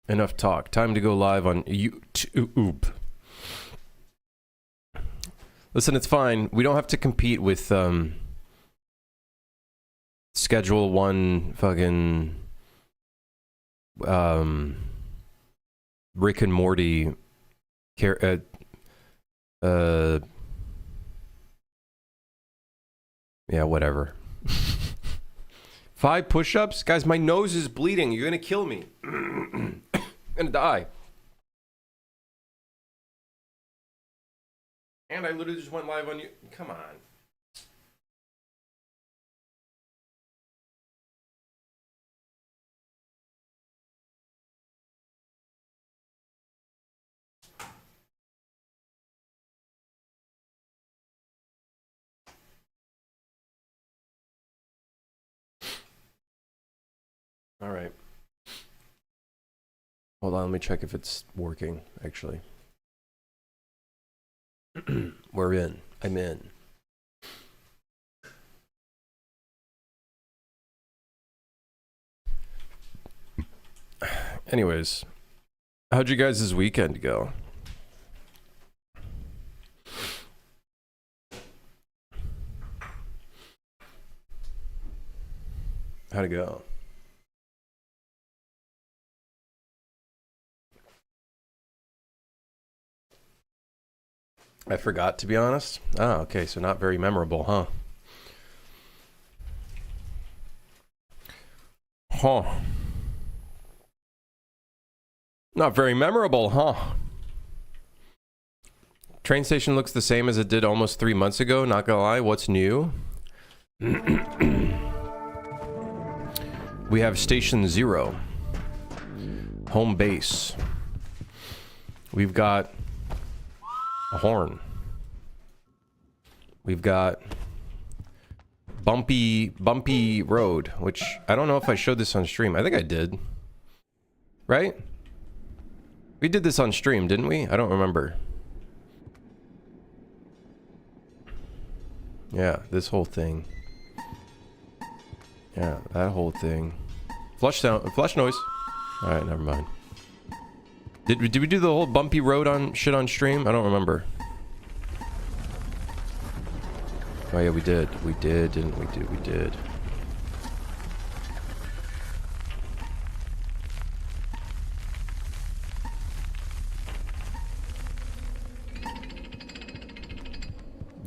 Enough talk. Time to go live on YouTube. Listen, it's fine. We don't have to compete with Schedule 1 fucking Rick and Morty yeah, whatever. 5 push-ups? Guys, my nose is bleeding. You're gonna kill me. I'm gonna die. And I literally just went live on you. Come on. All right. Hold on, let me check if it's working, actually. We're in. I'm in. Anyways, how'd you guys' weekend go? How'd it go? I forgot, to be honest. Oh, okay, so not very memorable, huh? Huh. Not very memorable, huh? Train station looks the same as it did almost 3 months ago, not gonna lie. What's new? We have Station 0. Home base. We've got a horn. We've got bumpy road, which I don't know if I showed this on stream. I think I did. Right? We did this on stream, didn't we? I don't remember. Yeah, this whole thing. Yeah, that whole thing. Flush sound, flush noise. All right, never mind. Did we do the whole bumpy road on shit on stream? I don't remember. Oh yeah, we did. We did, didn't we? We did.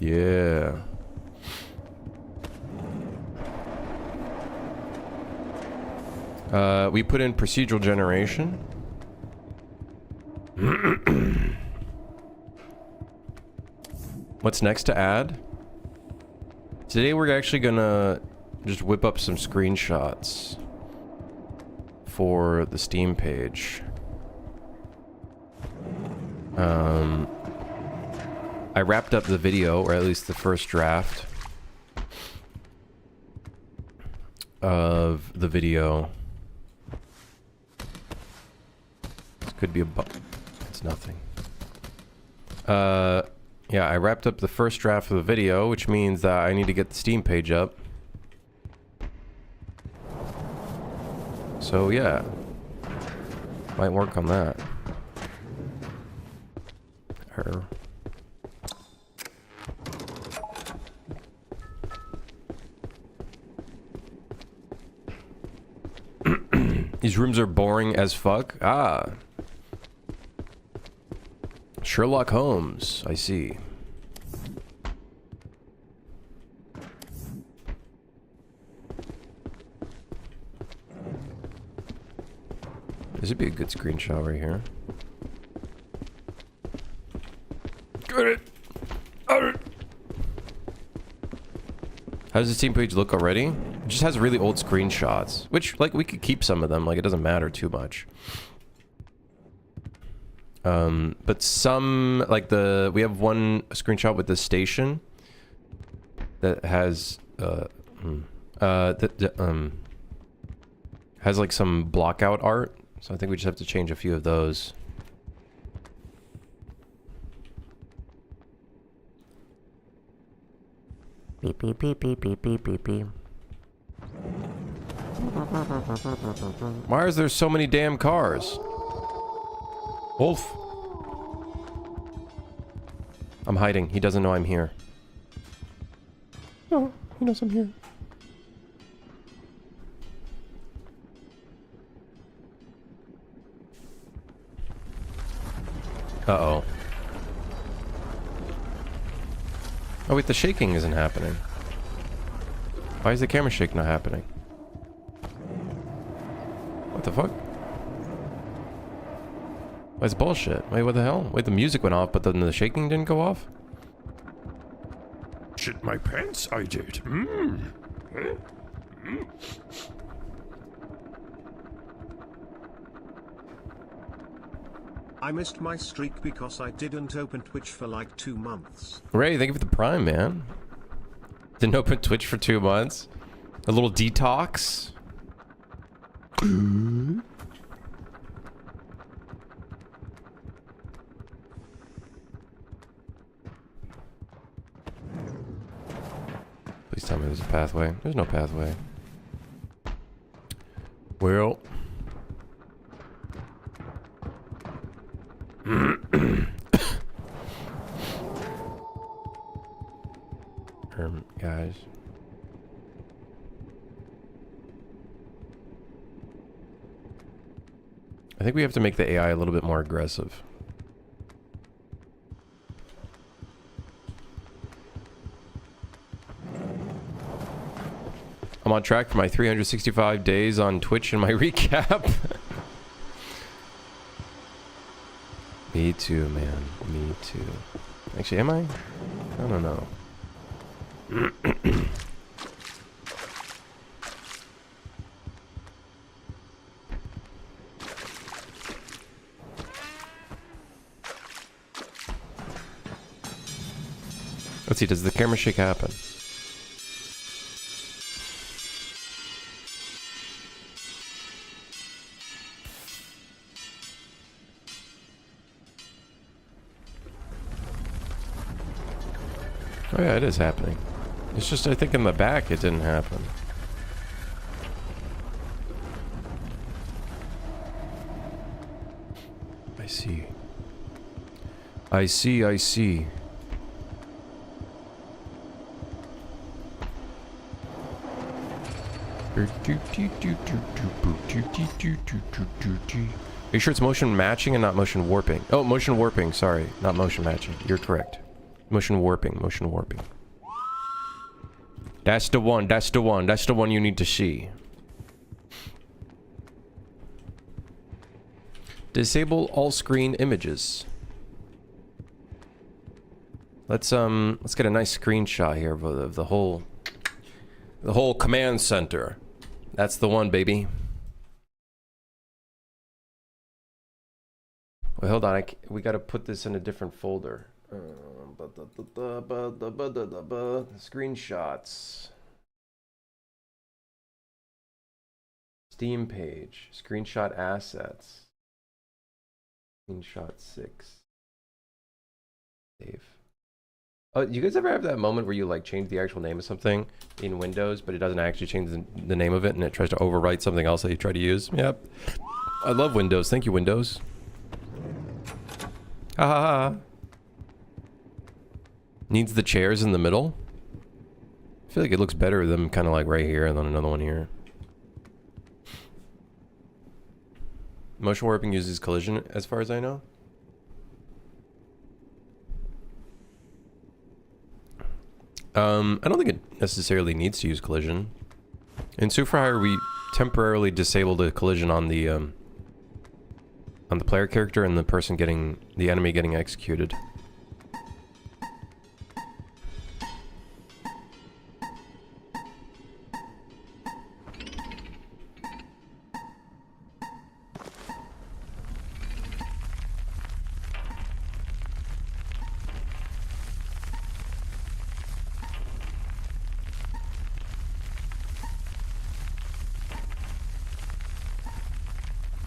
Yeah. We put in procedural generation. What's next to add? Today we're actually gonna just whip up some screenshots for the Steam page. I wrapped up the video, or at least the first draft of the video. This could be a it's nothing. Yeah, I wrapped up the first draft of the video, which means that I need to get the Steam page up. So yeah, might work on that. Her. These rooms are boring as fuck. Ah. Sherlock Holmes, I see. This would be a good screenshot right here. Got it. Got it. How does the Steam page look already? It just has really old screenshots, which, like, we could keep some of them. Like, it doesn't matter too much. But some, like we have one screenshot with the station that has, has like some blockout art. So I think we just have to change a few of those. Beep, beep, beep, beep, beep, beep, beep, beep. Why is there so many damn cars? Wolf! I'm hiding. He doesn't know I'm here. Oh, he knows I'm here. Uh-oh. Oh wait, the shaking isn't happening. Why is the camera shake not happening? What the fuck? That's bullshit. Wait, what the hell? Wait, the music went off, but then the shaking didn't go off? Shit my pants, I did. I missed my streak because I didn't open Twitch for like 2 months. Ray, thank you for the Prime, man. Didn't open Twitch for 2 months. A little detox. Please tell me there's a pathway. There's no pathway. Well. Guys. I think we have to make the AI a little bit more aggressive. I'm on track for my 365 days on Twitch in my recap. Me too, man. Me too. Actually, am I? I don't know. Let's see, does the camera shake happen? Oh yeah, it is happening. It's just, I think in the back it didn't happen. I see. I see, I see. Are you sure it's motion matching and not motion warping? Oh, motion warping, sorry. Not motion matching. You're correct. Motion warping, motion warping. That's the one, that's the one, that's the one you need to see. Disable all screen images. Let's get a nice screenshot here of the whole command center. That's the one, baby. Wait, hold on, we gotta put this in a different folder. Screenshots. Steam page. Screenshot assets. Screenshot 6. Save. Oh, you guys ever have that moment where you like change the actual name of something in Windows, but it doesn't actually change the name of it, and it tries to overwrite something else that you try to use? Yep. I love Windows. Thank you, Windows. Ha ha ha. Needs the chairs in the middle. I feel like it looks better than kind of like right here and then another one here. Motion warping uses collision as far as I know. I don't think it necessarily needs to use collision. In Superhire, we temporarily disable the collision on the player character and the enemy getting executed.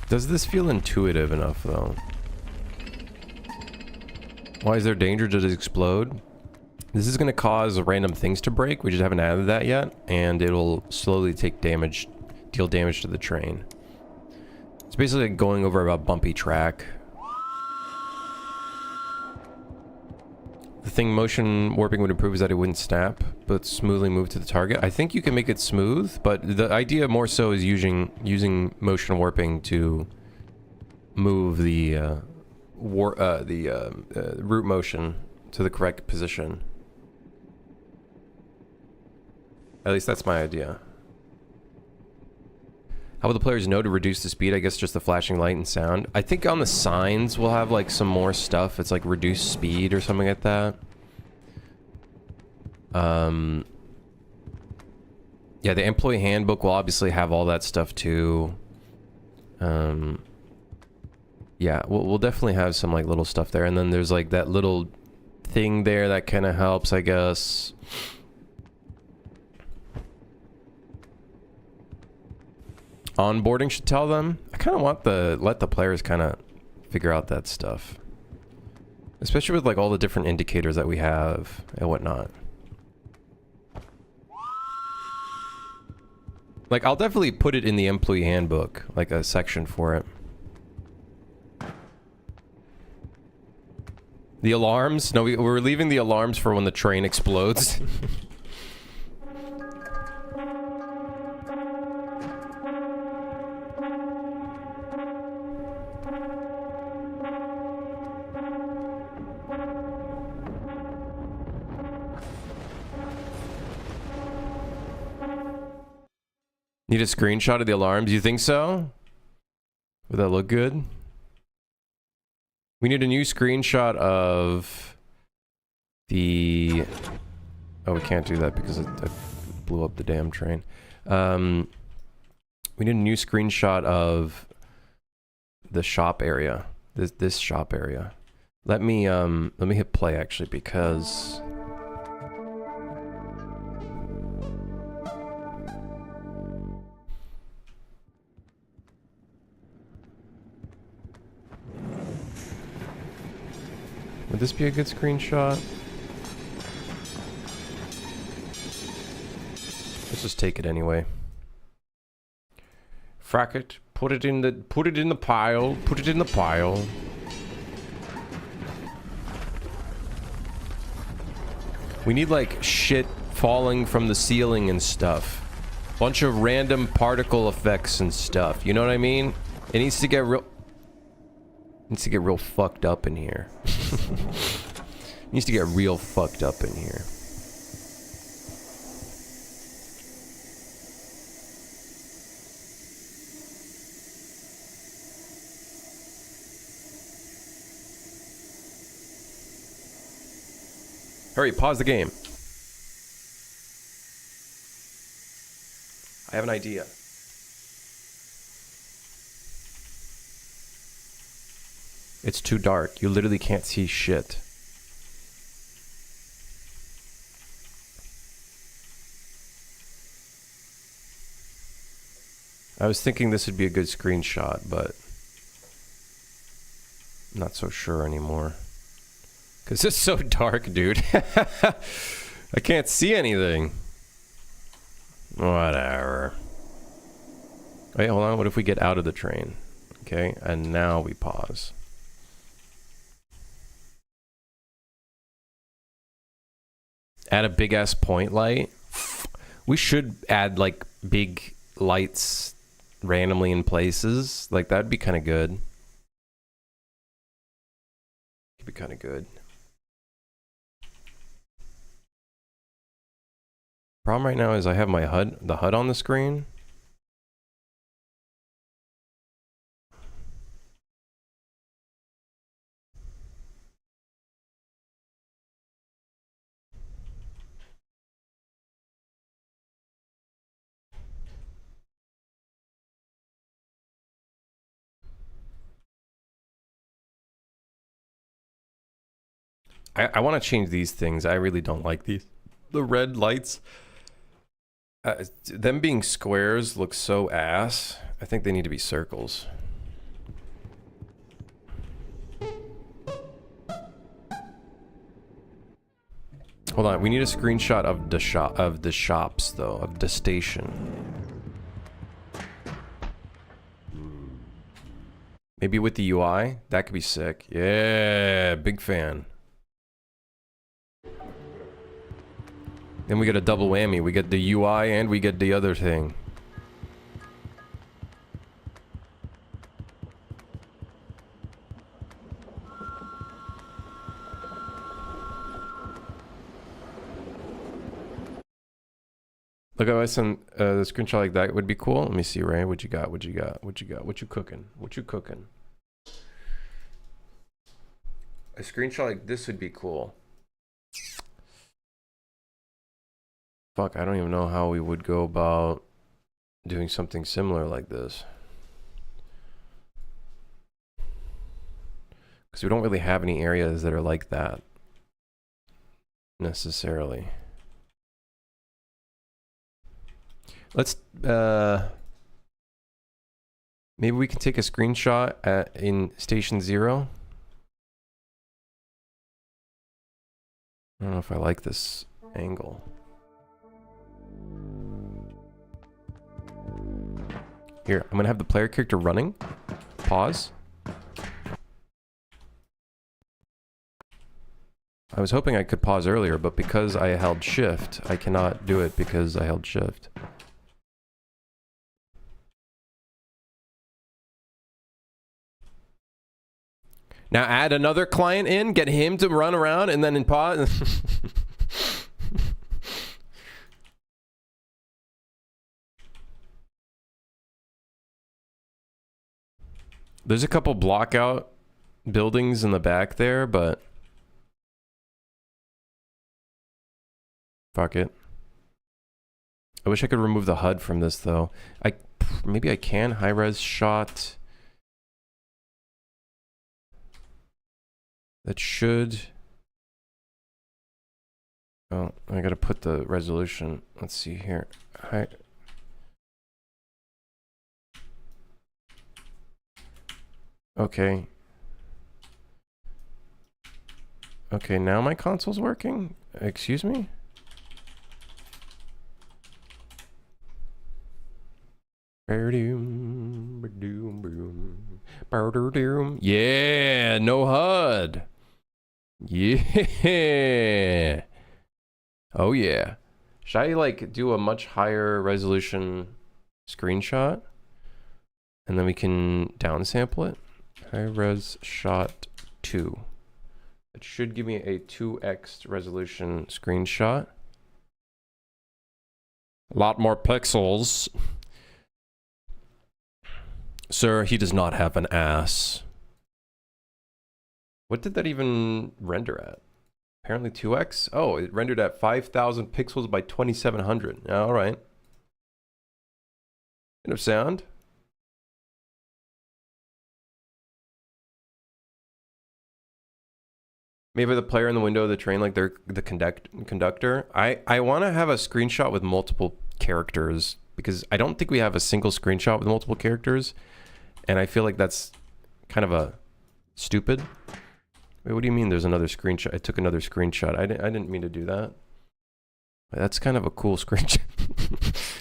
Does this feel intuitive enough, though? Why is there danger to explode? This is going to cause random things to break. We just haven't added that yet, and it'll slowly take damage, deal damage to the train. It's basically like going over a bumpy track. thing motion warping would improve is that it wouldn't snap, but smoothly move to the target. I think you can make it smooth, but the idea more so is using motion warping to move the root motion to the correct position. At least that's my idea. How will the players know to reduce the speed? I guess just the flashing light and sound. I think on the signs we'll have like some more stuff. It's like reduce speed or something like that. Yeah, the employee handbook will obviously have all that stuff too. Yeah, we'll definitely have some like little stuff there. And then there's like that little thing there that kind of helps, I guess. Onboarding should tell them. I kind of want let the players kind of figure out that stuff, especially with like all the different indicators that we have and whatnot. Like I'll definitely put it in the employee handbook, like a section for it. The alarms? No, we're leaving the alarms for when the train explodes. Need a screenshot of the alarms? You think so? Would that look good? We need a new screenshot of the... Oh, we can't do that because it blew up the damn train. We need a new screenshot of the shop area. This shop area. Let me hit play actually because... Would this be a good screenshot? Let's just take it anyway. Frack it. Put it in the pile. Put it in the pile. We need like shit falling from the ceiling and stuff. Bunch of random particle effects and stuff. You know what I mean? It needs to get real... Needs to get real fucked up in here. Needs to get real fucked up in here. Hurry, pause the game. I have an idea. It's too dark. You literally can't see shit. I was thinking this would be a good screenshot, but I'm not so sure anymore. Because it's so dark, dude. I can't see anything. Whatever. Wait, hold on. What if we get out of the train? Okay, and now we pause. Add a big ass point light. We should add like big lights randomly in places. Like that'd be kind of good. It'd be kind of good. Problem right now is I have my HUD, the HUD on the screen. I want to change these things. I really don't like these. The red lights. Them being squares look so ass. I think they need to be circles. Hold on, we need a screenshot of the shops though, of the station. Maybe with the UI? That could be sick. Yeah, big fan. Then we get a double whammy. We get the UI and we get the other thing. Look at us and the screenshot like that would be cool. Let me see, Ray. What you got? What you got? What you got? What you cooking? What you cooking? A screenshot like this would be cool. Fuck, I don't even know how we would go about doing something similar like this. Because we don't really have any areas that are like that. Necessarily. Let's, maybe we can take a screenshot in Station 0. I don't know if I like this angle. Here, I'm gonna have the player character running. Pause. I was hoping I could pause earlier, but because I held shift, I cannot do it because I held shift. Now add another client in, get him to run around, and then in pause. There's a couple blockout buildings in the back there, but fuck it. I wish I could remove the HUD from this though. Maybe I can high res shot. That should. Oh, I gotta put the resolution. Let's see here. Okay. Okay, now my console's working? Excuse me? Yeah, no HUD. Yeah. Oh yeah. Should I like do a much higher resolution screenshot? And then we can downsample it? High res shot 2. It should give me a 2x resolution screenshot. A lot more pixels. Sir, he does not have an ass. What did that even render at? Apparently 2x? Oh, it rendered at 5,000 pixels by 2,700. All right. Bit of sound. Maybe the player in the window of the train, like they're the conductor. I want to have a screenshot with multiple characters because I don't think we have a single screenshot with multiple characters. And I feel like that's kind of a stupid. Wait, what do you mean there's another screenshot? I took another screenshot. I didn't mean to do that. That's kind of a cool screenshot.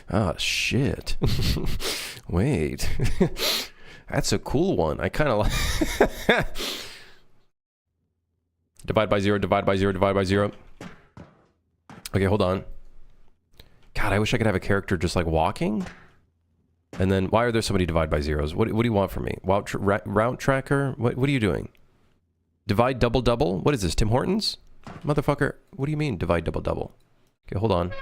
Ah, shit. Wait. That's a cool one. I kind of like... Divide by 0, divide by 0, divide by 0. Okay, hold on. God, I wish I could have a character just like walking. And then, why are there so many divide by zeros? What do you want from me? Route tracker? What are you doing? Divide double double? What is this, Tim Hortons? Motherfucker, what do you mean divide double double? Okay, hold on.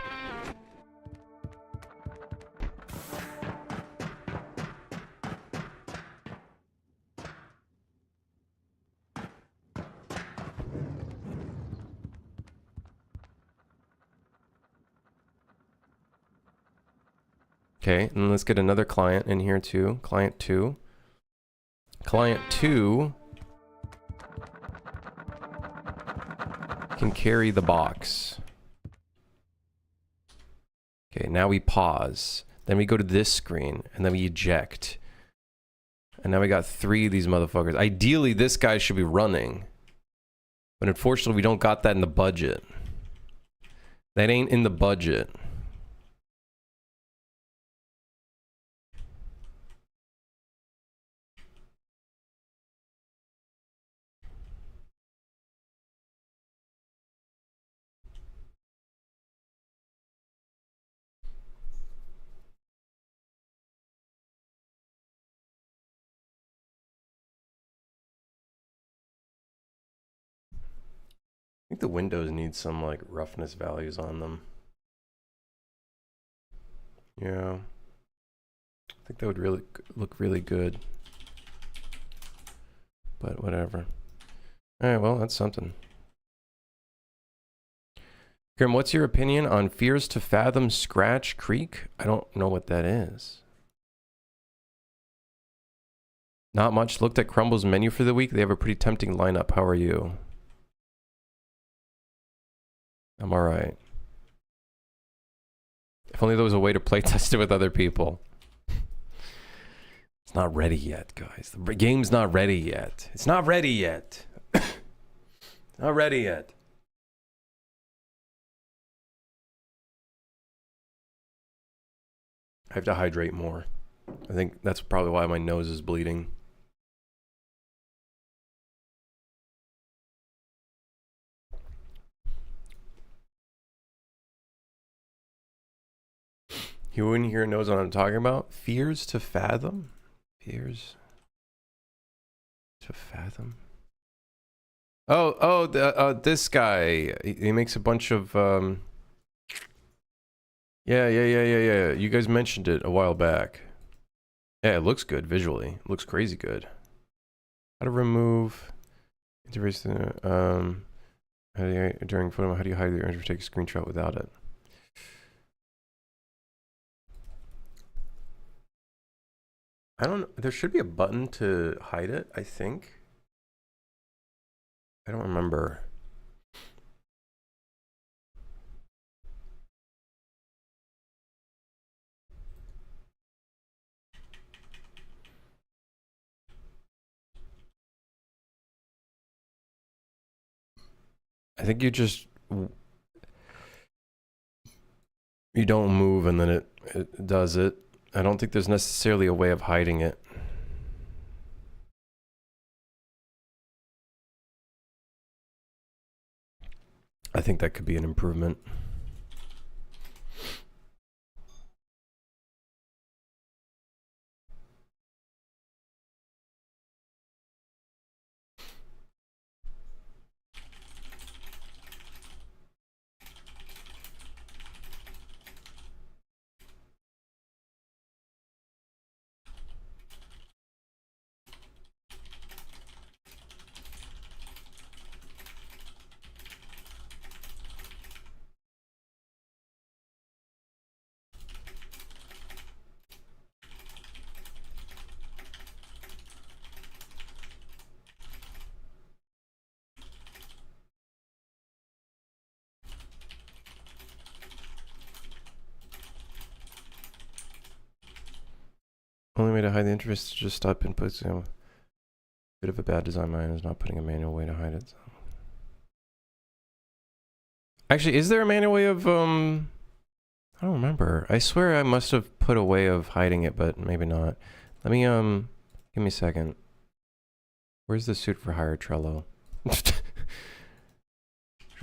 Okay, and let's get another client in here too. Client 2. Client 2 can carry the box. Okay, now we pause. Then we go to this screen, and then we eject. And now we got 3 of these motherfuckers. Ideally, this guy should be running. But unfortunately, we don't got that in the budget. That ain't in the budget. think the windows need some like roughness values on them. Yeah. I think that would really look really good. But whatever. Alright, well, that's something. Grim, what's your opinion on Fears to Fathom Scratch Creek? I don't know what that is. Not much. Looked at Crumble's menu for the week. They have a pretty tempting lineup. How are you? I'm alright. If only there was a way to play test it with other people. It's not ready yet, guys. The game's not ready yet. It's not ready yet. Not ready yet. I have to hydrate more. I think that's probably why my nose is bleeding. You wouldn't hear knows what I'm talking about? Fears to Fathom? Fears to Fathom? Oh, this guy. He makes a bunch of, Yeah. You guys mentioned it a while back. Yeah, it looks good visually. It looks crazy good. How to remove interface, during photo, how do you hide your image or take a screenshot without it? I don't know. There should be a button to hide it, I think. I don't remember. I think you just you don't move and then it does it. I don't think there's necessarily a way of hiding it. I think that could be an improvement. Only way to hide the interface is to just stop inputs. You know, bit of a bad design mine is not putting a manual way to hide it. So. Actually, is there a manual way of I don't remember. I swear I must have put a way of hiding it, but maybe not. Let me give me a second. Where's the suit for hire Trello? Suit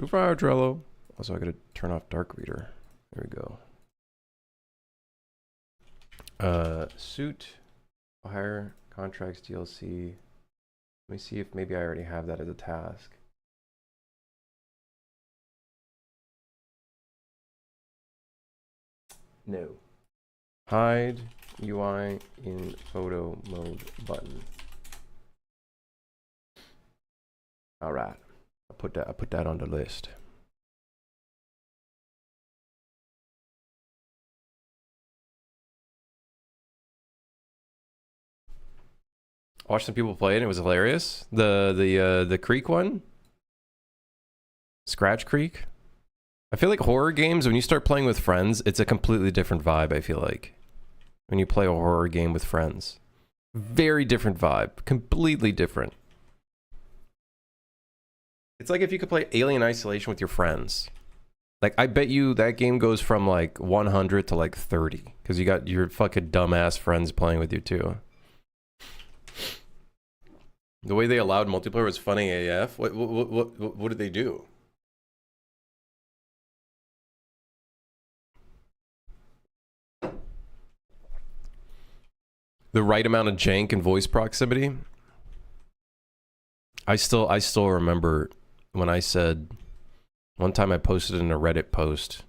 for hire Trello. Also, I gotta turn off Dark Reader. There we go. Suit, hire, contracts, DLC. Let me see if maybe I already have that as a task. No. Hide UI in photo mode button. All right. I put that on the list. I watched some people play it and it was hilarious. The Creek one. Scratch Creek. I feel like horror games, when you start playing with friends, it's a completely different vibe, I feel like. When you play a horror game with friends. Very different vibe. Completely different. It's like if you could play Alien Isolation with your friends. Like, I bet you that game goes from like 100 to like 30. Because you got your fucking dumbass friends playing with you too. The way they allowed multiplayer was funny AF. What did they do? The right amount of jank and voice proximity. I still remember when I said One time I posted in a Reddit post.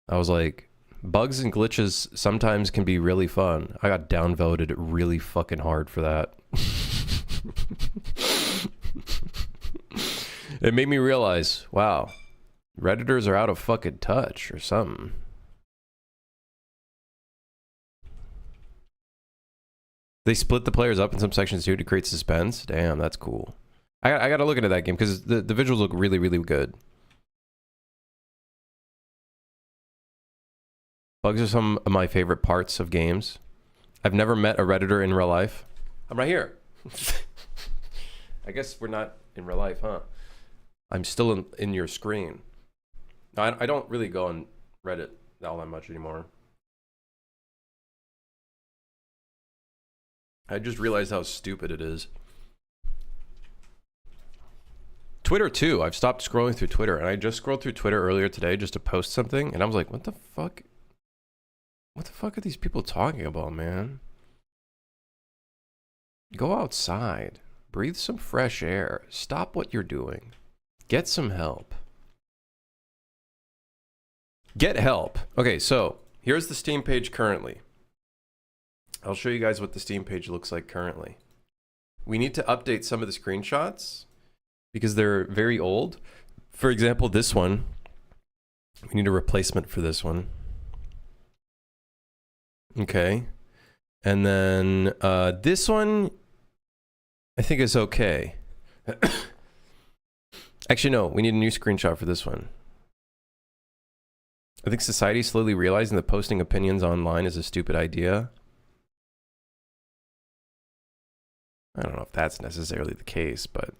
I was like, bugs and glitches sometimes can be really fun. I got downvoted really fucking hard for that. It made me realize, wow, Redditors are out of fucking touch or something. They split the players up in some sections too to create suspense. Damn, that's cool. I gotta look into that game because the visuals look really, really good. Bugs are some of my favorite parts of games. I've never met a Redditor in real life. I'm right here. I guess we're not in real life, huh? I'm still in your screen. No, I don't really go on Reddit all that much anymore. I just realized how stupid it is. Twitter too. I've stopped scrolling through Twitter, and I just scrolled through Twitter earlier today just to post something, and I was like, what the fuck? What the fuck are these people talking about, man? Go outside. Breathe some fresh air. Stop what you're doing. Get some help. Get help. Okay, so here's the Steam page currently. I'll show you guys what the Steam page looks like currently. We need to update some of the screenshots because they're very old. For example, this one. We need a replacement for this one. Okay. And then this one, I think is okay. Actually, no, we need a new screenshot for this one. I think society's slowly realizing that posting opinions online is a stupid idea. I don't know if that's necessarily the case, but...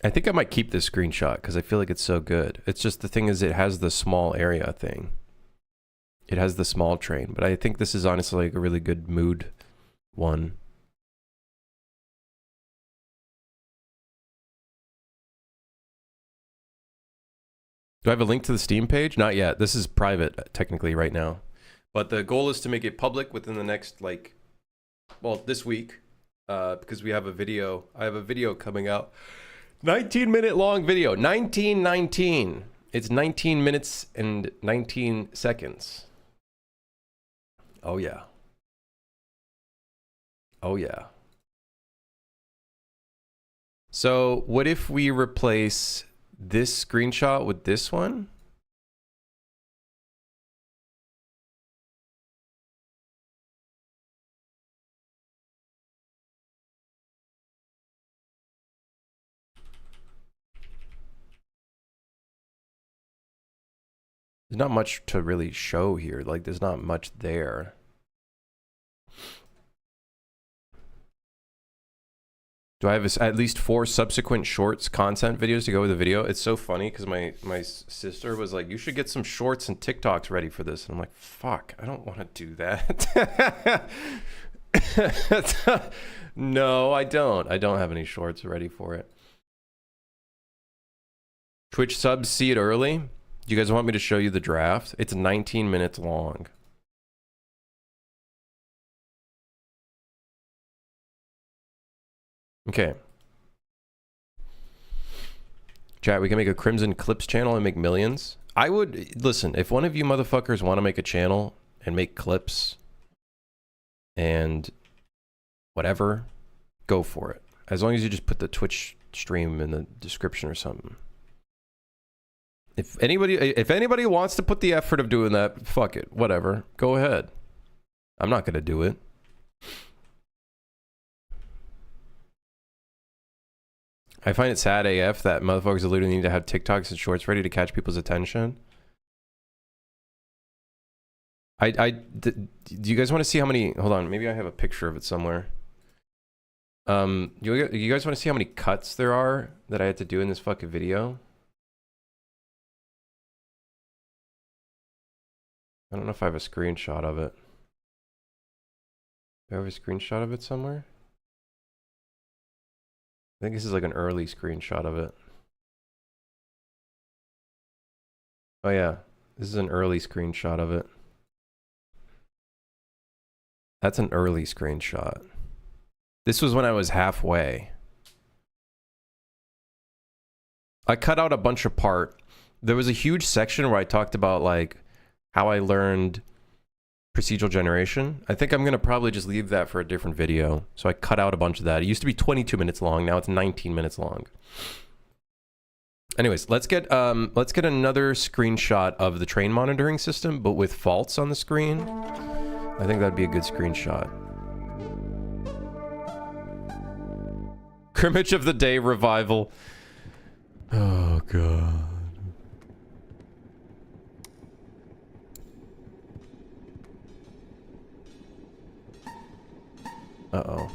I think I might keep this screenshot because I feel like it's so good. It's just the thing is it has the small area thing. It has the small train, but I think this is honestly like a really good mood one. Do I have a link to the Steam page? Not yet. This is private technically right now. But the goal is to make it public within the next this week because we have a video. I have a video coming out. 19-minute long video. 1919. It's 19 minutes and 19 seconds. Oh yeah. Oh yeah. So what if we replace this screenshot with this one? There's not much to really show here. Like, there's not much there. Do I have at least 4 subsequent shorts content videos to go with the video? It's so funny because my sister was like, you should get some shorts and TikToks ready for this. And I'm like, fuck, I don't want to do that. No, I don't. I don't have any shorts ready for it. Twitch subs see it early. Do you guys want me to show you the draft? It's 19 minutes long. Okay. Chat, we can make a Crimson Clips channel and make millions. I would, listen, if one of you motherfuckers want to make a channel and make clips and whatever, go for it. As long as you just put the Twitch stream in the description or something. If anybody wants to put the effort of doing that, fuck it, whatever. Go ahead. I'm not gonna do it. I find it sad AF that motherfuckers literally need to have TikToks and shorts ready to catch people's attention. Do you guys want to see how many? Hold on, maybe I have a picture of it somewhere. You guys want to see how many cuts there are that I had to do in this fucking video? I don't know if I have a screenshot of it. Do I have a screenshot of it somewhere? I think this is like an early screenshot of it. Oh yeah, this is an early screenshot of it. That's an early screenshot. This was when I was halfway. I cut out a bunch of part. There was a huge section where I talked about like how I learned procedural generation. I think I'm gonna probably just leave that for a different video. So I cut out a bunch of that. It used to be 22 minutes long. Now it's 19 minutes long. Anyways, let's get another screenshot of the train monitoring system, but with faults on the screen. I think that'd be a good screenshot. Crimmage of the Day revival. Oh god. Uh-oh.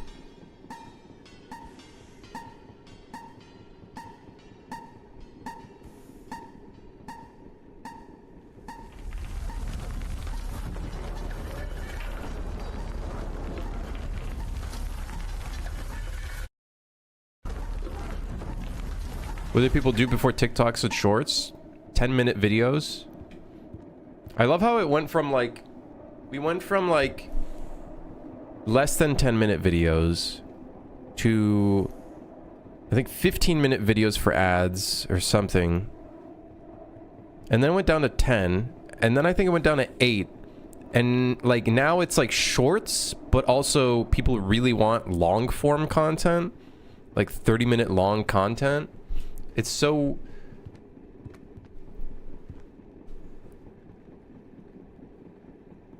What did people do before TikToks and shorts? 10-minute videos? I love how it went from like... We went from like... less than 10-minute videos to... I think 15-minute videos for ads or something. And then it went down to 10. And then I think it went down to 8. And like now it's like shorts, but also people really want long form content. Like 30-minute long content. It's so...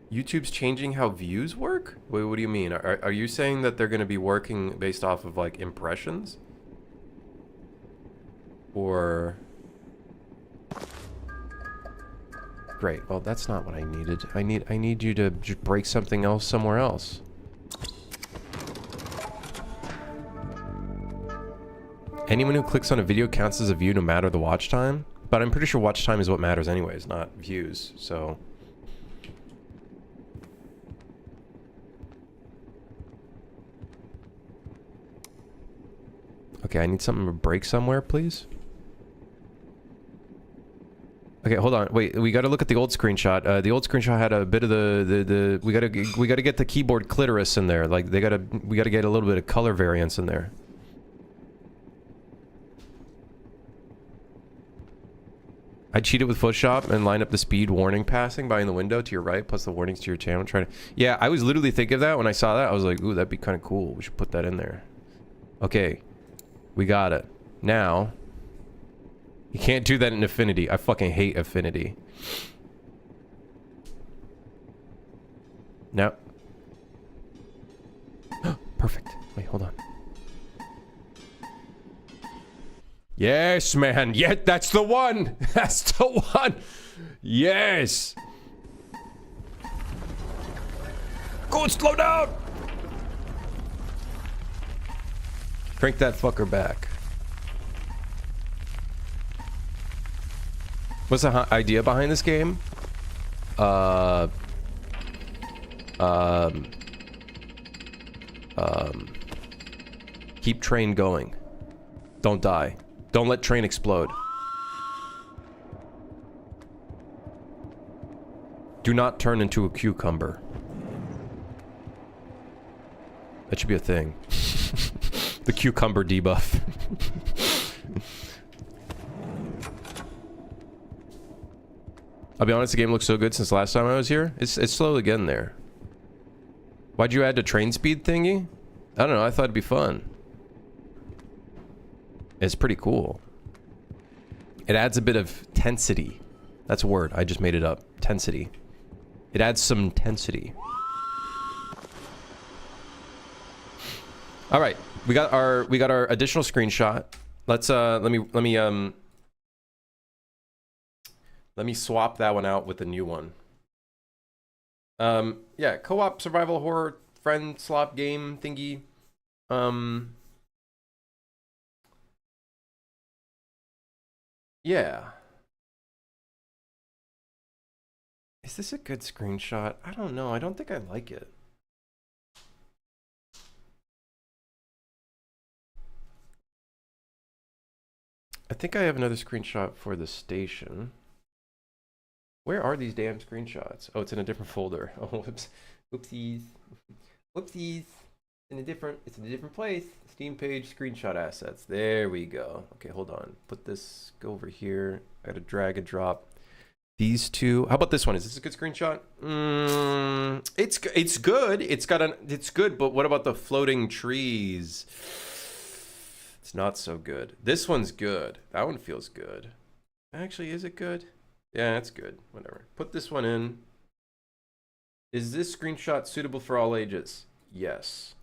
YouTube's changing how views work? Wait, what do you mean? Are you saying that they're going to be working based off of like impressions? Or... Great. Well, that's not what I needed. I need you to just break something else somewhere else. Anyone who clicks on a video counts as a view no matter the watch time. But I'm pretty sure watch time is what matters anyways, not views. So... Okay, I need something to break somewhere, please. Okay, hold on. Wait, we got to look at the old screenshot. The old screenshot had a bit of the we got to get the keyboard clitoris in there. Like we got to get a little bit of color variance in there. I cheated with Photoshop and lined up the speed warning passing by in the window to your right, plus the warnings to your channel. Yeah, I was literally thinking of that when I saw that. I was like, ooh, that'd be kind of cool. We should put that in there. Okay, we got it. Now, you can't do that in Affinity. I fucking hate Affinity. No. Perfect. Wait, hold on. Yes, man. Yeah, that's the one. That's the one. Yes. Go, slow down. Crank that fucker back. What's the idea behind this game? Keep train going. Don't die. Don't let train explode. Do not turn into a cucumber. That should be a thing. The cucumber debuff. I'll be honest, the game looks so good since last time I was here. It's slowly getting there. Why'd you add the train speed thingy? I don't know, I thought it'd be fun. It's pretty cool. It adds a bit of tensity. That's a word, I just made it up. Tensity. It adds some tensity. All right, we got our additional screenshot. Let's let me swap that one out with the new one. Yeah, co-op survival horror friend slop game thingy. Yeah. Is this a good screenshot? I don't know. I don't think I like it. I think I have another screenshot for the station. Where are these damn screenshots? Oh, it's in a different folder. Oh, whoops. Whoopsies. Whoopsies. It's in a different place. Steam page, screenshot assets. There we go. Okay, hold on. Put this, go over here. I gotta drag and drop these two. How about this one? Is this a good screenshot? It's good. It's good, but what about the floating trees? It's not so good. This one's good. That one feels good. Actually, is it good? Yeah, it's good. Whatever. Put this one in. Is this screenshot suitable for all ages? Yes.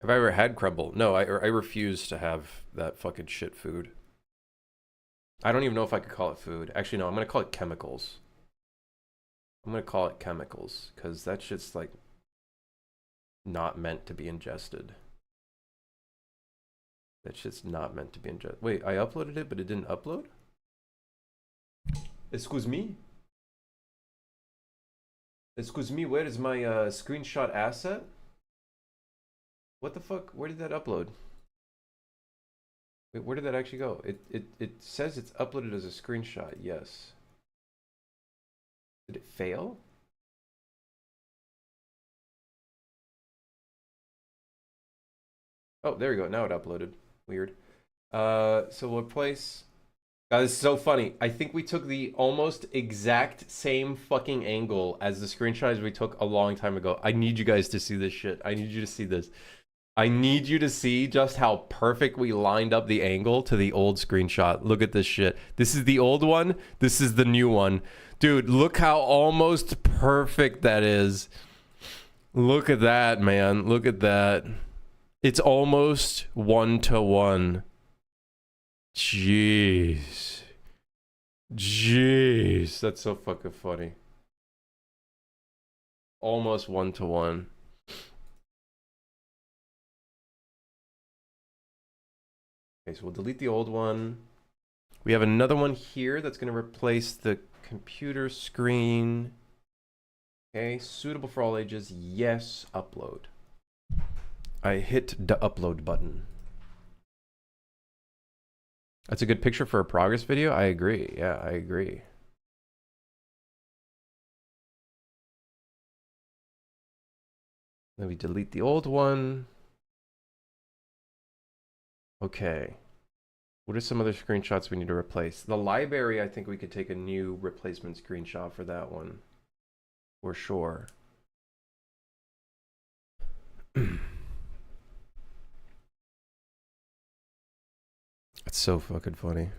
Have I ever had crumble? No, I refuse to have that fucking shit food. I don't even know if I could call it food. Actually, no, I'm gonna call it chemicals. I'm gonna call it chemicals, because that shit's like not meant to be ingested. That shit's not meant to be ingested. Wait, I uploaded it, but it didn't upload? Excuse me? Excuse me, where is my screenshot asset? What the fuck? Where did that upload? Wait, where did that actually go? It says it's uploaded as a screenshot, yes. Did it fail? Oh, there we go. Now it uploaded. Weird. So we'll replace... God, this is so funny. I think we took the almost exact same fucking angle as the screenshots we took a long time ago. I need you guys to see this shit. I need you to see this. I need you to see just how perfect we lined up the angle to the old screenshot. Look at this shit. This is the old one. This is the new one. Dude, look how almost perfect that is. Look at that, man. Look at that. It's almost 1-to-1. Jeez. Jeez. That's so fucking funny. Almost 1-to-1. Okay, so we'll delete the old one. We have another one here that's going to replace the computer screen. Okay, suitable for all ages. Yes, upload. I hit the upload button. That's a good picture for a progress video. I agree. Yeah, I agree. Then we delete the old one. Okay. What are some other screenshots we need to replace? The library, I think we could take a new replacement screenshot for that one. For sure. It's so fucking funny.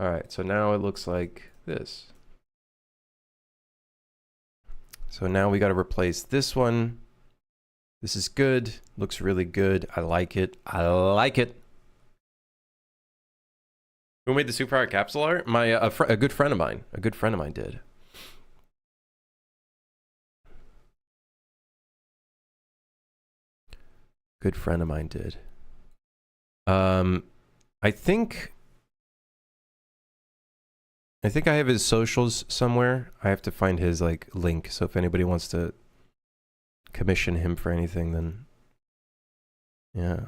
Alright, so now it looks like this. So now we got to replace this one. This is good. Looks really good. I like it. I like it. Who made the super hard capsule art? A good friend of mine. A good friend of mine did. Good friend of mine did. I think I have his socials somewhere. I have to find his like link. So if anybody wants to commission him for anything, then yeah.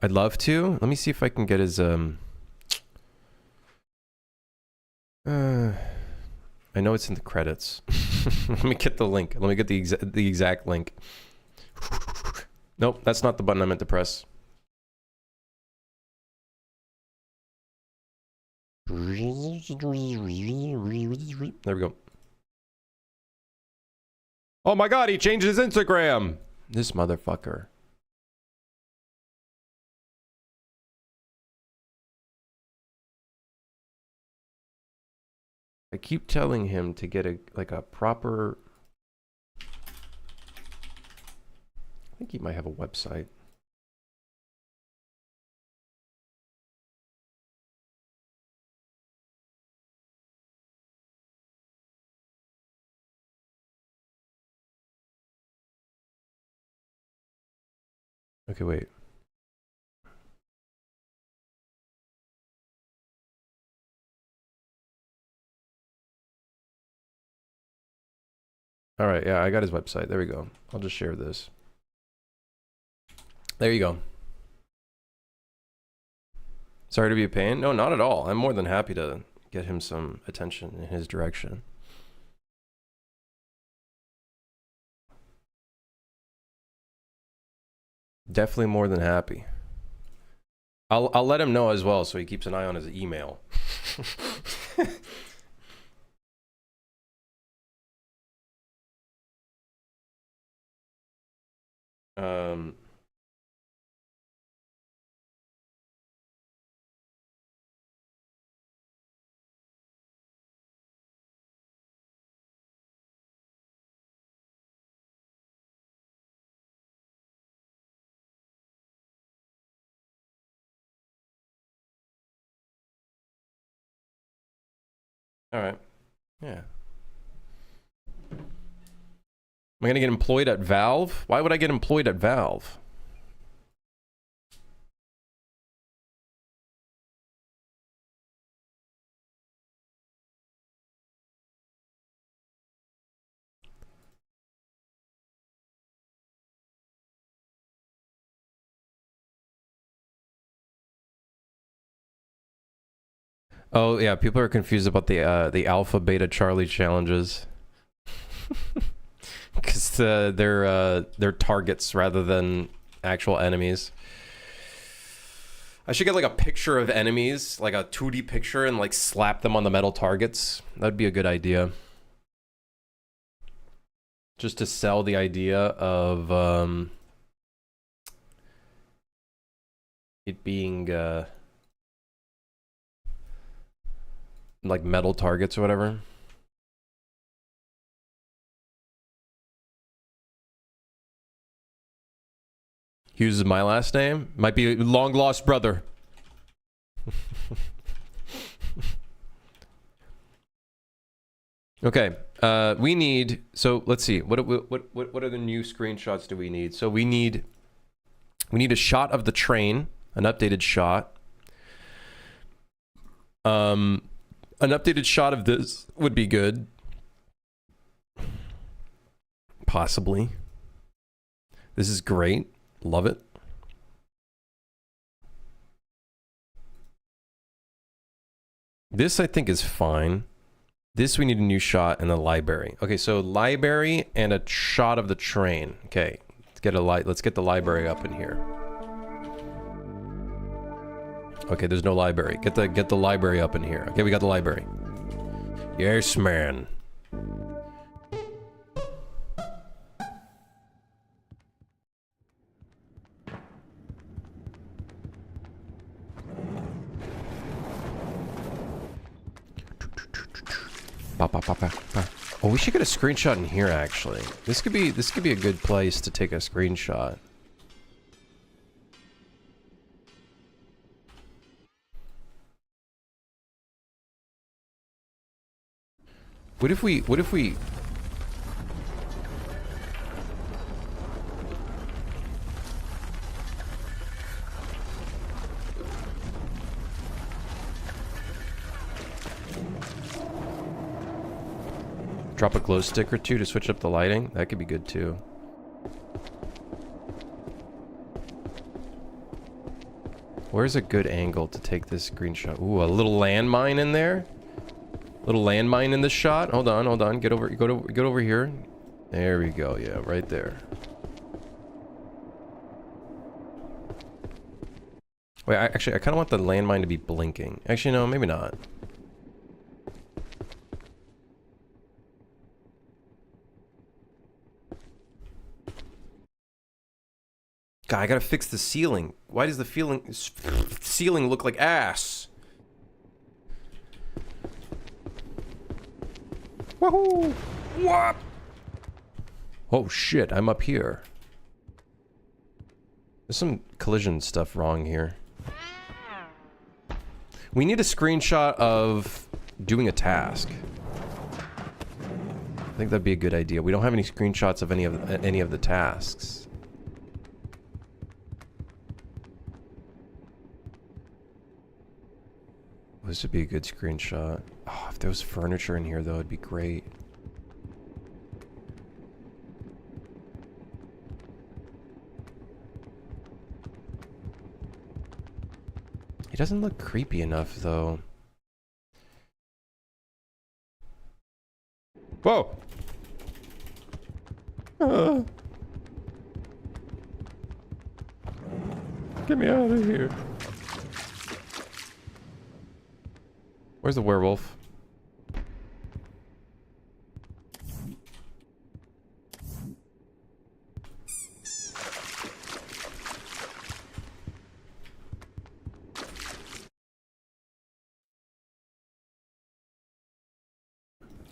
I'd love to. Let me see if I can get his I know it's in the credits. Let me get the link. Let me get the exact link. Nope, that's not the button I meant to press. There we go. Oh my god, he changed his Instagram! This motherfucker. I keep telling him to get a proper... I think he might have a website. Okay, wait. All right, yeah, I got his website. There we go. I'll just share this. There you go. Sorry to be a pain. No, not at all. I'm more than happy to get him some attention in his direction. Definitely more than happy. I'll let him know as well, so he keeps an eye on his email. um. All right. Yeah. Am I gonna get employed at Valve? Why would I get employed at Valve? Oh yeah, people are confused about the Alpha Beta Charlie challenges. Because they're targets rather than actual enemies. I should get like a picture of enemies, like a 2D picture, and like slap them on the metal targets. That'd be a good idea. Just to sell the idea of it being like metal targets or whatever. Hughes is my last name. Might be long lost brother. Okay. We need. So let's see. What are the new screenshots do we need? So we need a shot of the train, an updated shot. An updated shot of this would be good. Possibly. This is great. Love it. This I think is fine. This we need a new shot in the library. Okay, so library and a shot of the train. Okay, let's get the library up in here. Okay, there's no library. Get the library up in here. Okay, we got the library. Yes, man. Oh, we should get a screenshot in here actually. This could be a good place to take a screenshot. What if we drop a glow stick or two to switch up the lighting? That could be good too. Where's a good angle to take this screenshot? Ooh, a little landmine in there. Little landmine in the shot. Hold on. Get over here. There we go. Yeah, right there. Wait, I kind of want the landmine to be blinking. Actually, no, maybe not. God, I gotta fix the ceiling. Why does the ceiling look like ass? Woohoo! What? Oh shit, I'm up here. There's some collision stuff wrong here. We need a screenshot of doing a task. I think that'd be a good idea. We don't have any screenshots of any of the tasks. This would be a good screenshot. Oh, if there was furniture in here, though, it'd be great. He doesn't look creepy enough, though. Whoa! Get me out of here. Where's the werewolf?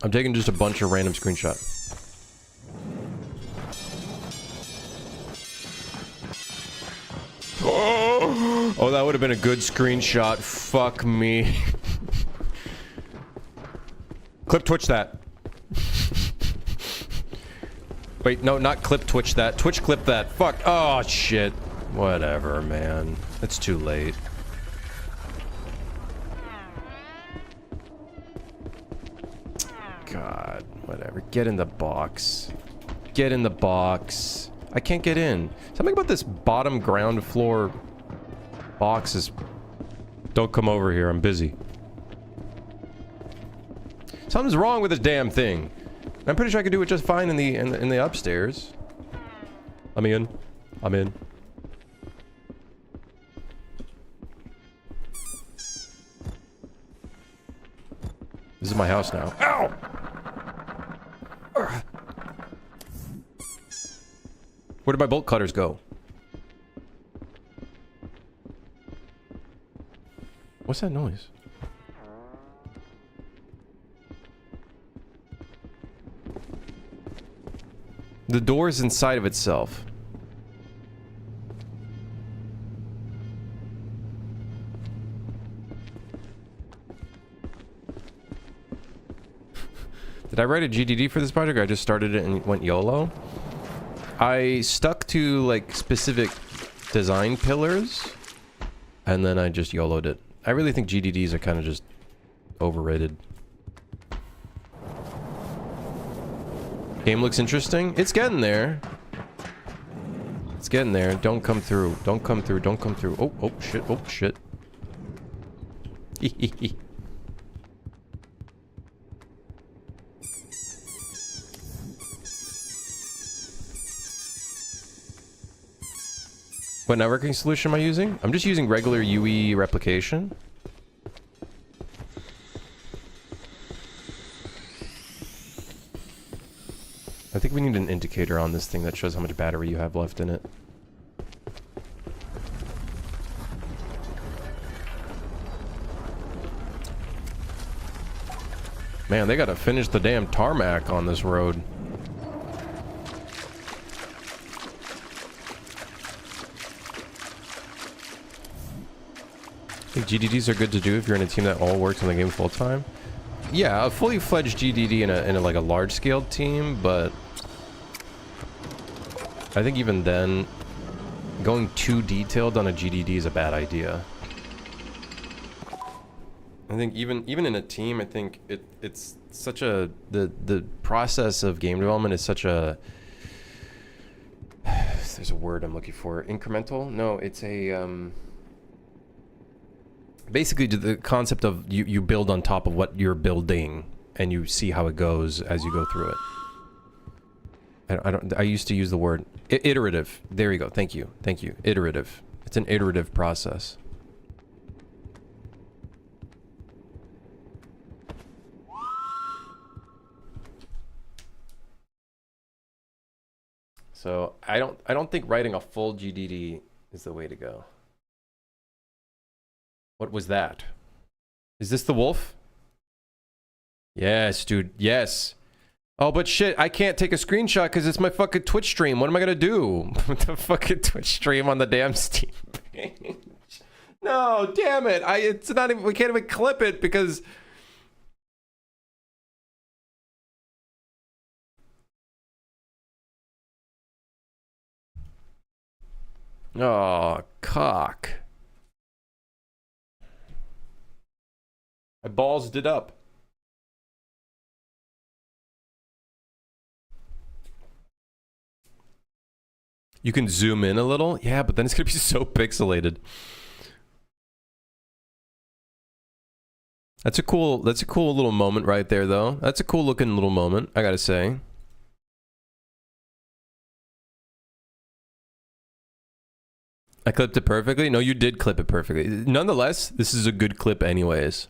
I'm taking just a bunch of random screenshots. Oh, that would have been a good screenshot. Fuck me. Clip Twitch that. Wait, no, not clip Twitch that. Twitch clip that. Fuck. Oh, shit. Whatever, man. It's too late. God, whatever. Get in the box. Get in the box. I can't get in. Something about this bottom ground floor box is... Don't come over here, I'm busy. Something's wrong with this damn thing. I'm pretty sure I could do it just fine in the upstairs. Let me in. I'm in. This is my house now. Ow! Ugh. Where did my bolt cutters go? What's that noise? The door is inside of itself. Did I write a GDD for this project, or I just started it and went YOLO? I stuck to, like, specific design pillars, and then I just YOLO'd it. I really think GDDs are kind of just overrated. Game looks interesting. It's getting there. It's getting there. Don't come through. Don't come through. Don't come through. Oh, oh, shit. Oh, shit. What networking solution am I using? I'm just using regular UE replication. I think we need an indicator on this thing that shows how much battery you have left in it. Man, they gotta finish the damn tarmac on this road. I think GDDs are good to do if you're in a team that all works on the game full time. Yeah, a fully fledged GDD in a like a large scale team, but I think even then, going too detailed on a GDD is a bad idea. I think even in a team, I think it's such a the process of game development is such a there's a word I'm looking for. Incremental? No, it's a basically the concept of you build on top of what you're building and you see how it goes as you go through it. I used to use the word iterative. There you go. Thank you. Thank you. Iterative. It's an iterative process. So I don't think writing a full GDD is the way to go. What was that? Is this the wolf? Yes, dude. Yes. Oh, but shit, I can't take a screenshot because it's my fucking Twitch stream. What am I gonna do? With the fucking Twitch stream on the damn Steam page. No, damn it. It's not even, we can't even clip it because... Oh, cock. I ballsed it up. You can zoom in a little? Yeah, but then it's gonna be so pixelated. That's a cool little moment right there, though. That's a cool looking little moment, I gotta say. I clipped it perfectly? No, you did clip it perfectly. Nonetheless, this is a good clip anyways.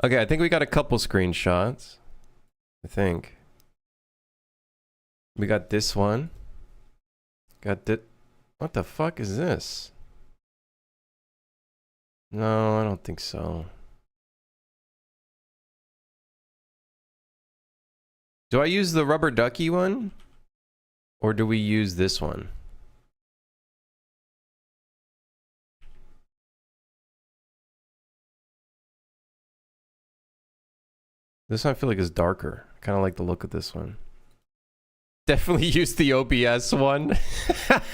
Okay, I think we got a couple screenshots. I think. We got this one. Got this. What the fuck is this? No, I don't think so. Do I use the rubber ducky one? Or do we use this one? This one I feel like is darker. I kind of like the look of this one. Definitely use the OBS one.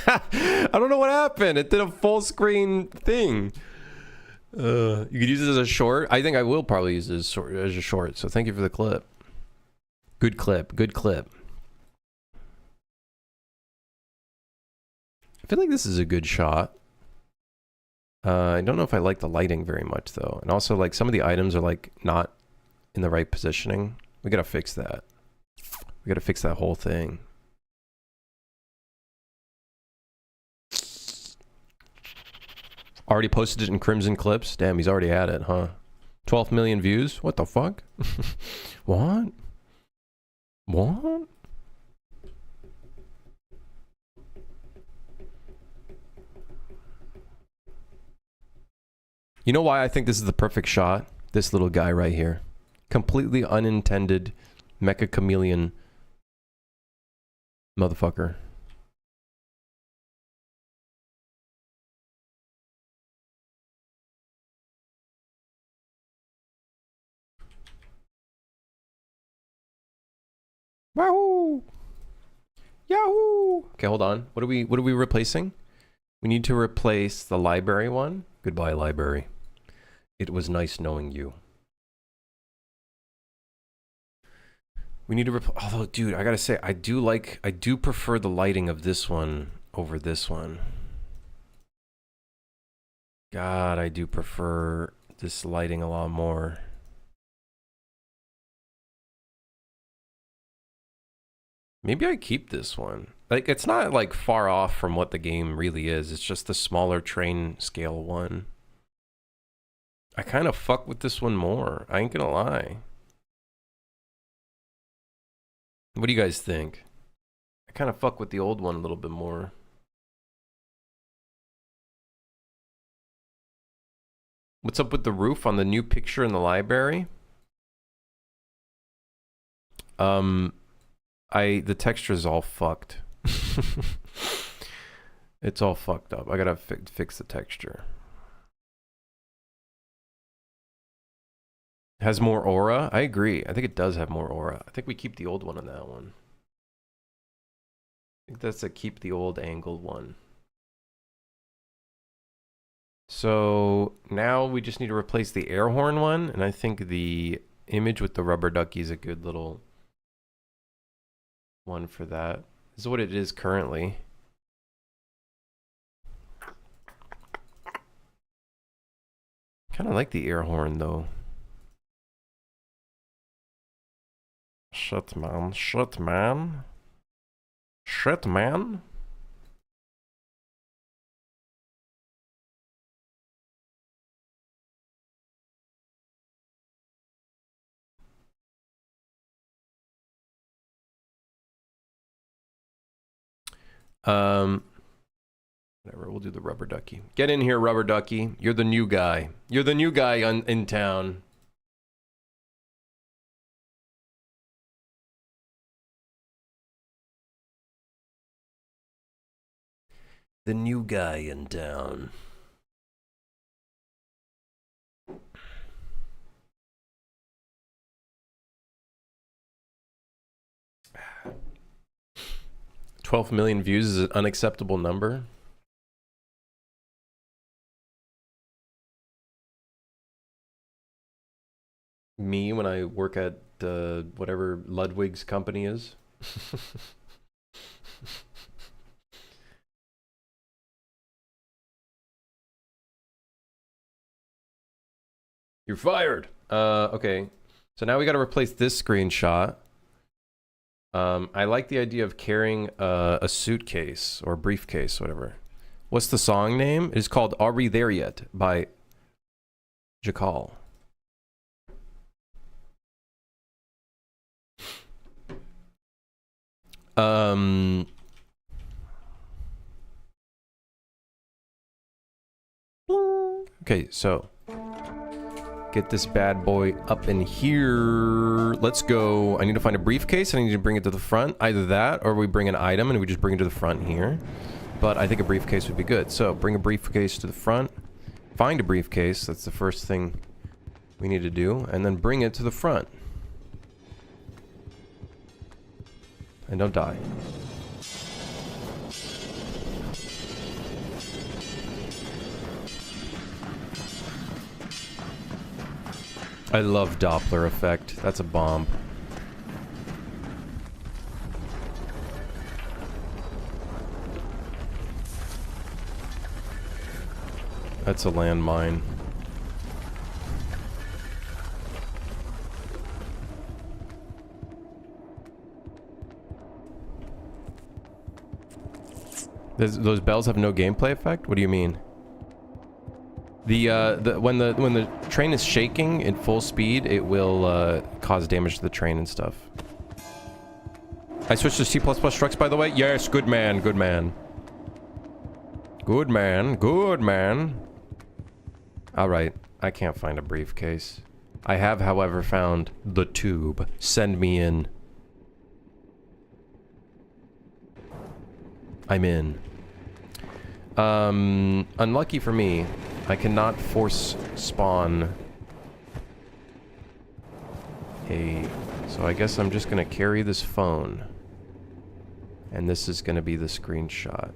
I don't know what happened. It did a full screen thing. You could use it as a short. I think I will probably use it as a short. So thank you for the clip. Good clip. Good clip. I feel like this is a good shot. I don't know if I like the lighting very much though. And also like some of the items are like not in the right positioning. We gotta fix that. We gotta fix that whole thing. Already posted it in Crimson Clips. Damn, he's already at it, huh? 12 million views? What the fuck? What? What? You know why I think this is the perfect shot? This little guy right here. Completely unintended mecha chameleon motherfucker. Wahoo! Yahoo! Okay, hold on. What are we replacing? We need to replace the library one. Goodbye, library. It was nice knowing you. We need to although, dude, I gotta say, I do prefer the lighting of this one over this one. God, I do prefer this lighting a lot more. Maybe I keep this one. Like, it's not like far off from what the game really is. It's just the smaller train scale one. I kind of fuck with this one more. I ain't gonna lie. What do you guys think? I kind of fuck with the old one a little bit more. What's up with the roof on the new picture in the library? The texture is all fucked. It's all fucked up. I gotta fix the texture. Has more aura? I agree. I think it does have more aura. I think we keep the old one on that one. I think that's a keep the old angled one. So now we just need to replace the air horn one, and I think the image with the rubber ducky is a good little one for that. This is what it is currently. Kind of like the air horn though. Shit, man. Shit, man. Shit, man. Whatever, we'll do the rubber ducky. Get in here, rubber ducky. You're the new guy. You're the new guy in town. The new guy in town. $12 million views is an unacceptable number. me when I work at whatever Ludwig's company is. You're fired. Okay. So now we got to replace this screenshot. I like the idea of carrying a suitcase or briefcase, whatever. What's the song name? It's called "Are We There Yet" by Jakal. Okay, so get this bad boy up in here. Let's go. I need to find a briefcase. I need to bring it to the front. Either that, or we bring an item and we just bring it to the front here. But I think a briefcase would be good. So bring a briefcase to the front. Find a briefcase. That's the first thing we need to do. And then bring it to the front. And don't die. I love Doppler effect. That's a bomb. That's a landmine. Those bells have no gameplay effect? What do you mean? When the train is shaking at full speed, it will cause damage to the train and stuff. I switched to C++ Structs, by the way. Yes, good man, good man. Good man, good man. Alright, I can't find a briefcase. I have, however, found the tube. Send me in. I'm in. Unlucky for me, I cannot force spawn so I guess I'm just gonna carry this phone. And this is gonna be the screenshot.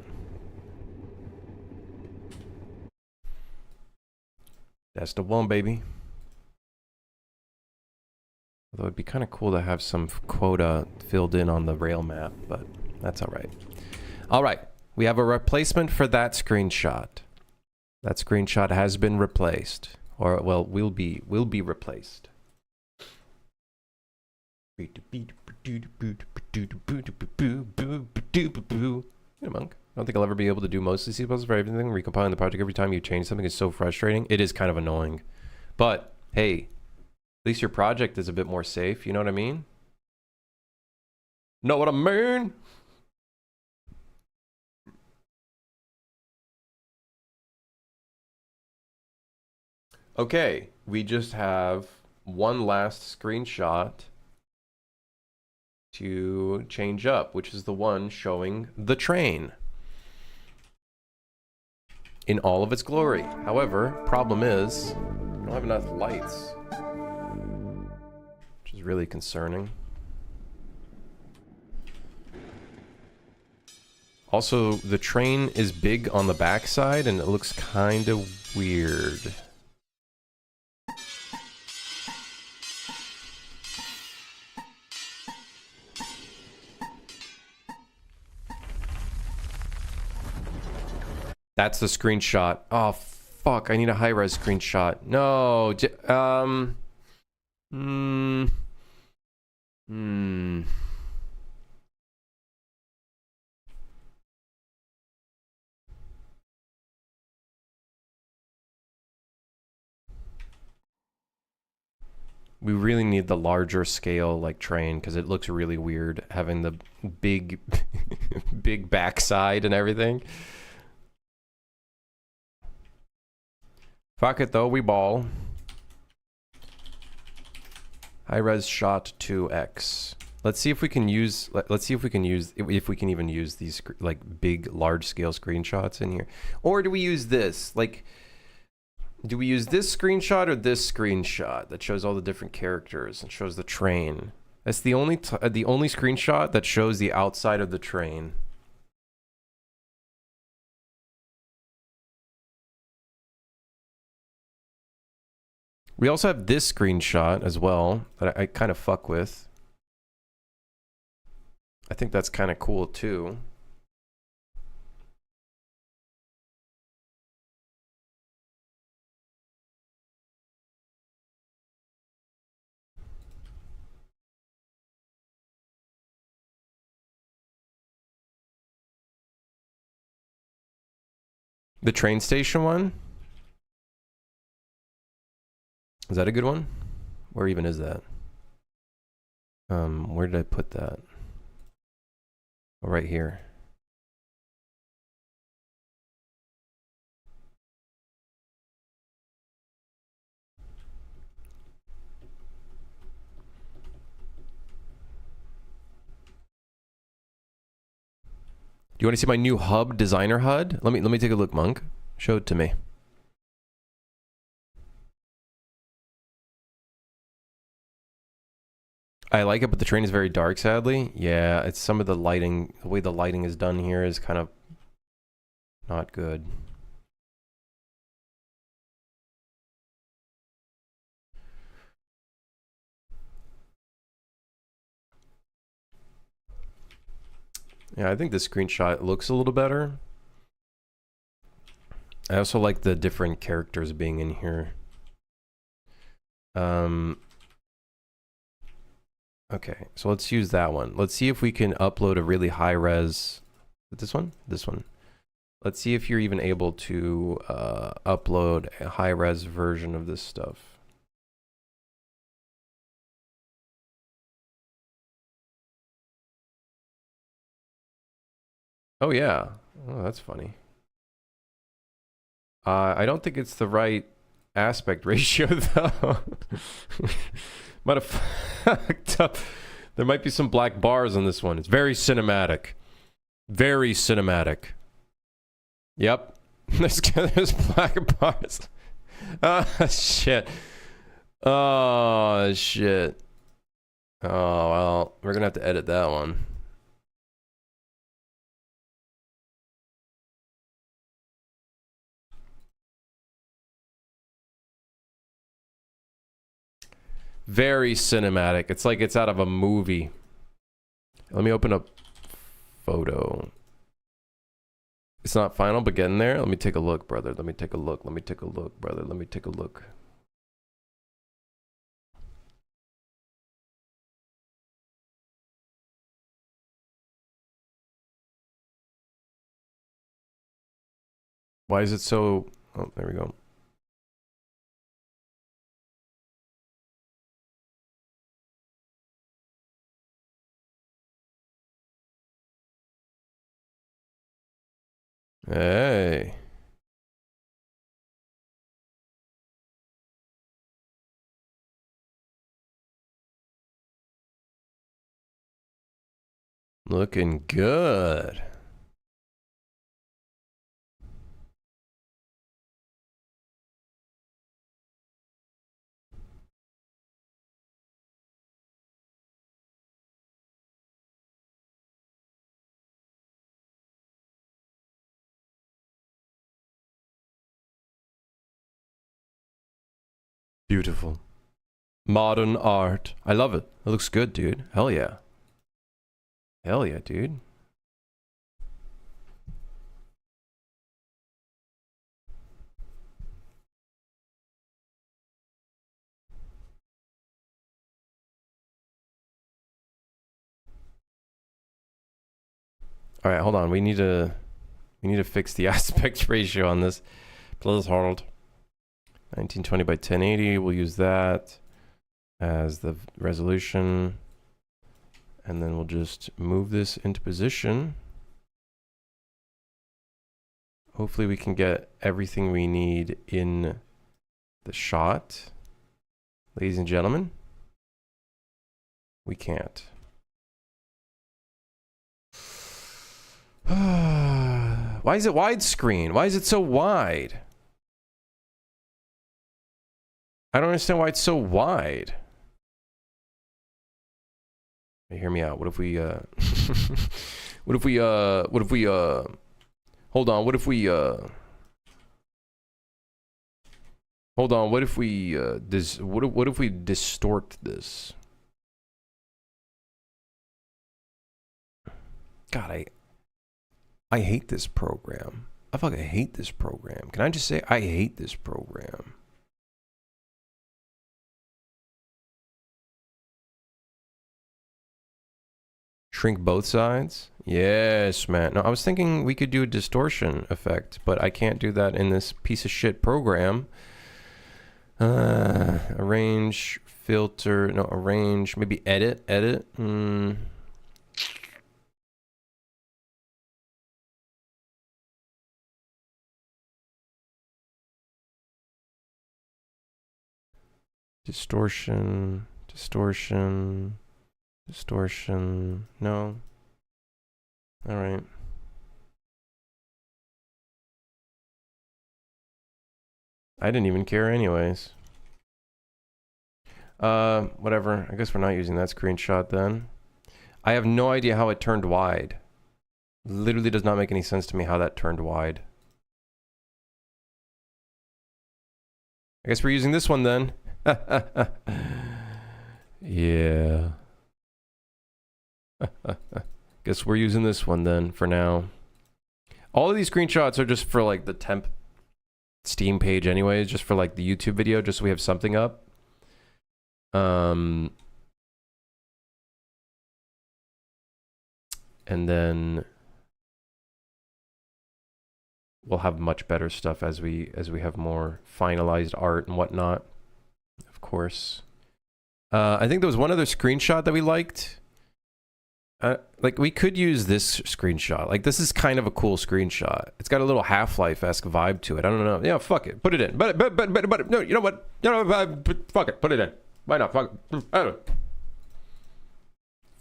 That's the one, baby. Although it'd be kind of cool to have some quota filled in on the rail map, but that's alright. Alright, we have a replacement for that screenshot. That screenshot has been replaced. Or, well, will be replaced. Hey, Monk. I don't think I'll ever be able to do most of C++ for everything. Recompiling the project every time you change something is so frustrating. It is kind of annoying. But, hey, at least your project is a bit more safe. You know what I mean? Know what I mean? Okay, we just have one last screenshot to change up, which is the one showing the train in all of its glory. However, problem is, we don't have enough lights, which is really concerning. Also, the train is big on the backside and it looks kind of weird. That's the screenshot. Oh, fuck. I need a high-res screenshot. No. We really need the larger scale, like, train, because it looks really weird having the big, big backside and everything. Fuck it though, we ball. High res shot 2x. Let's see if we can use. Let's see if we can use. If we can even use these like big, large scale screenshots in here, or do we use this? Like, do we use this screenshot or this screenshot that shows all the different characters and shows the train? That's the only screenshot that shows the outside of the train. We also have this screenshot as well that I kind of fuck with. I think that's kind of cool too. The train station one? Is that a good one? Where even is that? Where did I put that? Oh, right here. Do you want to see my new hub designer HUD? Let me take a look, Monk. Show it to me. I like it, but the train is very dark, sadly. Yeah, it's some of the lighting, the way the lighting is done here is kind of not good. Yeah, I think the screenshot looks a little better. I also like the different characters being in here. Okay, so let's use that one. Let's see if we can upload a really high res. This one? This one. Let's see if you're even able to upload a high res version of this stuff. Oh yeah. Oh, that's funny. I don't think it's the right aspect ratio though. Might have fucked up. There might be some black bars on this one. It's very cinematic. Very cinematic. Yep. There's black bars. Oh, shit. Oh, shit. Oh, well, we're gonna have to edit that one. Very cinematic. It's like it's out of a movie. Let me open up photo. It's not final, but getting there. Let me take a look, brother. Let me take a look. Let me take a look, brother. Let me take a look. Why is it so... Oh, there we go. Hey. Looking good. Beautiful. Modern art. I love it. It looks good, dude. Hell yeah. Hell yeah, dude. All right, hold on. We need to fix the aspect ratio on this. Please hold. 1920 by 1080. We'll use that as the resolution. And then we'll just move this into position. Hopefully we can get everything we need in the shot. Ladies and gentlemen, we can't. Why is it widescreen? Why is it so wide? I don't understand why it's so wide. Hey, hear me out. What if we hold on, what if we Hold on, what if we what if we distort this? God, I hate this program. I fucking hate this program. Can I just say I hate this program? Shrink both sides? Yes, man. No, I was thinking we could do a distortion effect, but I can't do that in this piece of shit program. Arrange, filter, no, arrange, maybe edit. Distortion, no. All right. I didn't even care anyways. Whatever. I guess we're not using that screenshot then. I have no idea how it turned wide. Literally does not make any sense to me how that turned wide. I guess we're using this one then. Yeah. Guess we're using this one then for now. All of these screenshots are just for like the temp Steam page anyways, just for like the YouTube video, just so we have something up. And then we'll have much better stuff as we have more finalized art and whatnot. Of course. I think there was one other screenshot that we liked. Like we could use this screenshot. Like this is kind of a cool screenshot. It's got a little Half-Life-esque vibe to it. I don't know. Yeah, fuck it. Put it in. But no, you know what? Fuck it. Put it in. Why not? Fuck it. I don't know.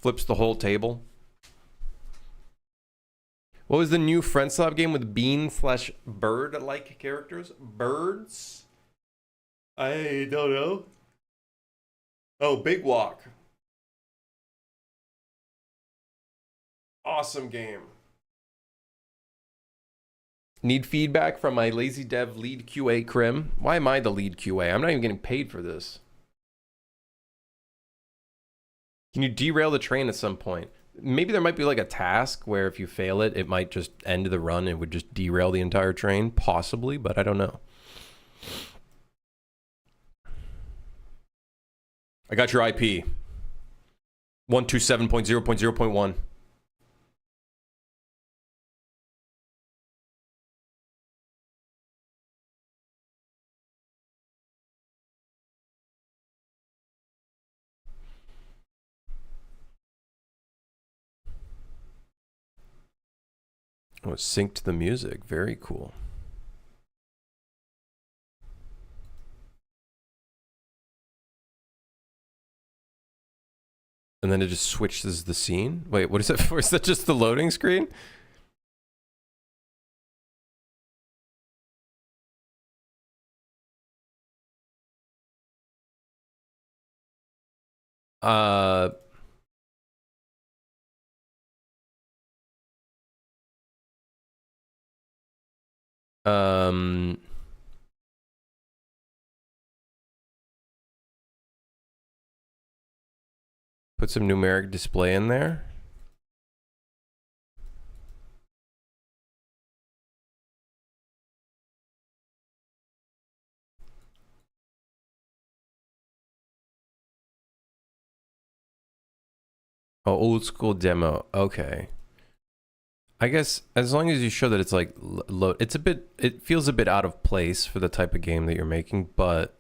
Flips the whole table. What was the new Friendslab game with bean/bird-like characters? Birds? I don't know. Oh, Big Walk. Awesome game. Need feedback from my lazy dev lead QA Krim. Why am I the lead QA? I'm not even getting paid for this. Can you derail the train at some point? Maybe there might be like a task where if you fail it, it might just end the run. It would just derail the entire train. Possibly, but I don't know. I got your IP. 127.0.0.1. Oh, it synced the music. Very cool. And then it just switches the scene? Wait, what is that for? Is that just the loading screen? Um... Put some numeric display in there. Oh, old school demo. Okay. I guess as long as you show that it's like low, it's a bit, it feels a bit out of place for the type of game that you're making, but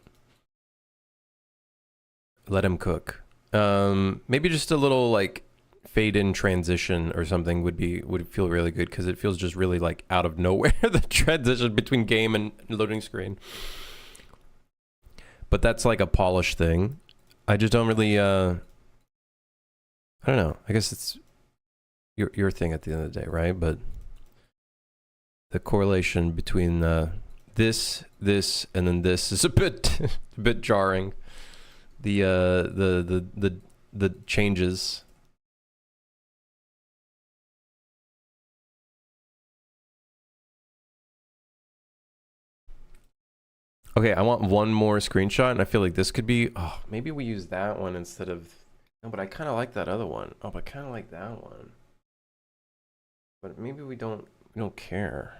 let him cook. Maybe just a little like fade in transition or something would feel really good because it feels just really like out of nowhere, the transition between game and loading screen. But that's like a polished thing. I just don't really I don't know. I guess it's your thing at the end of the day, right? But the correlation between this, and then this is a bit a bit jarring. The changes. Okay, I want one more screenshot, and I feel like this could be... Oh, maybe we use that one instead of... No, but I kind of like that other one. Oh, but I kind of like that one. But maybe we don't care.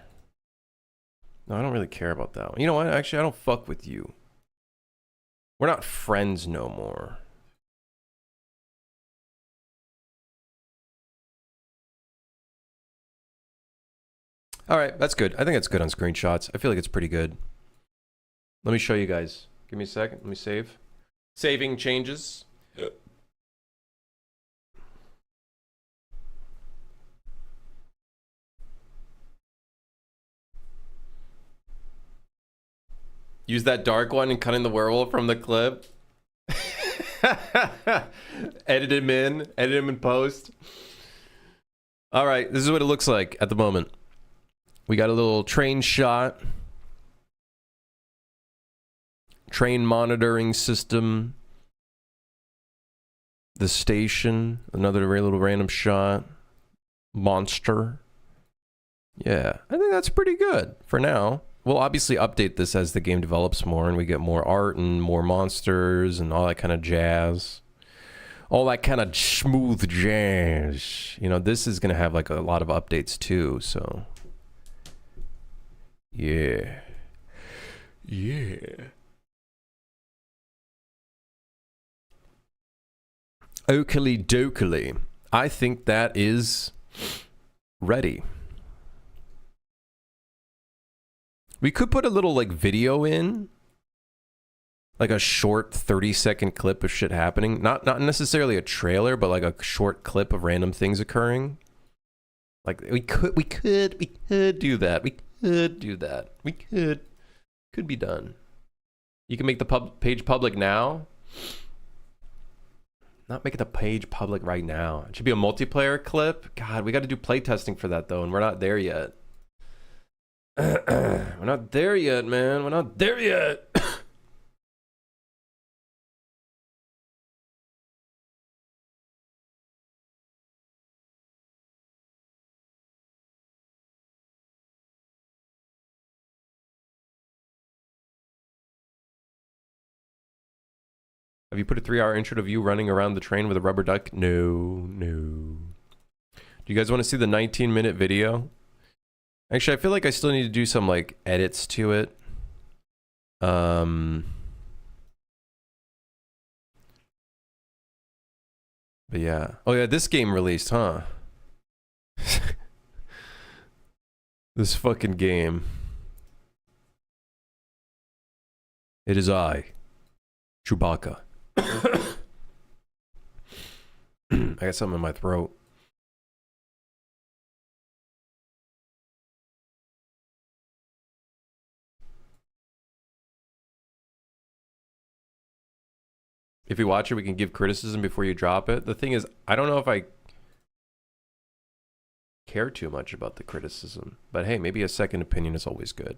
No, I don't really care about that one. You know what? Actually, I don't fuck with you. We're not friends no more. All right, that's good. I think that's good on screenshots. I feel like it's pretty good. Let me show you guys. Give me a second. Let me save. Saving changes. Use that dark one and cut in the werewolf from the clip. Edit him in post. All right, this is what it looks like at the moment. We got a little train shot. Train monitoring system. The station. Another little random shot. Monster. Yeah, I think that's pretty good for now. We'll obviously update this as the game develops more and we get more art and more monsters and all that kind of jazz. All that kind of smooth jazz. You know, this is going to have like a lot of updates too, so... Yeah. Yeah. Oakley dokely. I think that is ready. We could put a little like video in. Like a short 30-second clip of shit happening. Not necessarily a trailer, but like a short clip of random things occurring. Like we could do that. We could do that. We could be done. You can make the page public now. Not make the page public right now. It should be a multiplayer clip. God, we got to do playtesting for that though, and we're not there yet. We're not there yet, man. We're not there yet. Have you put a 3-hour intro of you running around the train with a rubber duck? No. Do you guys want to see the 19-minute video? Actually, I feel like I still need to do some like edits to it. But yeah. Oh yeah, this game released, huh? This fucking game. It is I, Chewbacca. I got something in my throat. If you watch it, we can give criticism before you drop it. The thing is, I don't know if I care too much about the criticism. But hey, maybe a second opinion is always good.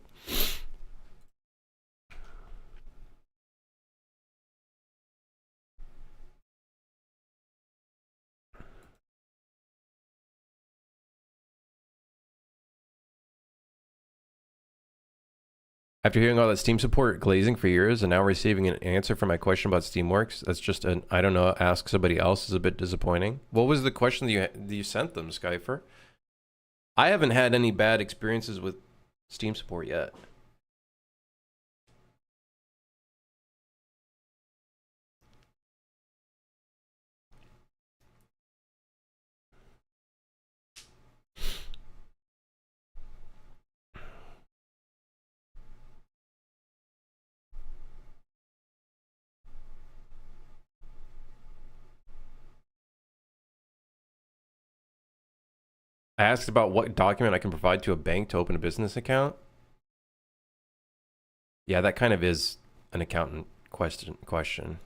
After hearing all that Steam support glazing for years and now receiving an answer for my question about Steamworks, that's just an, I don't know, ask somebody else is a bit disappointing. What was the question that you sent them, Skyfer? I haven't had any bad experiences with Steam support yet. I asked about what document I can provide to a bank to open a business account. Yeah, that kind of is an accountant question.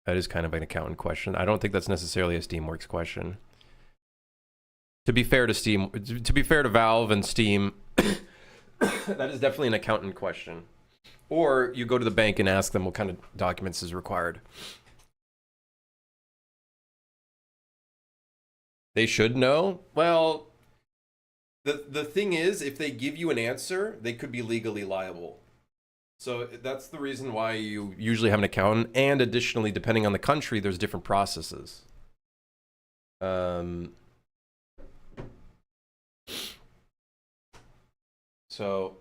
That is kind of an accountant question. I don't think that's necessarily a Steamworks question. To be fair to Steam, to be fair to Valve and Steam, that is definitely an accountant question. Or you go to the bank and ask them what kind of documents is required. They should know. Well, The thing is, if they give you an answer, they could be legally liable. So that's the reason why you usually have an accountant. And additionally, depending on the country, there's different processes. So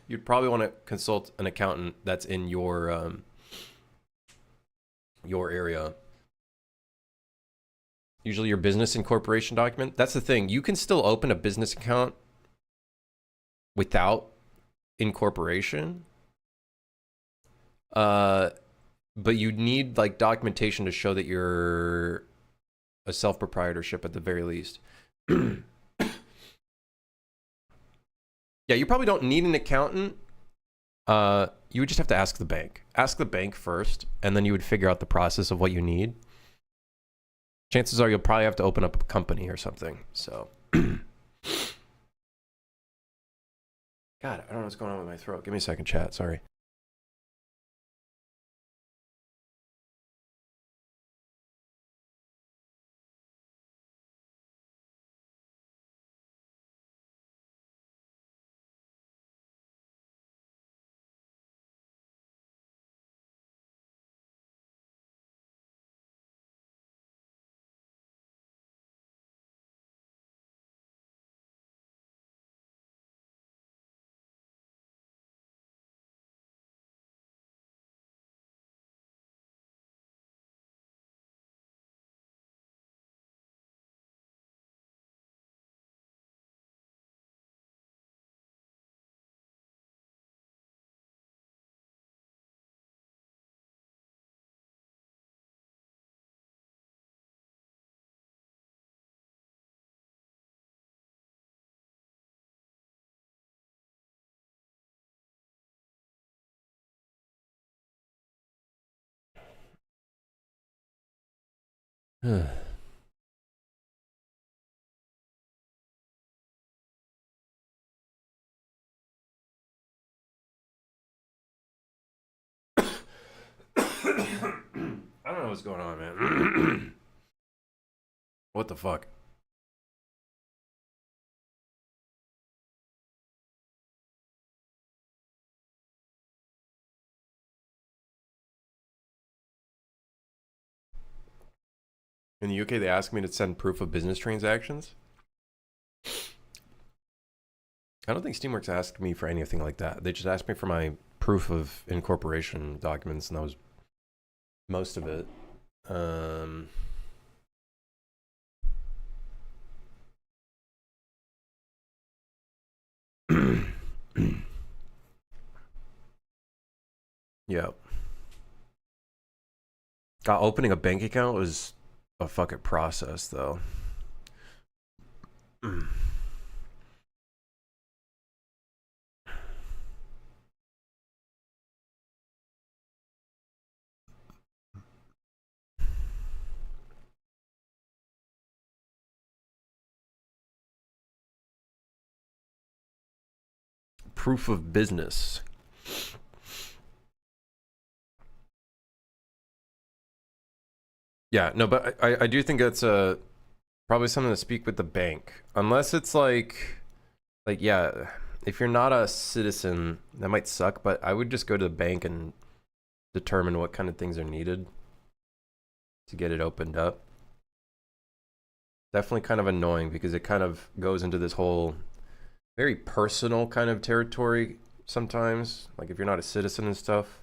you'd probably want to consult an accountant that's in your area. Usually your business incorporation document. That's the thing. You can still open a business account without incorporation. But you need like documentation to show that you're a self-proprietorship at the very least. Yeah, you probably don't need an accountant. You would just have to ask the bank. Ask the bank first, and then you would figure out the process of what you need. Chances are you'll probably have to open up a company or something. So, God, I don't know what's going on with my throat. Give me a second, chat. Sorry. I don't know what's going on, man. What the fuck? In the UK, they ask me to send proof of business transactions. I don't think Steamworks asked me for anything like that. They just asked me for my proof of incorporation documents, and that was most of it. Yeah. Opening a bank account was a fucking process, though. Proof of business. Yeah, no, but I do think that's probably something to speak with the bank. Unless it's like yeah, if you're not a citizen, that might suck, but I would just go to the bank and determine what kind of things are needed to get it opened up. Definitely kind of annoying because it kind of goes into this whole very personal kind of territory sometimes, like if you're not a citizen and stuff.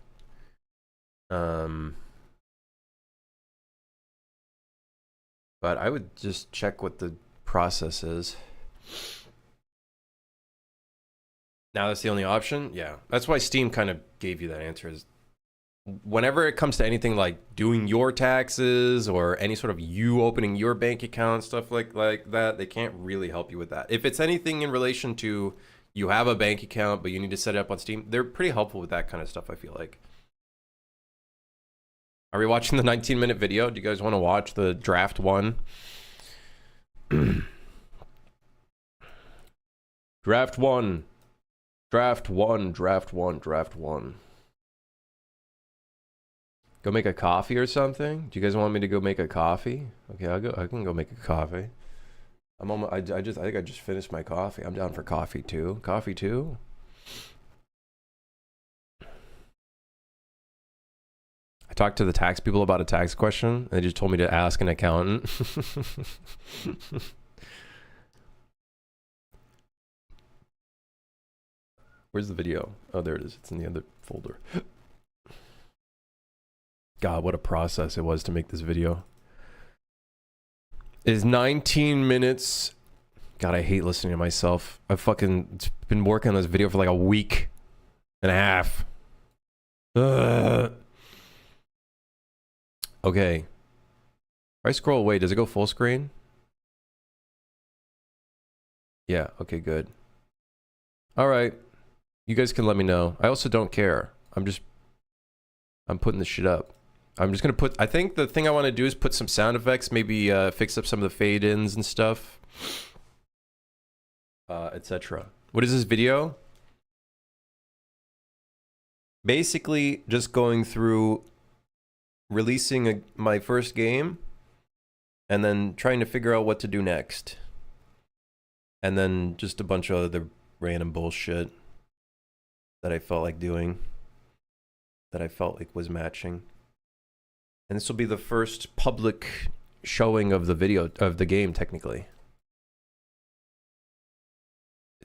But I would just check what the process is. Now that's the only option? Yeah. That's why Steam kind of gave you that answer. Is whenever it comes to anything like doing your taxes or any sort of you opening your bank account, stuff like that, they can't really help you with that. If it's anything in relation to you have a bank account, but you need to set it up on Steam, they're pretty helpful with that kind of stuff, I feel like. Are we watching the 19-minute video? Do you guys want to watch the draft one? Draft one. Draft one, draft one, draft one. Go make a coffee or something? Do you guys want me to go make a coffee? Okay, I can go make a coffee. I'm almost, I think I just finished my coffee. I'm down for coffee too. Coffee too? I talked to the tax people about a tax question. They just told me to ask an accountant. Where's the video? Oh, there it is. It's in the other folder. God, what a process it was to make this video. It is 19 minutes. God, I hate listening to myself. I've fucking been working on this video for like a week and a half. Ugh. Okay. If I scroll away, does it go full screen? Yeah, okay, good. All right. You guys can let me know. I also don't care. I'm putting this shit up. I'm just gonna put, I think the thing I want to do is put some sound effects, maybe fix up some of the fade-ins and stuff, etc. What is this video? Basically, just going through releasing my first game and then trying to figure out what to do next. And then just a bunch of other random bullshit that I felt like doing, that I felt like was matching. And this will be the first public showing of the video, of the game, technically.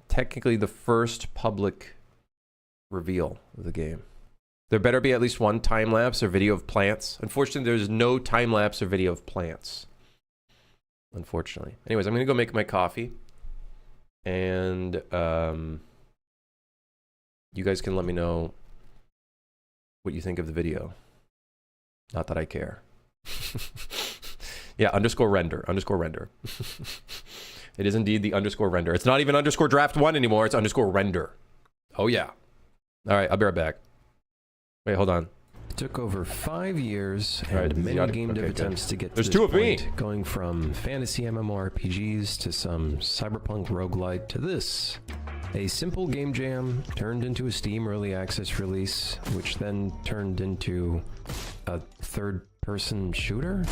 Technically the first public reveal of the game. There better be at least one time-lapse or video of plants. Unfortunately, there's no time-lapse or video of plants. Unfortunately. Anyways, I'm gonna go make my coffee. And, you guys can let me know what you think of the video. Not that I care. Yeah, _render. It is indeed the _render. It's not even _draft1 anymore. It's _render. Oh, yeah. All right, I'll be right back. Wait, hold on. It took over 5 years and many game dev attempts to get to this point, going from fantasy MMORPGs to some cyberpunk roguelite to this. A simple game jam turned into a Steam early access release, which then turned into a third-person shooter?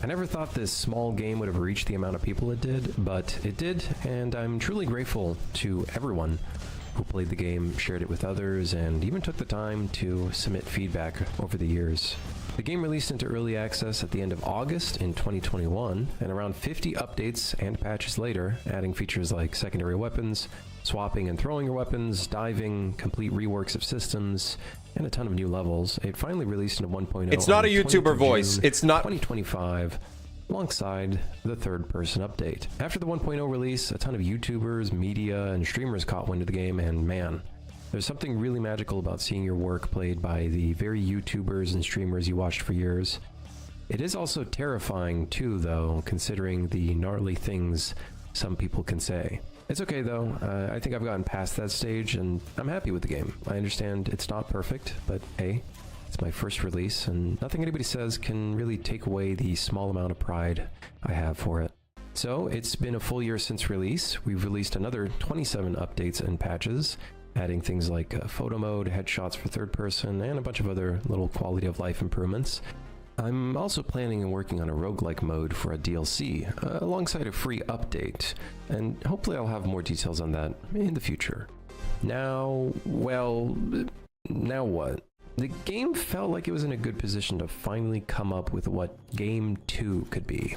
I never thought this small game would have reached the amount of people it did, but it did, and I'm truly grateful to everyone who played the game, shared it with others, and even took the time to submit feedback over the years. The game released into early access at the end of August in 2021, and around 50 updates and patches later, adding features like secondary weapons, swapping and throwing your weapons, diving, complete reworks of systems, and a ton of new levels. It finally released into 1.0. It's not a YouTuber voice. It's not 2025, alongside the third-person update. After the 1.0 release, a ton of YouTubers, media, and streamers caught wind of the game, and man, there's something really magical about seeing your work played by the very YouTubers and streamers you watched for years. It is also terrifying too, though, considering the gnarly things some people can say. It's okay though, I think I've gotten past that stage and I'm happy with the game. I understand it's not perfect, but hey, it's my first release and nothing anybody says can really take away the small amount of pride I have for it. So it's been a full year since release. We've released another 27 updates and patches, adding things like photo mode, headshots for third person, and a bunch of other little quality of life improvements. I'm also planning and working on a roguelike mode for a DLC, alongside a free update, and hopefully I'll have more details on that in the future. Now, well, now what? The game felt like it was in a good position to finally come up with what Game 2 could be.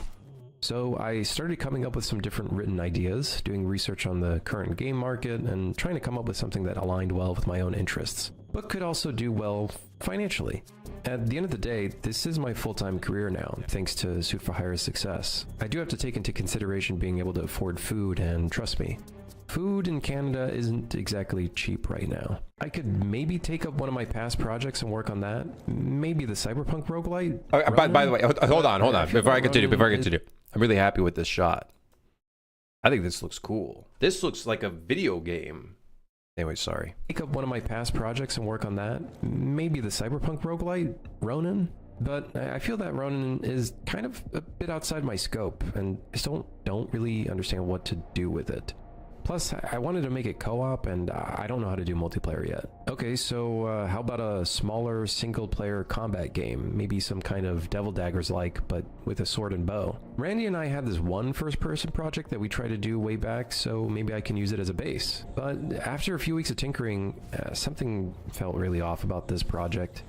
So I started coming up with some different written ideas, doing research on the current game market, and trying to come up with something that aligned well with my own interests, but could also do well financially. At the end of the day, this is my full-time career now, thanks to Suit for Hire's success. I do have to take into consideration being able to afford food, and trust me, food in Canada isn't exactly cheap right now. I could maybe take up one of my past projects and work on that. Maybe the Cyberpunk roguelite. By the way, hold on. Before I continue, I'm really happy with this shot. I think this looks cool. This looks like a video game. Anyway, sorry. Take up one of my past projects and work on that. Maybe the Cyberpunk roguelite, Ronin. But I feel that Ronin is kind of a bit outside my scope, and I still don't really understand what to do with it. Plus, I wanted to make it co-op, and I don't know how to do multiplayer yet. Okay, so how about a smaller single-player combat game? Maybe some kind of Devil Daggers-like, but with a sword and bow. Randy and I had this one first-person project that we tried to do way back, so maybe I can use it as a base. But after a few weeks of tinkering, something felt really off about this project.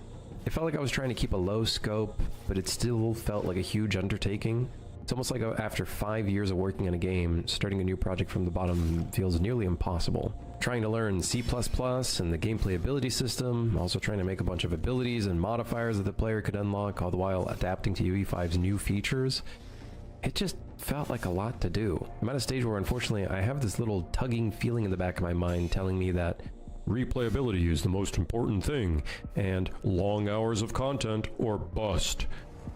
It felt like I was trying to keep a low scope, but it still felt like a huge undertaking. It's almost like after 5 years of working on a game, starting a new project from the bottom feels nearly impossible. Trying to learn C++ and the gameplay ability system, also trying to make a bunch of abilities and modifiers that the player could unlock, all the while adapting to UE5's new features. It just felt like a lot to do. I'm at a stage where unfortunately I have this little tugging feeling in the back of my mind telling me that replayability is the most important thing, and long hours of content or bust.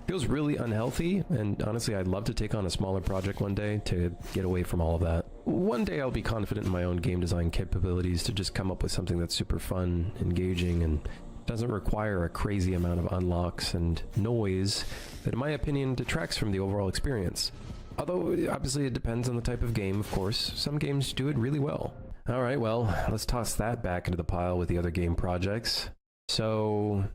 Feels really unhealthy, and honestly I'd love to take on a smaller project one day to get away from all of that. One day I'll be confident in my own game design capabilities to just come up with something that's super fun, engaging, and doesn't require a crazy amount of unlocks and noise that in my opinion detracts from the overall experience. Although obviously it depends on the type of game, of course. Some games do it really well. Alright, well, let's toss that back into the pile with the other game projects. So,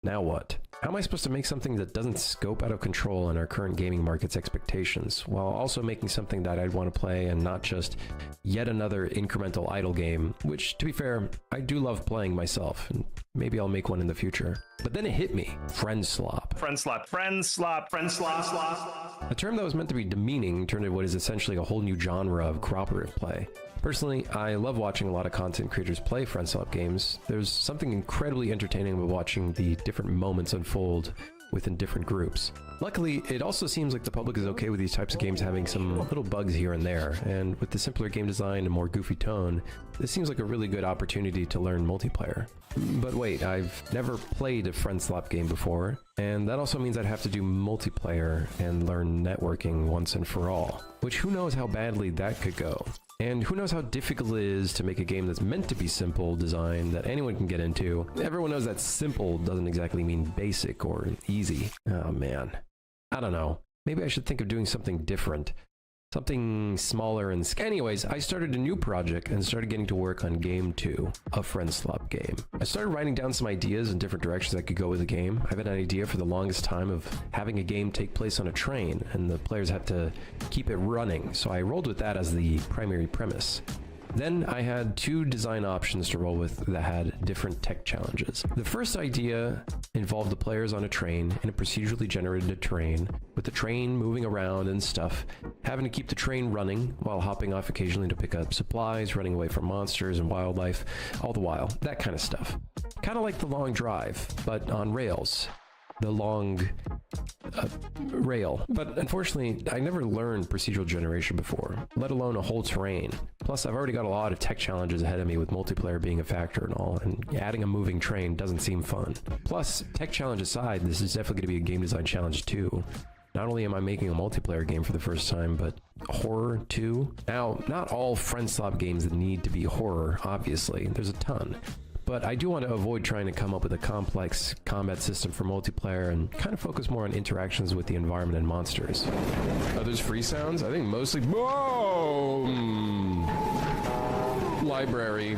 now what? How am I supposed to make something that doesn't scope out of control in our current gaming market's expectations, while also making something that I'd want to play and not just yet another incremental idle game, which, to be fair, I do love playing myself, and maybe I'll make one in the future. But then it hit me. Friend slop. Friend slop, friend slop, friend slop. A term that was meant to be demeaning turned into what is essentially a whole new genre of cooperative play. Personally, I love watching a lot of content creators play friend slop games. There's something incredibly entertaining about watching the different moments unfold within different groups. Luckily, it also seems like the public is okay with these types of games having some little bugs here and there, and with the simpler game design and more goofy tone, this seems like a really good opportunity to learn multiplayer. But wait, I've never played a friend slop game before, and that also means I'd have to do multiplayer and learn networking once and for all, which who knows how badly that could go. And who knows how difficult it is to make a game that's meant to be simple design that anyone can get into. Everyone knows that simple doesn't exactly mean basic or easy. Oh man. I don't know. Maybe I should think of doing something different. Something smaller and... Anyways, I started a new project and started getting to work on Game 2, a friend slop game. I started writing down some ideas in different directions I could go with the game. I've had an idea for the longest time of having a game take place on a train, and the players have to keep it running, so I rolled with that as the primary premise. Then I had two design options to roll with that had different tech challenges. The first idea involved the players on a train in a procedurally generated terrain, with the train moving around and stuff, having to keep the train running while hopping off occasionally to pick up supplies, running away from monsters and wildlife, all the while, that kind of stuff. Kind of like The Long Drive, but on rails. The long rail. But unfortunately, I never learned procedural generation before, let alone a whole terrain. Plus, I've already got a lot of tech challenges ahead of me with multiplayer being a factor and all, and adding a moving train doesn't seem fun. Plus, tech challenge aside, this is definitely going to be a game design challenge too. Not only am I making a multiplayer game for the first time, but horror too. Now, not all friend slop games need to be horror, obviously. There's a ton. But I do want to avoid trying to come up with a complex combat system for multiplayer and kind of focus more on interactions with the environment and monsters. Are those free sounds? I think mostly... Boom! Library.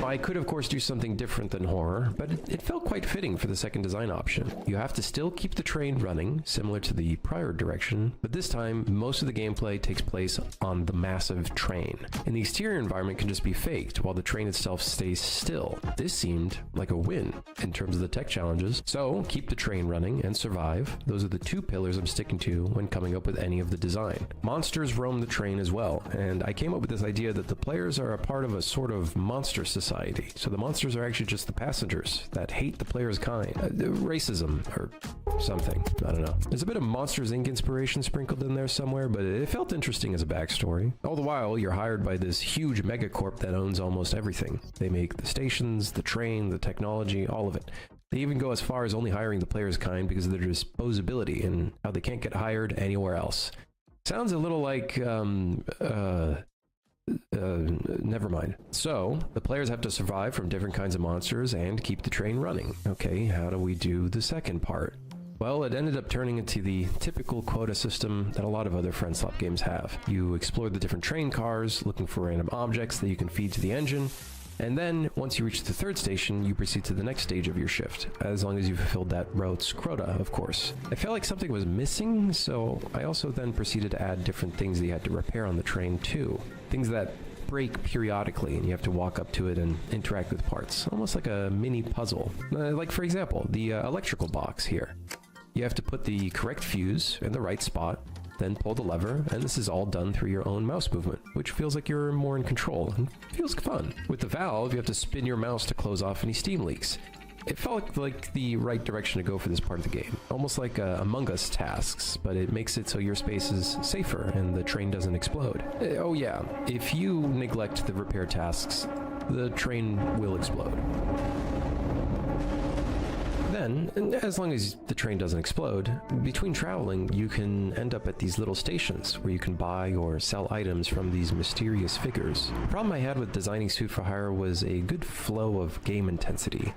I could, of course, do something different than horror, but it felt quite fitting for the second design option. You have to still keep the train running, similar to the prior direction, but this time, most of the gameplay takes place on the massive train, and the exterior environment can just be faked, while the train itself stays still. This seemed like a win in terms of the tech challenges. So, keep the train running and survive. Those are the two pillars I'm sticking to when coming up with any of the design. Monsters roam the train as well, and I came up with this idea that the players are a part of a sort of monster society. So the monsters are actually just the passengers that hate the player's kind. Racism or something. I don't know. There's a bit of Monsters Inc. inspiration sprinkled in there somewhere, but it felt interesting as a backstory. All the while, you're hired by this huge megacorp that owns almost everything. They make the stations, the train, the technology, all of it. They even go as far as only hiring the player's kind because of their disposability and how they can't get hired anywhere else. Sounds a little like, never mind. So, the players have to survive from different kinds of monsters and keep the train running. Okay, how do we do the second part? Well, it ended up turning into the typical quota system that a lot of other friend swap games have. You explore the different train cars, looking for random objects that you can feed to the engine, and then, once you reach the third station, you proceed to the next stage of your shift, as long as you've fulfilled that route's quota, of course. I felt like something was missing, so I also then proceeded to add different things that you had to repair on the train too. Things that break periodically, and you have to walk up to it and interact with parts, almost like a mini puzzle. Like, for example, the electrical box here. You have to put the correct fuse in the right spot, then pull the lever, and this is all done through your own mouse movement, which feels like you're more in control and feels fun. With the valve, you have to spin your mouse to close off any steam leaks. It felt like the right direction to go for this part of the game, almost like Among Us tasks, but it makes it so your space is safer and the train doesn't explode. Oh yeah, if you neglect the repair tasks, the train will explode. Then, as long as the train doesn't explode, between traveling, you can end up at these little stations where you can buy or sell items from these mysterious figures. The problem I had with designing Suit for Hire was a good flow of game intensity.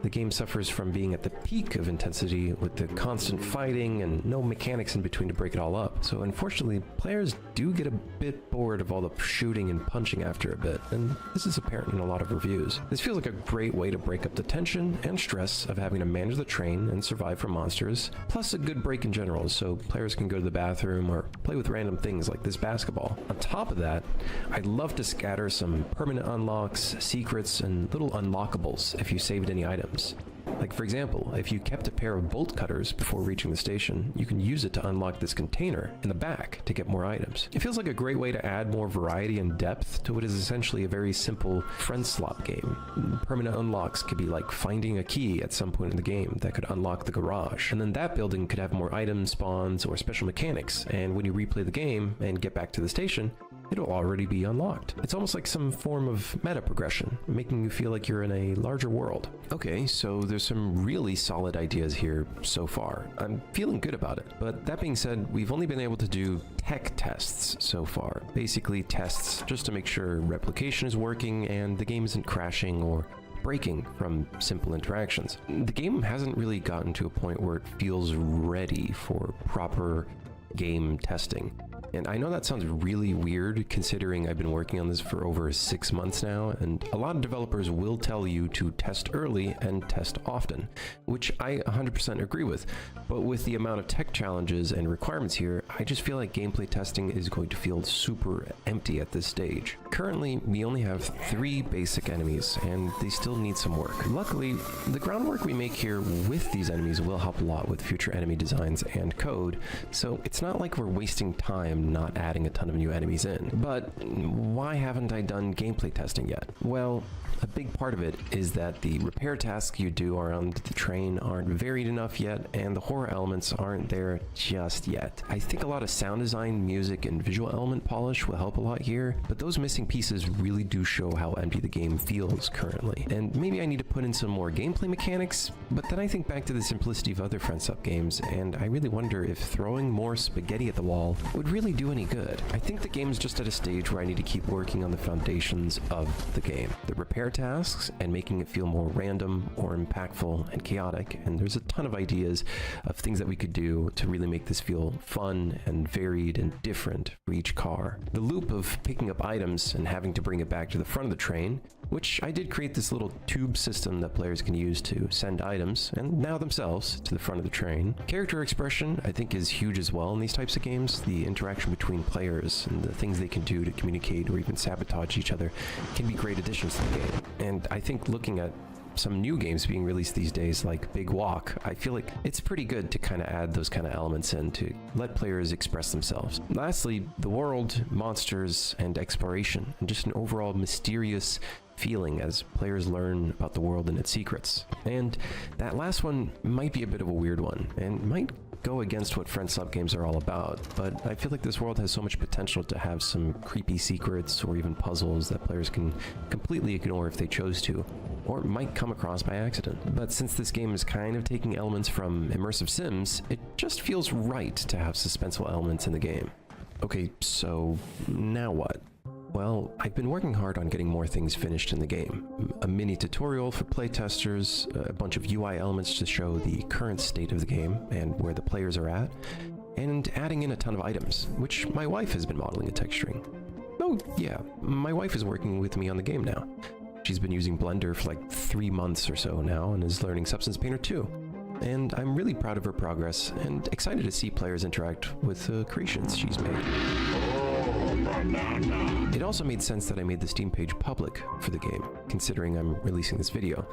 The game suffers from being at the peak of intensity with the constant fighting and no mechanics in between to break it all up. So unfortunately, players do get a bit bored of all the shooting and punching after a bit, and this is apparent in a lot of reviews. This feels like a great way to break up the tension and stress of having to manage the train and survive from monsters, plus a good break in general so players can go to the bathroom or play with random things like this basketball. On top of that, I'd love to scatter some permanent unlocks, secrets, and little unlockables if you saved any items. Like, for example, if you kept a pair of bolt cutters before reaching the station, you can use it to unlock this container in the back to get more items. It feels like a great way to add more variety and depth to what is essentially a very simple friend slot game. Permanent unlocks could be like finding a key at some point in the game that could unlock the garage, and then that building could have more items, spawns, or special mechanics, and when you replay the game and get back to the station, it'll already be unlocked. It's almost like some form of meta progression, making you feel like you're in a larger world. Okay, so there's some really solid ideas here so far. I'm feeling good about it. But that being said, we've only been able to do tech tests so far. Basically tests just to make sure replication is working and the game isn't crashing or breaking from simple interactions. The game hasn't really gotten to a point where it feels ready for proper game testing. And I know that sounds really weird considering I've been working on this for over 6 months now, and a lot of developers will tell you to test early and test often, which I 100% agree with. But with the amount of tech challenges and requirements here, I just feel like gameplay testing is going to feel super empty at this stage. Currently, we only have 3 basic enemies, and they still need some work. Luckily, the groundwork we make here with these enemies will help a lot with future enemy designs and code, so it's not like we're wasting time not adding a ton of new enemies in. But why haven't I done gameplay testing yet? Well, a big part of it is that the repair tasks you do around the train aren't varied enough yet, and the horror elements aren't there just yet. I think a lot of sound design, music, and visual element polish will help a lot here, but those missing pieces really do show how empty the game feels currently. And maybe I need to put in some more gameplay mechanics, but then I think back to the simplicity of other friend swap games, and I really wonder if throwing more spaghetti at the wall would really do any good. I think the game's just at a stage where I need to keep working on the foundations of the game. The repair tasks and making it feel more random or impactful and chaotic, and there's a ton of ideas of things that we could do to really make this feel fun and varied and different for each car. The loop of picking up items and having to bring it back to the front of the train, which I did create this little tube system that players can use to send items, and now themselves, to the front of the train. Character expression, I think, is huge as well in these types of games. The interaction between players and the things they can do to communicate or even sabotage each other can be great additions to the game. And I think looking at some new games being released these days like Big Walk, I feel like it's pretty good to kind of add those kind of elements in to let players express themselves. Lastly, the world, monsters, and exploration, and just an overall mysterious feeling as players learn about the world and its secrets. And that last one might be a bit of a weird one, and might go against what friend swap games are all about, but I feel like this world has so much potential to have some creepy secrets or even puzzles that players can completely ignore if they chose to, or might come across by accident. But since this game is kind of taking elements from immersive sims, it just feels right to have suspenseful elements in the game. Okay, so now what? Well, I've been working hard on getting more things finished in the game. A mini tutorial for playtesters, a bunch of UI elements to show the current state of the game and where the players are at, and adding in a ton of items, which my wife has been modeling and texturing. Oh yeah, my wife is working with me on the game now. She's been using Blender for like 3 months or so now and is learning Substance Painter 2. And I'm really proud of her progress and excited to see players interact with the creations she's made. It also made sense that I made the Steam page public for the game, considering I'm releasing this video.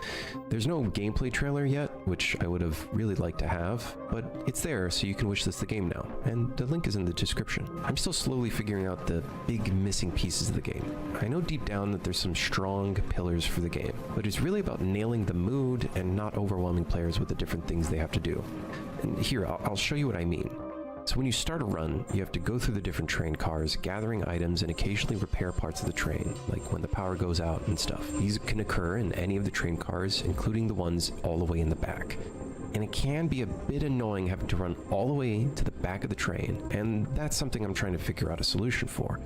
There's no gameplay trailer yet, which I would have really liked to have, but it's there so you can wishlist the game now, and the link is in the description. I'm still slowly figuring out the big missing pieces of the game. I know deep down that there's some strong pillars for the game, but it's really about nailing the mood and not overwhelming players with the different things they have to do. And here, I'll show you what I mean. So when you start a run, you have to go through the different train cars, gathering items and occasionally repair parts of the train, like when the power goes out and stuff. These can occur in any of the train cars, including the ones all the way in the back. And it can be a bit annoying having to run all the way to the back of the train, and that's something I'm trying to figure out a solution for.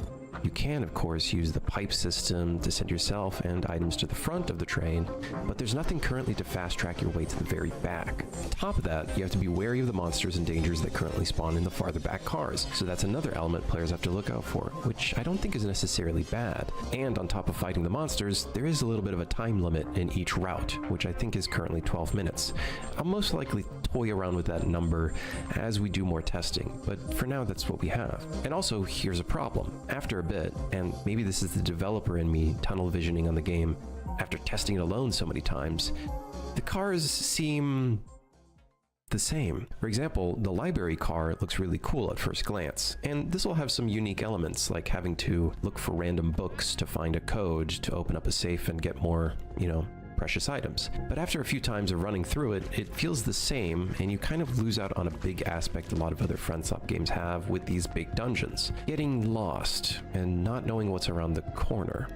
You can, of course, use the pipe system to send yourself and items to the front of the train, but there's nothing currently to fast-track your way to the very back. On top of that, you have to be wary of the monsters and dangers that currently spawn in the farther back cars, so that's another element players have to look out for, which I don't think is necessarily bad. And on top of fighting the monsters, there is a little bit of a time limit in each route, which I think is currently 12 minutes. I'll most likely toy around with that number as we do more testing, but for now that's what we have. And also, here's a problem. After a bit, and maybe this is the developer in me tunnel visioning on the game after testing it alone so many times, the cars seem the same. For example, the library car looks really cool at first glance, and this will have some unique elements like having to look for random books to find a code to open up a safe and get more, precious items. But after a few times of running through it, it feels the same, and you kind of lose out on a big aspect a lot of other FromSoft games have with these big dungeons. Getting lost and not knowing what's around the corner.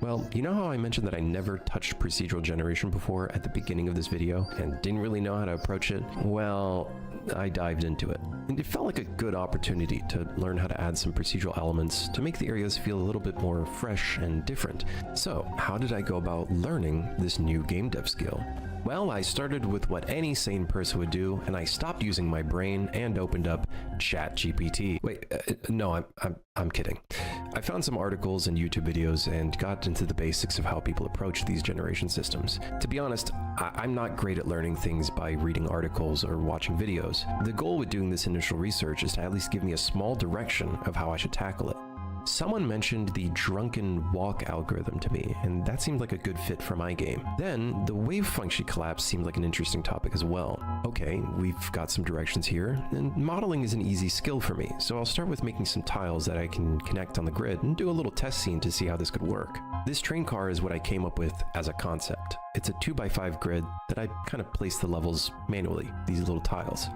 Well, you know how I mentioned that I never touched procedural generation before at the beginning of this video and didn't really know how to approach it? Well, I dived into it. And it felt like a good opportunity to learn how to add some procedural elements to make the areas feel a little bit more fresh and different. So, how did I go about learning this new game dev skill? Well, I started with what any sane person would do, and I stopped using my brain and opened up ChatGPT. Wait, no, I'm kidding. I found some articles and YouTube videos and got into the basics of how people approach these generation systems. To be honest, I'm not great at learning things by reading articles or watching videos. The goal with doing this initial research is to at least give me a small direction of how I should tackle it. Someone mentioned the drunken walk algorithm to me, and that seemed like a good fit for my game. Then, the wave function collapse seemed like an interesting topic as well. Okay, we've got some directions here, and modeling is an easy skill for me, so I'll start with making some tiles that I can connect on the grid and do a little test scene to see how this could work. This train car is what I came up with as a concept. It's a 2x5 grid that I kind of placed the levels manually, these little tiles.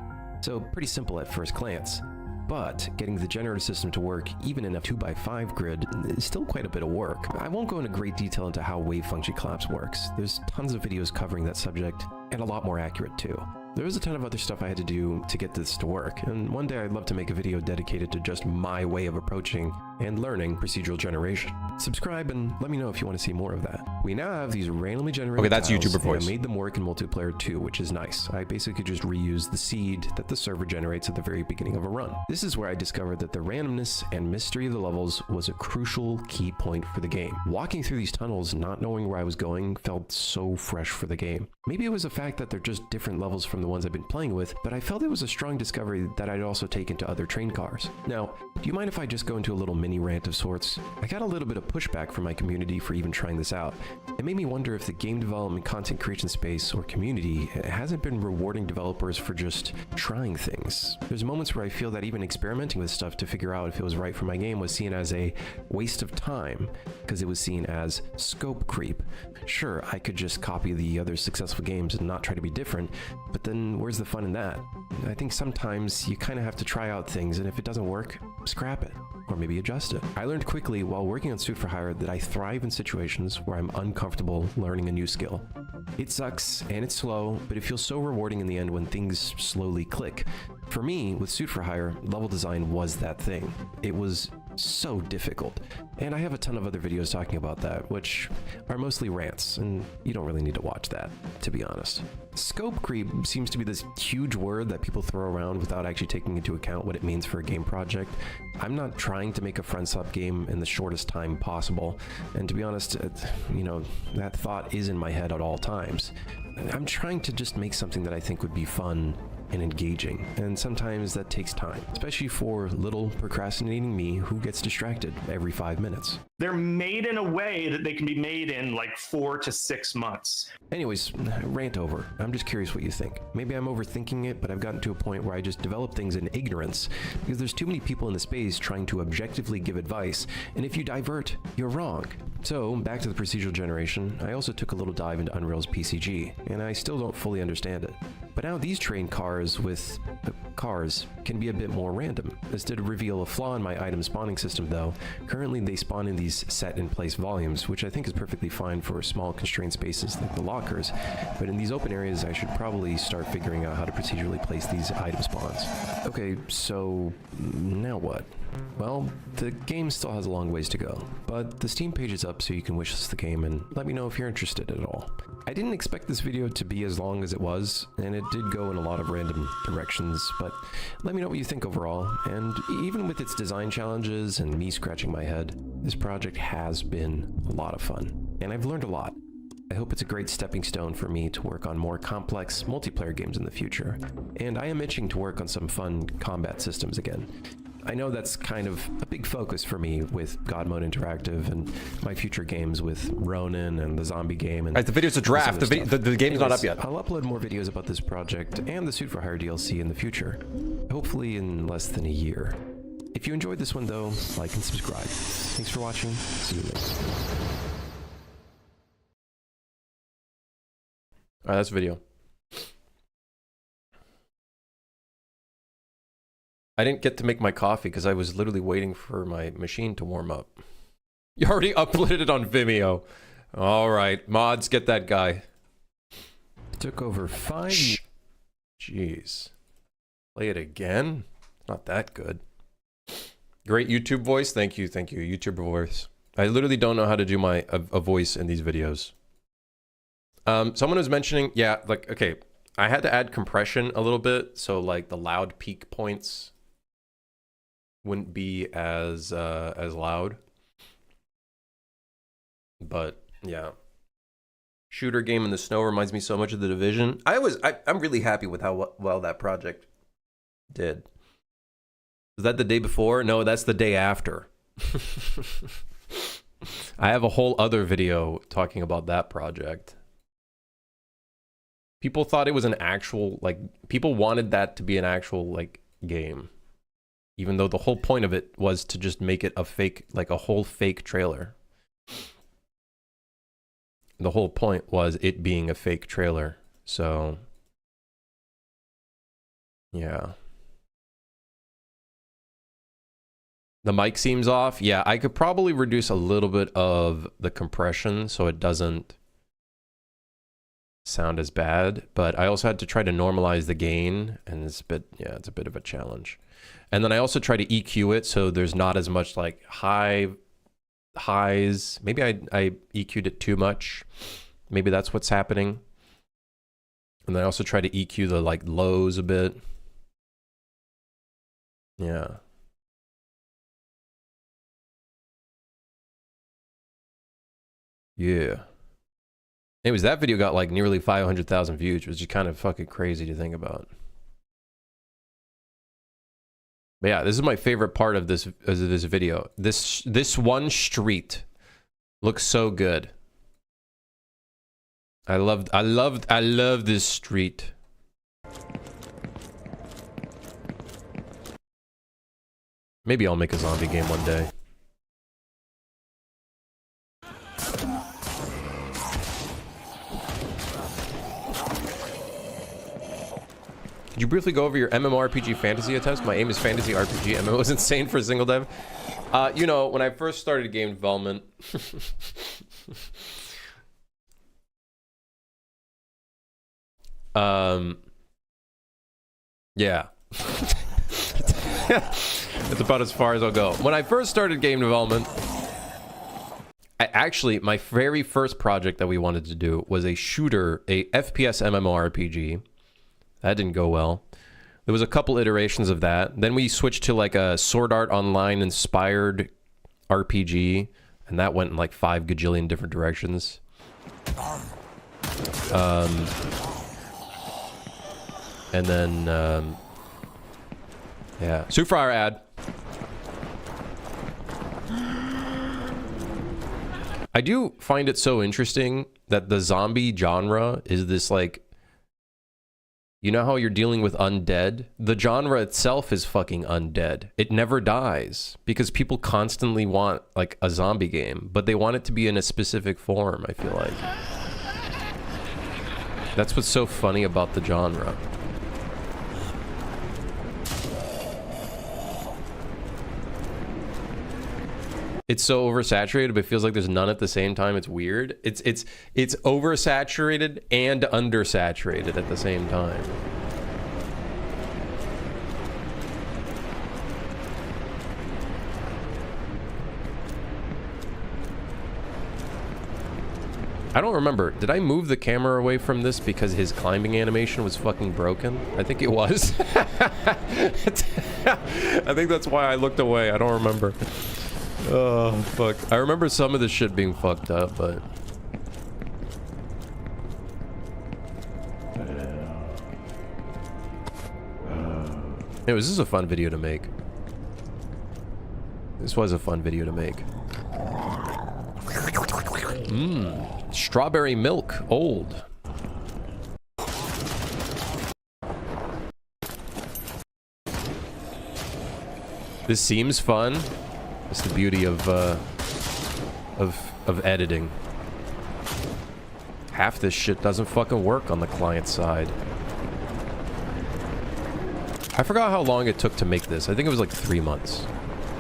So pretty simple at first glance. But getting the generator system to work even in a 2x5 grid is still quite a bit of work. I won't go into great detail into how wave function collapse works. There's tons of videos covering that subject, and a lot more accurate too. There was a ton of other stuff I had to do to get this to work, and one day I'd love to make a video dedicated to just my way of approaching and learning procedural generation. Subscribe and let me know if you want to see more of that. We now have these randomly generated Okay, that's tiles, YouTuber and voice. I made them work in multiplayer too, which is nice. I basically just reused the seed that the server generates at the very beginning of a run. This is where I discovered that the randomness and mystery of the levels was a crucial key point for the game. Walking through these tunnels, not knowing where I was going, felt so fresh for the game. Maybe it was the fact that they're just different levels from the ones I've been playing with, but I felt it was a strong discovery that I'd also take into other train cars. Now, do you mind if I just go into a little mini rant of sorts? I got a little bit of pushback from my community for even trying this out. It made me wonder if the game development content creation space or community hasn't been rewarding developers for just trying things. There's moments where I feel that even experimenting with stuff to figure out if it was right for my game was seen as a waste of time because it was seen as scope creep. Sure, I could just copy the other successful games and not try to be different, but then where's the fun in that? I think sometimes you kind of have to try out things, and if it doesn't work, scrap it, or maybe adjust it. I learned quickly while working on Suit for Hire that I thrive in situations where I'm uncomfortable learning a new skill. It sucks, and it's slow, but it feels so rewarding in the end when things slowly click. For me, with Suit for Hire, level design was that thing. It was so difficult. And I have a ton of other videos talking about that, which are mostly rants, and you don't really need to watch that, to be honest. Scope creep seems to be this huge word that people throw around without actually taking into account what it means for a game project. I'm not trying to make a FriendSwap game in the shortest time possible, and to be honest, you know, that thought is in my head at all times. I'm trying to just make something that I think would be fun and engaging, and sometimes that takes time, especially for little procrastinating me who gets distracted every 5 minutes. They're made in a way that they can be made in like 4 to 6 months. Anyways, rant over. I'm just curious what you think. Maybe I'm overthinking it, but I've gotten to a point where I just develop things in ignorance because there's too many people in the space trying to objectively give advice, and if you divert, you're wrong. So, back to the procedural generation, I also took a little dive into Unreal's PCG, and I still don't fully understand it. But now these train cars with cars can be a bit more random. This did reveal a flaw in my item spawning system though. Currently they spawn in these set-in-place volumes, which I think is perfectly fine for small constrained spaces like the lockers, but in these open areas I should probably start figuring out how to procedurally place these item spawns. Okay, so now what? Well, the game still has a long ways to go, but the Steam page is up so you can wishlist the game and let me know if you're interested at all. I didn't expect this video to be as long as it was, and it did go in a lot of random directions, but let me know what you think overall, and even with its design challenges and me scratching my head, this project has been a lot of fun, and I've learned a lot. I hope it's a great stepping stone for me to work on more complex multiplayer games in the future, and I am itching to work on some fun combat systems again. I know that's kind of a big focus for me with God Mode Interactive and my future games with Ronin and the zombie game. And the video's a draft. The game's not up yet. I'll upload more videos about this project and the Suit for Hire DLC in the future, hopefully in less than a year. If you enjoyed this one though, like and subscribe. Thanks for watching. See you later. All right, that's video. I didn't get to make my coffee because I was literally waiting for my machine to warm up. You already uploaded it on Vimeo. All right, mods, get that guy. It took over 5 years. Jeez. Play it again? Not that good. Great YouTube voice. Thank you, YouTube voice. I literally don't know how to do my a voice in these videos. Someone was mentioning, yeah, like, okay, I had to add compression a little bit, so like the loud peak points wouldn't be as loud. But yeah, shooter game in the snow reminds me so much of The Division. I'm really happy with how well that project did. Was that the day before? No, that's the day after. I have a whole other video talking about that project. People thought it was an actual, like, people wanted that to be an actual, like, game. Even though the whole point of it was to just make it a fake, like a whole fake trailer. The whole point was it being a fake trailer. So, yeah. The mic seems off. Yeah, I could probably reduce a little bit of the compression so it doesn't sound as bad, but I also had to try to normalize the gain, and it's a bit, yeah, it's a bit of a challenge. And then I also try to EQ it so there's not as much like highs. Maybe I EQ'd it too much. Maybe that's what's happening. And then I also try to EQ the like lows a bit. Yeah. Yeah. Anyways, that video got like nearly 500,000 views, which is kind of fucking crazy to think about. But yeah, this is my favorite part of this video. This one street looks so good. I love this street. Maybe I'll make a zombie game one day. Could you briefly go over your MMORPG fantasy attempts? My aim is fantasy RPG. MMO is insane for single dev. You know, when I first started game development, yeah. That's about as far as I'll go. When I first started game development, my very first project that we wanted to do was a shooter, a FPS MMORPG. That didn't go well. There was a couple iterations of that. Then we switched to like a Sword Art Online inspired RPG, and that went in like 5 gajillion different directions. And then, yeah, Sufrire ad. I do find it so interesting that the zombie genre is this like, you know how you're dealing with undead? The genre itself is fucking undead. It never dies because people constantly want like a zombie game, but they want it to be in a specific form, I feel like. That's what's so funny about the genre. It's so oversaturated, but it feels like there's none at the same time. It's weird. It's oversaturated and undersaturated at the same time. I don't remember. Did I move the camera away from this because his climbing animation was fucking broken? I think it was. I think that's why I looked away. I don't remember. Oh, fuck. I remember some of the shit being fucked up, but... Anyways, this is a fun video to make. This was a fun video to make. Mmm. Strawberry milk. Old. This seems fun. It's the beauty of editing. Half this shit doesn't fucking work on the client side. I forgot how long it took to make this. I think it was like 3 months.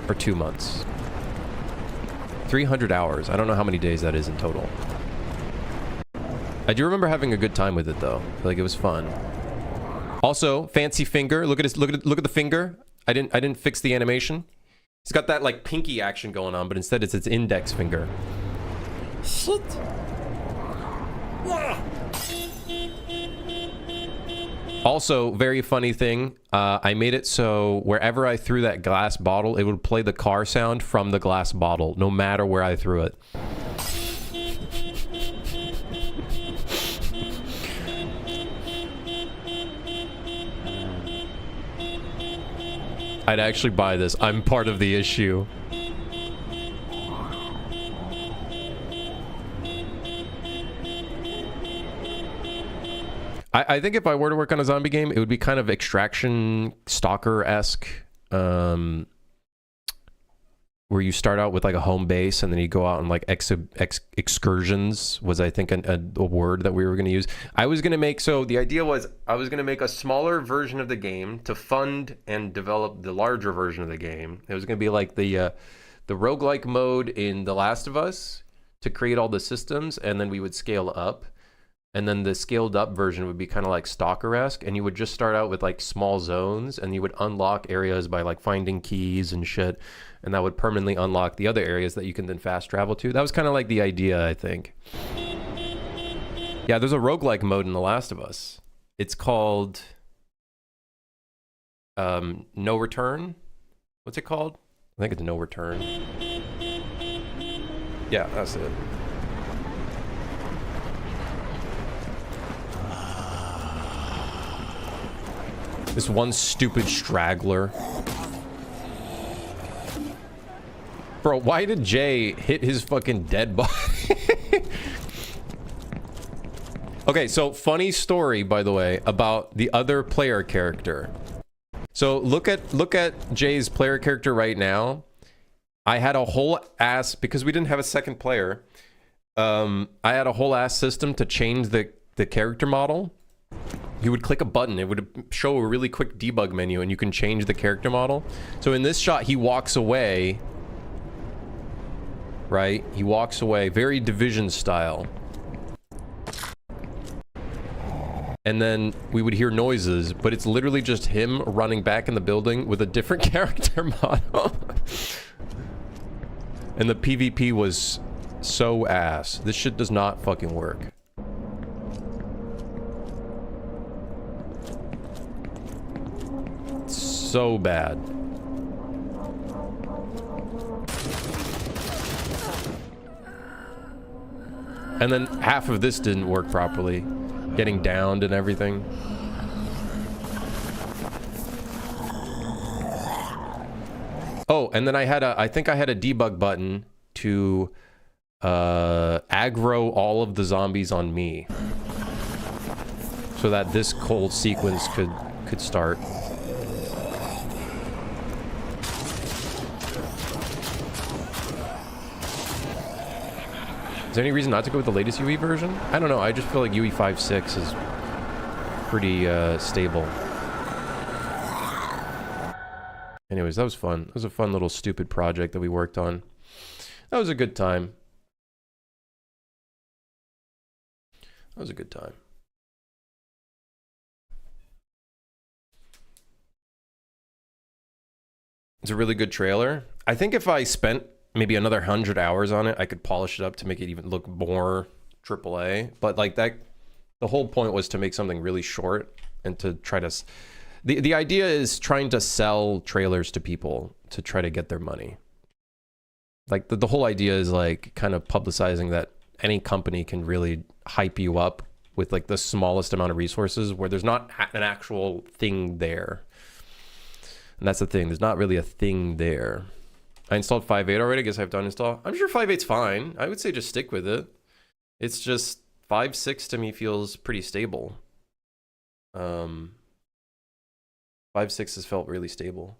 Or 2 months. 300 hours. I don't know how many days that is in total. I do remember having a good time with it though. Like it was fun. Also, fancy finger. Look at this. Look at the finger. I didn't fix the animation. He's got that like pinky action going on, but instead it's its index finger. Shit. Also, very funny thing, I made it so wherever I threw that glass bottle, it would play the car sound from the glass bottle, no matter where I threw it. I'd actually buy this. I'm part of the issue. I think if I were to work on a zombie game, it would be kind of Extraction, Stalker-esque, where you start out with like a home base and then you go out on like excursions was I think a word that we were going to use. I was going to make, so the idea was I was going to make a smaller version of the game to fund and develop the larger version of the game. It was going to be like the roguelike mode in The Last of Us to create all the systems, and then we would scale up. And then the scaled up version would be kind of like Stalker-esque, and you would just start out with like small zones, and you would unlock areas by like finding keys and shit, and that would permanently unlock the other areas that you can then fast travel to. That was kind of like the idea, I think. Yeah, there's a roguelike mode in The Last of Us. It's called No Return. What's it called? I think it's No Return. Yeah, that's it. This one stupid straggler. Bro, why did Jay hit his fucking dead body? Okay, so funny story, by the way, about the other player character. So look at Jay's player character right now. I had a whole ass, because we didn't have a second player, I had a whole ass system to change the character model. You would click a button, it would show a really quick debug menu, and you can change the character model. So in this shot, he walks away, right? He walks away, very Division style. and then we would hear noises, but it's literally just him running back in the building with a different character model. And the PvP was so ass. This shit does not fucking work. So bad. And then half of this didn't work properly. Getting downed and everything. Oh, and then I think I had a debug button to aggro all of the zombies on me. So that this whole sequence could start. Is there any reason not to go with the latest UE version? I don't know. I just feel like UE 5.6 is pretty stable. Anyways, that was fun. That was a fun little stupid project that we worked on. That was a good time. That was a good time. It's a really good trailer. I think if I spent maybe another 100 hours on it, I could polish it up to make it even look more AAA. But like that, the whole point was to make something really short and to try to... The idea is trying to sell trailers to people to try to get their money. Like the whole idea is like kind of publicizing that any company can really hype you up with like the smallest amount of resources where there's not an actual thing there. And that's the thing. There's not really a thing there. I installed 5.8 already. I guess I have done install. I'm sure 5.8's fine. I would say just stick with it. It's just 5.6 to me feels pretty stable. 5.6 has felt really stable.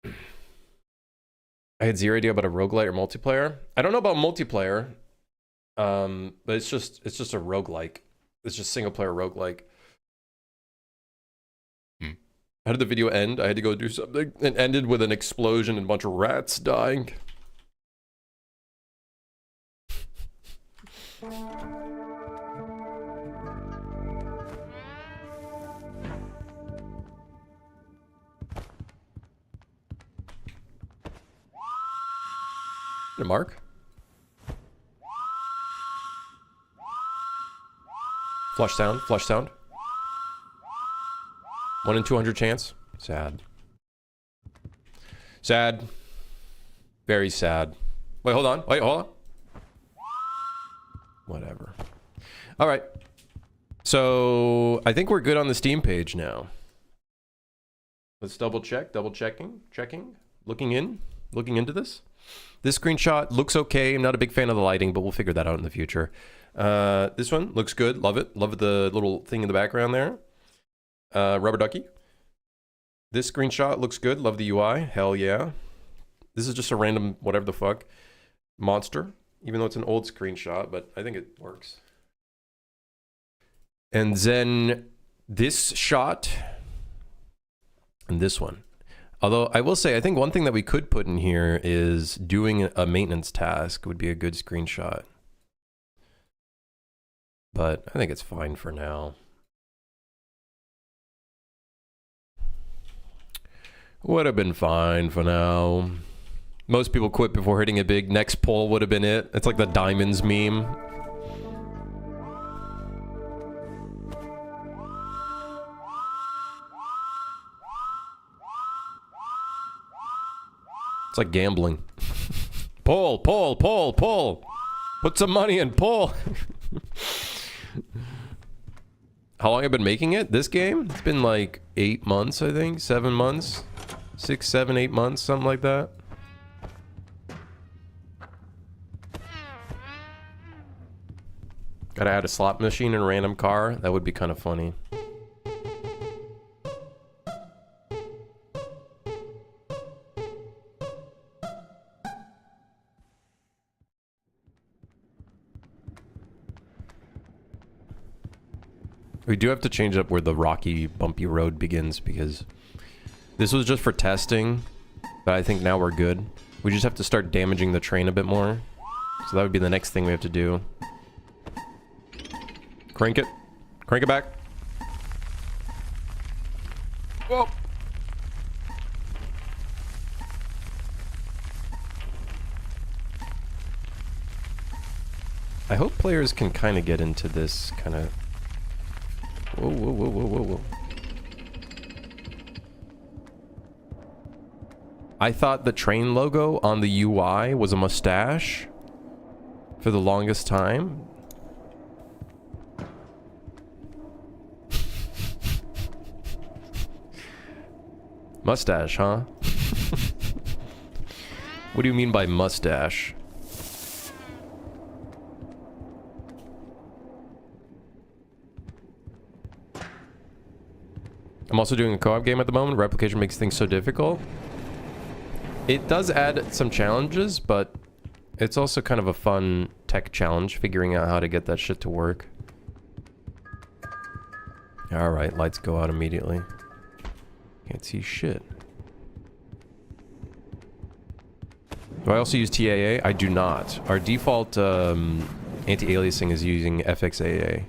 I had zero idea about a roguelite or multiplayer. I don't know about multiplayer, but it's just a roguelike. It's just single player roguelike. How did the video end? I had to go do something. It ended with an explosion and a bunch of rats dying. Hey, Mark. Flush sound, flush sound. 1 in 200 chance. Sad. Sad. Very sad. Wait, hold on. Wait, hold on. Whatever. All right. So I think we're good on the Steam page now. Let's double check. Double checking. Checking. Looking into this. This screenshot looks okay. I'm not a big fan of the lighting, but we'll figure that out in the future. This one looks good. Love it. Love the little thing in the background there. Rubber ducky. This screenshot looks good. Love the UI. Hell yeah. This is just a random whatever the fuck monster, even though it's an old screenshot, but I think it works. And then this shot and this one. Although I will say, I think one thing that we could put in here is doing a maintenance task would be a good screenshot. But I think it's fine for now. Would have been fine for now. Most people quit before hitting it big. Next poll would have been it. It's like the diamonds meme. It's like gambling. Pull, pull, pull, pull. Put some money in, pull. How long have I been making it? This game? It's been like 8 months, I think. 7 months. 6, 7, 8 months, something like that. Gotta add a slot machine and a random car. That would be kind of funny. We do have to change up where the rocky, bumpy road begins because this was just for testing, but I think now we're good. We just have to start damaging the train a bit more. So that would be the next thing we have to do. Crank it. Crank it back. Whoa. I hope players can kind of get into this kind of... Whoa, whoa, whoa, whoa, whoa, whoa. I thought the train logo on the UI was a mustache for the longest time. Mustache, huh? What do you mean by mustache? I'm also doing a co-op game at the moment. Replication makes things so difficult. It does add some challenges, but it's also kind of a fun tech challenge, figuring out how to get that shit to work. Alright, lights go out immediately. Can't see shit. Do I also use TAA? I do not. Our default anti-aliasing is using FXAA.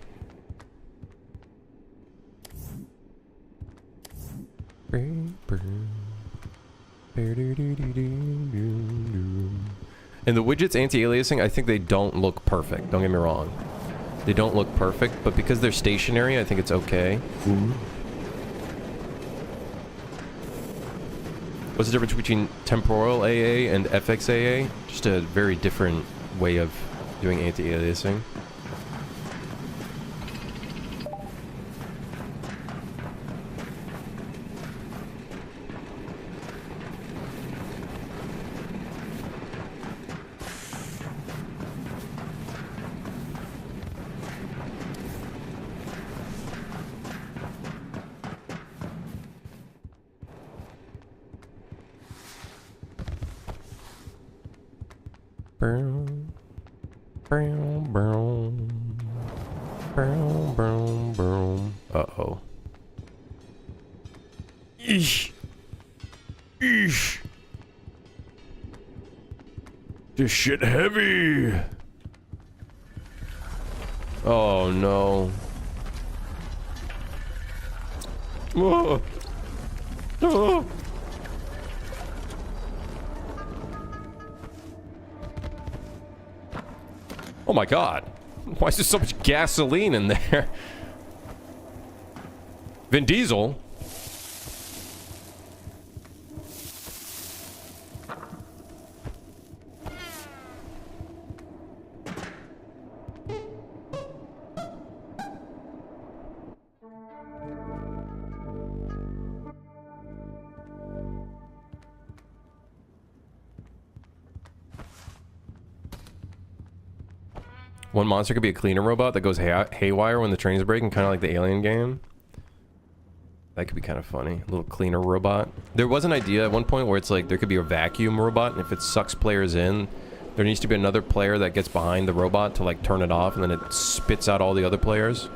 And the widgets anti-aliasing, I think they don't look perfect. Don't get me wrong. They don't look perfect, but because they're stationary, I think it's okay. What's the difference between temporal AA and FXAA? Just a very different way of doing anti-aliasing. Uh-oh. Eesh. Eesh. This shit heavy. Oh no. Oh. Oh. Oh my god. Why is there so much gasoline in there? Vin Diesel? One monster could be a cleaner robot that goes haywire when the train's breaking, kind of like the Alien game. That could be kind of funny. A little cleaner robot. There was an idea at one point where it's like there could be a vacuum robot, and if it sucks players in, there needs to be another player that gets behind the robot to like turn it off, and then it spits out all the other players.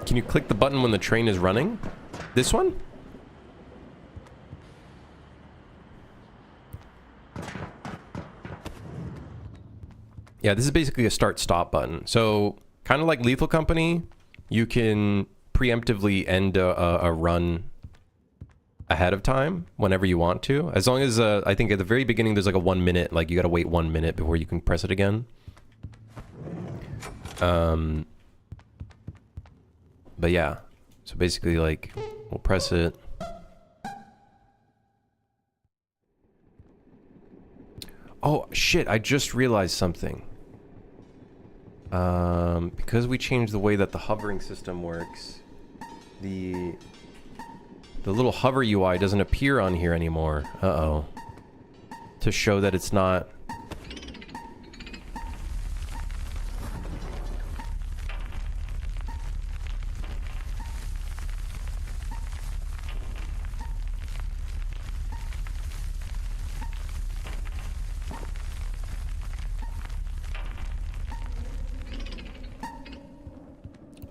Can you click the button when the train is running? This one? Yeah, this is basically a start-stop button. So, kind of like Lethal Company, you can preemptively end a run ahead of time whenever you want to. As long as, I think at the very beginning there's like a 1 minute, like you gotta wait 1 minute before you can press it again. But yeah, so basically like, we'll press it. Oh, shit, I just realized something. Because we changed the way that the hovering system works, the little hover UI doesn't appear on here anymore. Uh-oh. To show that it's not...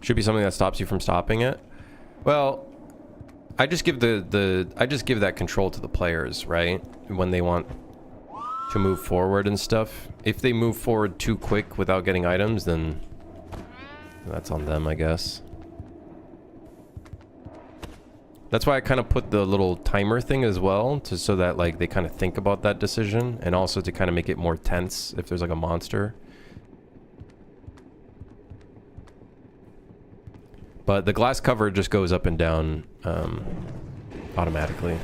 Should be something that stops you from stopping it. Well, I just give I just give that control to the players, right? When they want to move forward and stuff. If they move forward too quick without getting items, then that's on them, I guess. That's why I kind of put the little timer thing as well, so that like they kind of think about that decision, and also to kind of make it more tense if there's like a monster. But the glass cover just goes up and down automatically.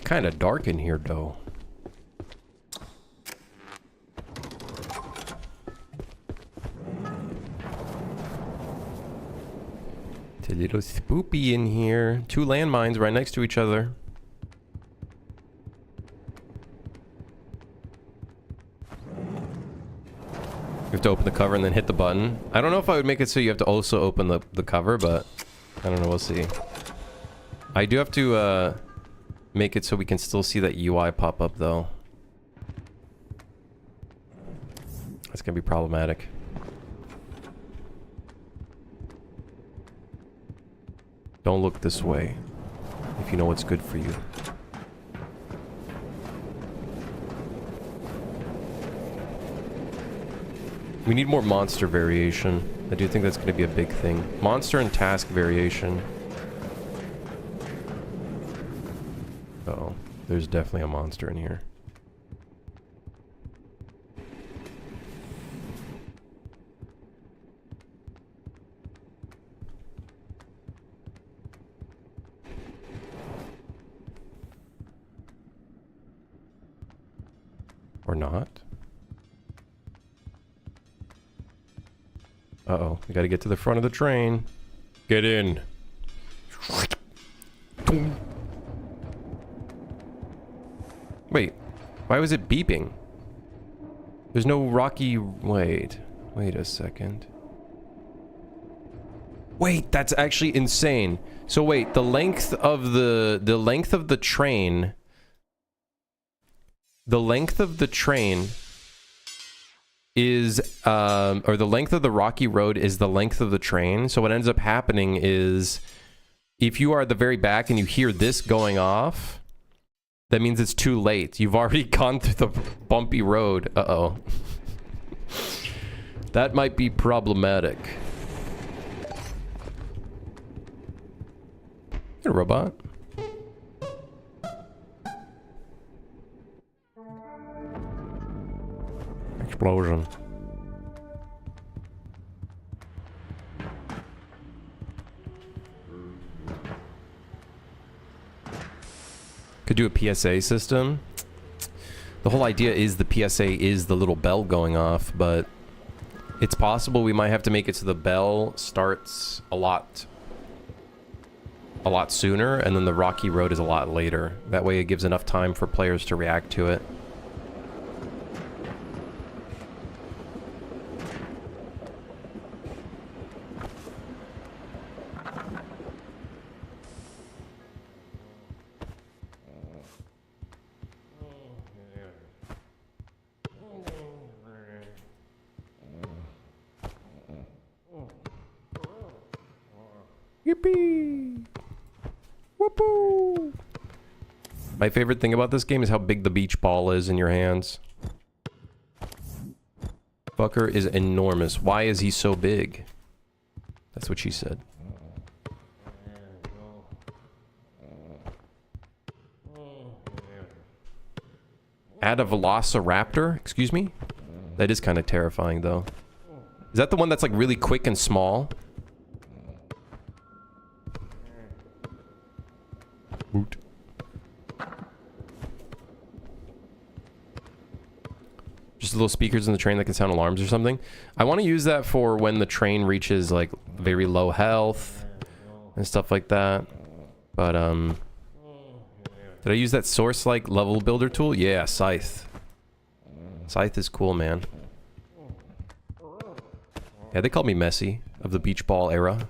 Kind of dark in here, though. It's a little spoopy in here. 2 landmines right next to each other. You have to open the cover and then hit the button. I don't know if I would make it so you have to also open the cover, but I don't know. We'll see. I do have to make it so we can still see that UI pop up, though. That's gonna be problematic. Don't look this way if you know what's good for you. We need more monster variation. I do think that's going to be a big thing. Monster and task variation. Uh-oh. There's definitely a monster in here. Or not. Uh-oh. We gotta get to the front of the train. Get in. Wait. Why was it beeping? There's no rocky... Wait a second. Wait, that's actually insane. So wait, the length of the train... The length of the train is, or the length of the rocky road is the length of the train. So what ends up happening is, if you are at the very back and you hear this going off, that means it's too late. You've already gone through the bumpy road. Uh-oh. That might be problematic. Hey, robot. Explosion. Could do a PSA system. The whole idea is the PSA is the little bell going off, but it's possible we might have to make it so the bell starts a lot sooner, and then the rocky road is a lot later. That way it gives enough time for players to react to it. Yippee! Whoopoo! My favorite thing about this game is how big the beach ball is in your hands. Fucker is enormous. Why is he so big? That's what she said. Add a velociraptor? Excuse me? That is kind of terrifying, though. Is that the one that's like really quick and small? Woot. Just little speakers in the train that can sound alarms or something. I want to use that for when the train reaches like very low health and stuff like that. But did I use that source like level builder tool? Yeah, Scythe. Scythe is cool, man. Yeah, they called me Messi of the beach ball era.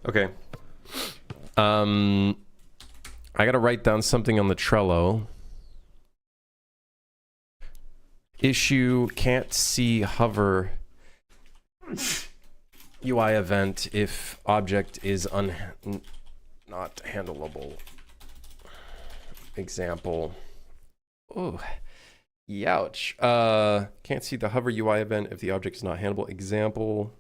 Okay. I gotta write down something on the Trello. Issue can't see hover UI event if object is not handleable. Example. Oh, youch. Can't see the hover UI event if the object is not handleable. Example.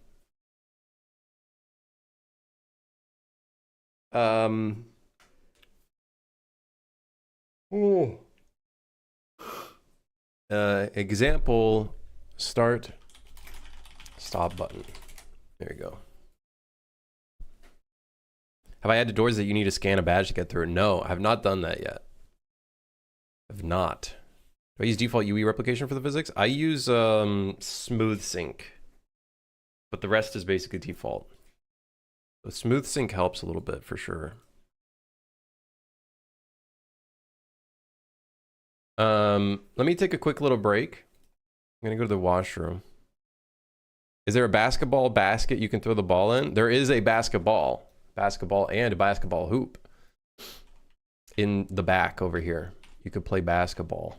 Example, start, stop button. There you go. Have I added doors that you need to scan a badge to get through? No, I have not done that yet. I've not. Do I use default UE replication for the physics? I use smooth sync, but the rest is basically default. So smooth sync helps a little bit for sure. Let me take a quick little break. I'm gonna go to the washroom. Is there a basketball basket you can throw the ball in? There is a basketball and a basketball hoop in the back over here. You could play basketball.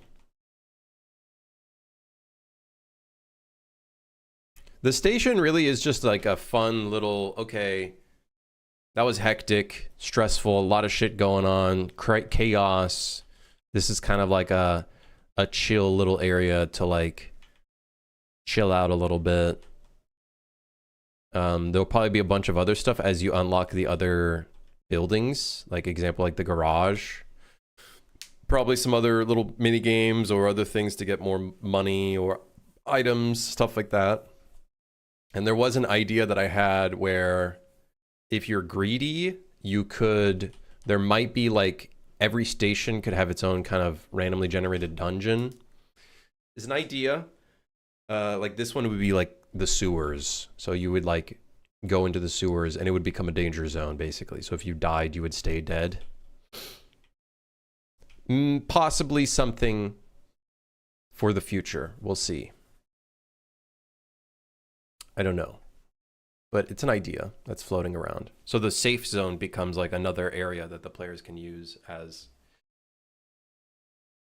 The station really is just like a fun little, okay, that was hectic, stressful, a lot of shit going on, chaos. This is kind of like a chill little area to like chill out a little bit. There'll probably be a bunch of other stuff as you unlock the other buildings, like example, like the garage. Probably some other little mini games or other things to get more money or items, stuff like that. And there was an idea that I had where if you're greedy, you could, there might be like every station could have its own kind of randomly generated dungeon. Is an idea. Like this one would be like the sewers. So you would like go into the sewers and it would become a danger zone basically. So if you died, you would stay dead. Possibly something for the future. We'll see. I don't know. But it's an idea that's floating around. So the safe zone becomes like another area that the players can use as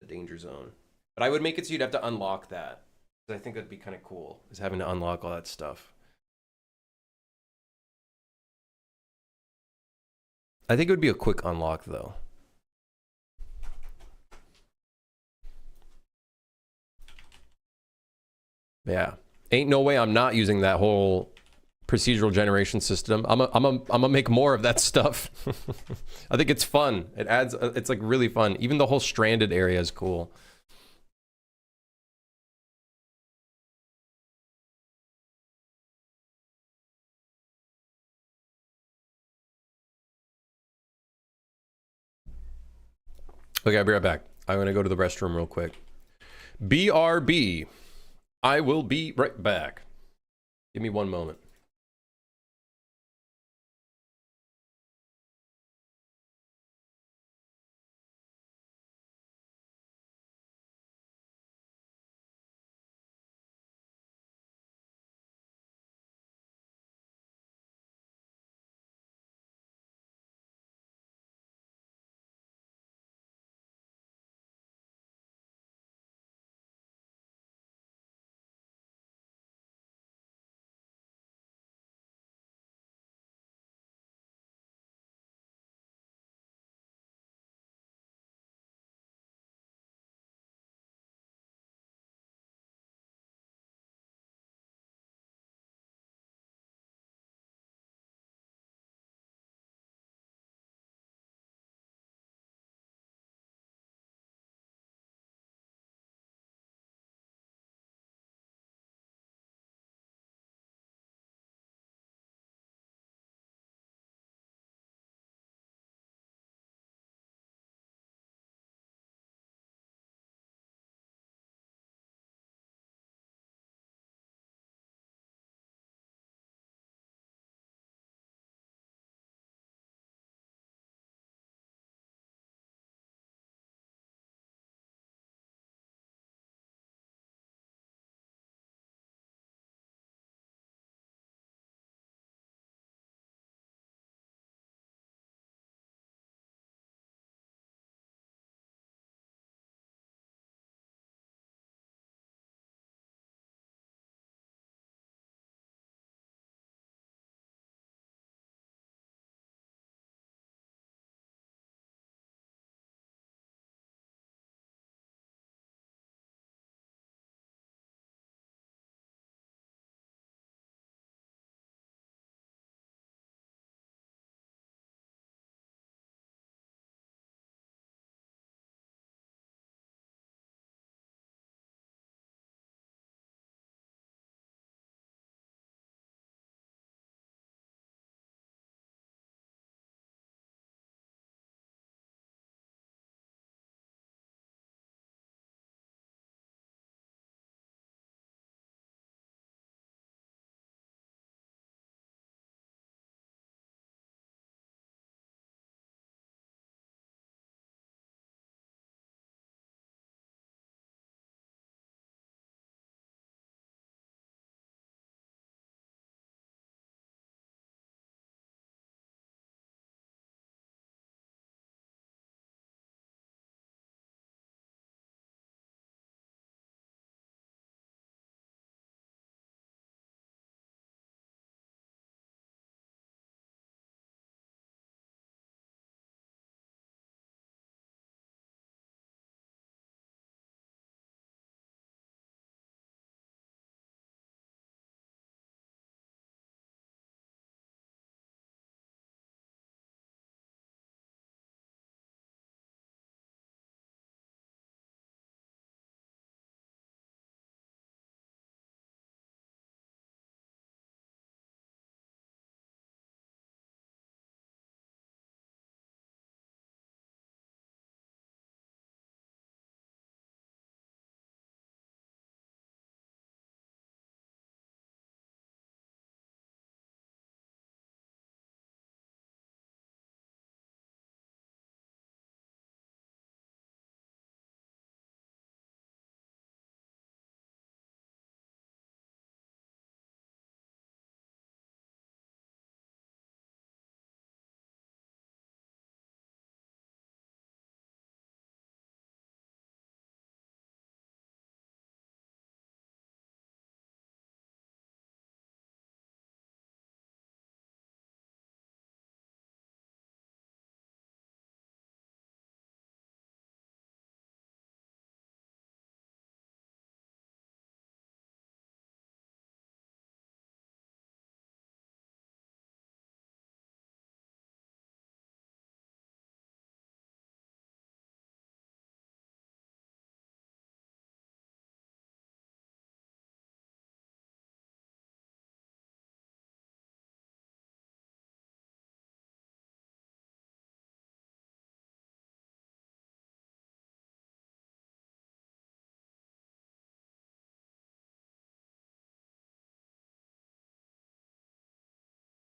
the danger zone. But I would make it so you'd have to unlock that. I think that'd be kind of cool, is having to unlock all that stuff. I think it would be a quick unlock though. Yeah. Ain't no way I'm not using that whole procedural generation system. I'm gonna make more of that stuff. I think it's fun. It adds, it's like really fun. Even the whole stranded area is cool. Okay, I'll be right back. I'm gonna go to the restroom real quick. BRB. I will be right back. Give me one moment.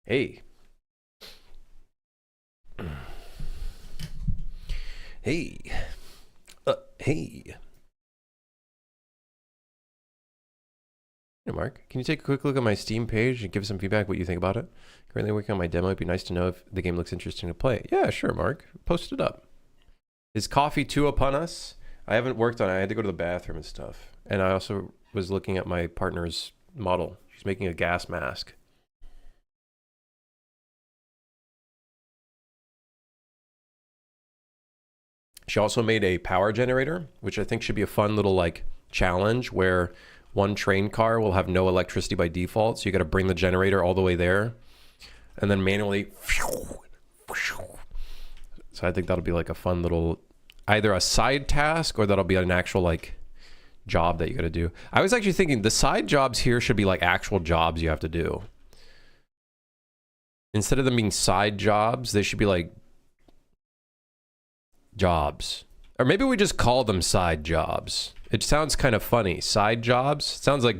Hey. Hey. Hey. Hey, Mark. Can you take a quick look at my Steam page and give some feedback what you think about it? Currently working on my demo. It'd be nice to know if the game looks interesting to play. Yeah, sure, Mark. Post it up. Is coffee too upon us? I haven't worked on it. I had to go to the bathroom and stuff. And I also was looking at my partner's model. She's making a gas mask. She also made a power generator, which I think should be a fun little like challenge where one train car will have no electricity by default. So you got to bring the generator all the way there and then manually. So I think that'll be like a fun little, either a side task or that'll be an actual like job that you got to do. I was actually thinking the side jobs here should be like actual jobs you have to do. Instead of them being side jobs, they should be like jobs. Or maybe we just call them side jobs. It sounds kind of funny. Side jobs? It sounds like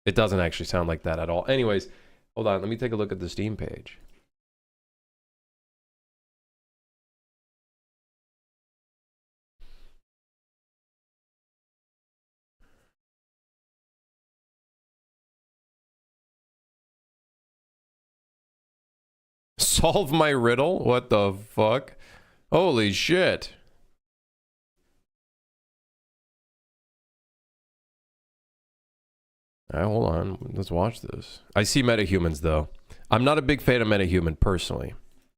it doesn't actually sound like that at all. Anyways, hold on. Let me take a look at the Steam page. Solve my riddle? What the fuck? Holy shit. Alright, hold on. Let's watch this. I see metahumans though. I'm not a big fan of metahuman personally.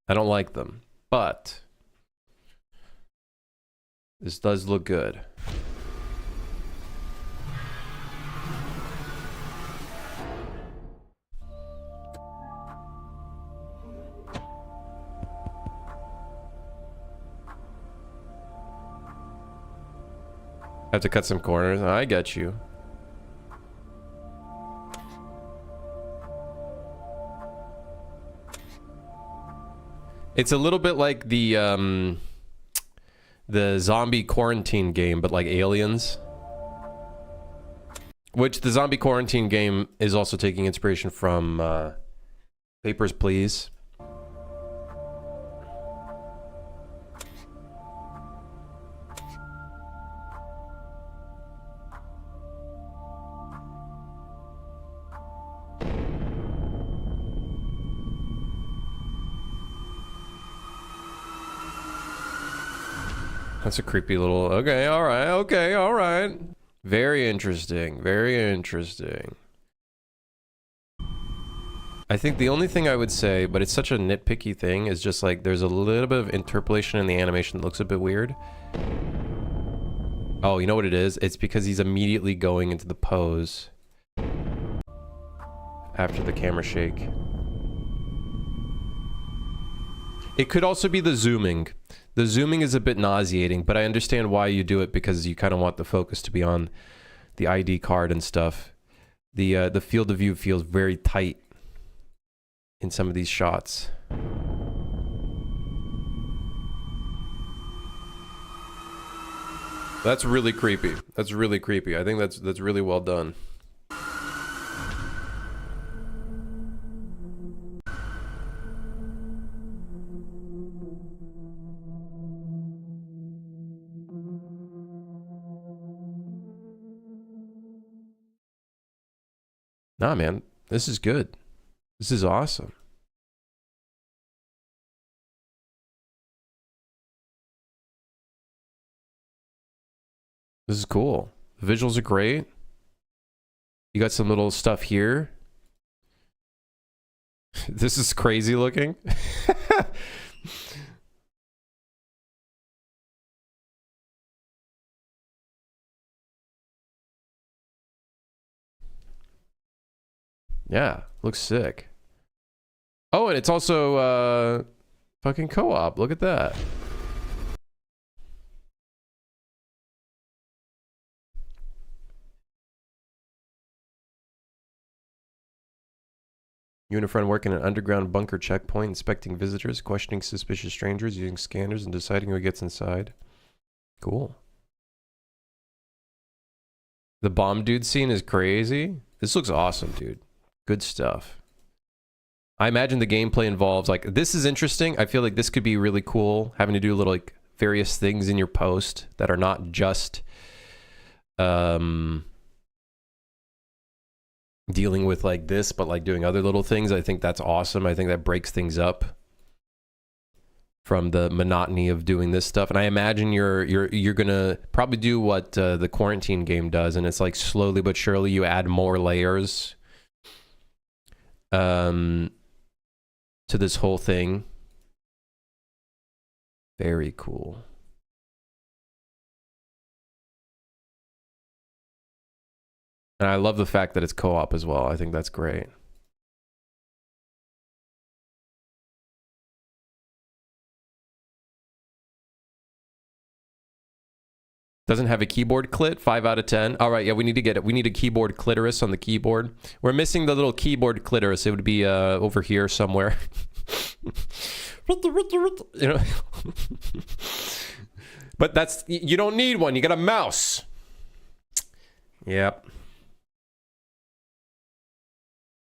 I don't like them. But this does look good. Have to cut some corners. I get you. It's a little bit like the zombie quarantine game, but like aliens. Which the zombie quarantine game is also taking inspiration from Papers, Please. That's a creepy little... Okay, alright, okay, alright. Very interesting, very interesting. I think the only thing I would say, but it's such a nitpicky thing, is just like there's a little bit of interpolation in the animation that looks a bit weird. Oh, you know what it is? It's because he's immediately going into the pose after the camera shake. It could also be the zooming. The zooming is a bit nauseating, but I understand why you do it because you kind of want the focus to be on the ID card and stuff. The field of view feels very tight in some of these shots. That's really creepy. That's really creepy. I think that's really well done. Nah, man, this is good. This is awesome. This is cool. The visuals are great. You got some little stuff here. This is crazy looking. Yeah, looks sick. Oh, and it's also fucking co-op. Look at that. You and a friend work in an underground bunker checkpoint, inspecting visitors, questioning suspicious strangers, using scanners, and deciding who gets inside. Cool. The bomb dude scene is crazy. This looks awesome, dude. Good stuff. I imagine the gameplay involves like this is interesting. I feel like this could be really cool, having to do little like various things in your post that are not just dealing with like this, but like doing other little things. I think that's awesome. I think that breaks things up from the monotony of doing this stuff. And I imagine you're gonna probably do what the quarantine game does, and it's like slowly but surely you add more layers to this whole thing. Very cool. And I love the fact that it's co-op as well. I think that's great. Doesn't have a keyboard clit, 5 out of 10. All right, yeah, we need to get it. We need a keyboard clitoris on the keyboard. We're missing the little keyboard clitoris. It would be over here somewhere. You know? But that's, you don't need one. You got a mouse. Yep.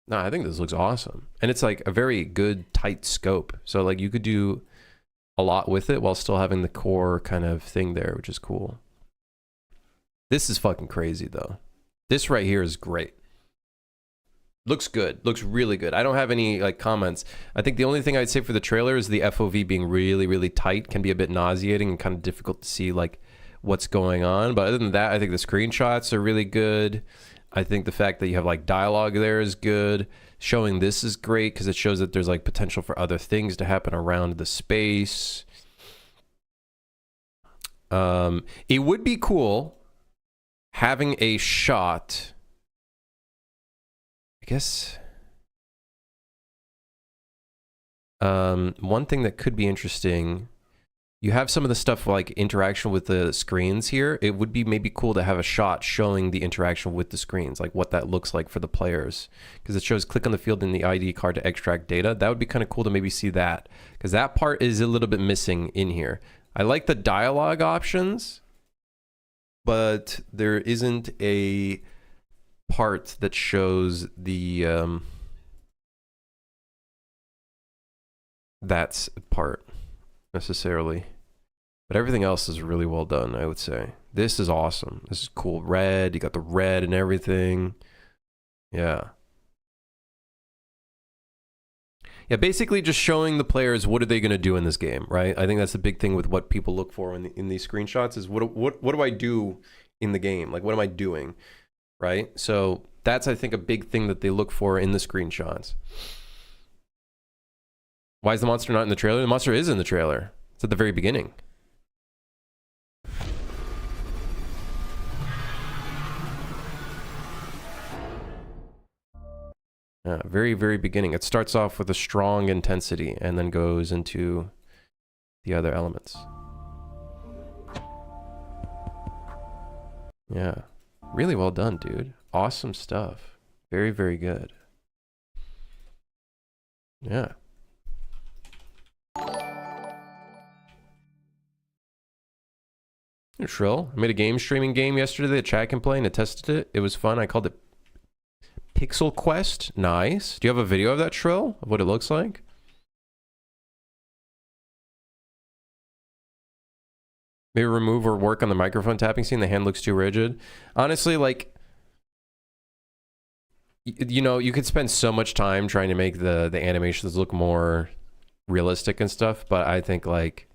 No, I think this looks awesome. And it's like a very good tight scope. So like you could do a lot with it while still having the core kind of thing there, which is cool. This is fucking crazy though. This right here is great. Looks good. Looks really good. I don't have any like comments. I think the only thing I'd say for the trailer is the FOV being really, really tight can be a bit nauseating and kind of difficult to see like what's going on. But other than that, I think the screenshots are really good. I think the fact that you have like dialogue there is good. Showing this is great because it shows that there's like potential for other things to happen around the space. It would be cool having a shot, I guess. One thing that could be interesting, you have some of the stuff like interaction with the screens here. It would be maybe cool to have a shot showing the interaction with the screens, like what that looks like for the players. Because it shows click on the field in the ID card to extract data. That would be kind of cool to maybe see that. Because that part is a little bit missing in here. I like the dialogue options, but there isn't a part that shows the that's part necessarily. But everything else is really well done, I would say. This is awesome. This is cool. Red, you got the red and everything. Yeah. Yeah, basically just showing the players what are they going to do in this game, right? I think that's the big thing with what people look for in these screenshots is what do I do in the game? Like, what am I doing, right? So that's, I think, a big thing that they look for in the screenshots. Why is the monster not in the trailer? The monster is in the trailer. It's at the very beginning. Yeah, very, very beginning. It starts off with a strong intensity and then goes into the other elements. Yeah. Really well done, dude. Awesome stuff. Very, very good. Yeah. Shrill. I made a game streaming game yesterday that chat can play and it tested it. It was fun. I called it Pixel Quest. Nice. Do you have a video of that, Shrill? Of what it looks like? Maybe remove or work on the microphone tapping scene. The hand looks too rigid. Honestly, like, you know, you could spend so much time trying to make the animations look more realistic and stuff, but I think like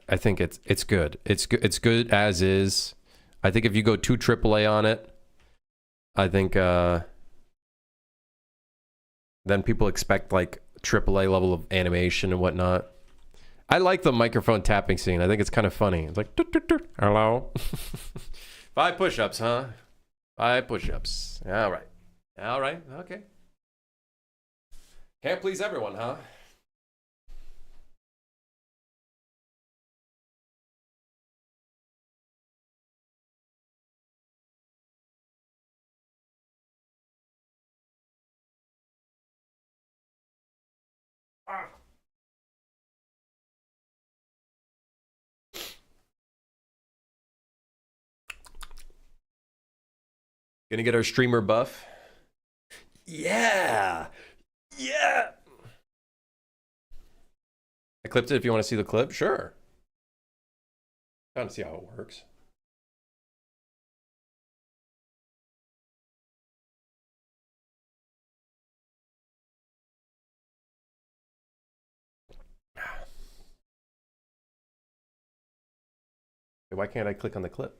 I think it's good. It's good as is. I think if you go too AAA on it, I think then people expect like AAA level of animation and whatnot. I like the microphone tapping scene. I think it's kind of funny. It's like, hello. 5 push-ups, huh? 5 push-ups. All right. All right. Okay. Can't please everyone, huh? Gonna get our streamer buff. Yeah. Yeah. I clipped it if you want to see the clip. Sure. Trying to see how it works. Why can't I click on the clip?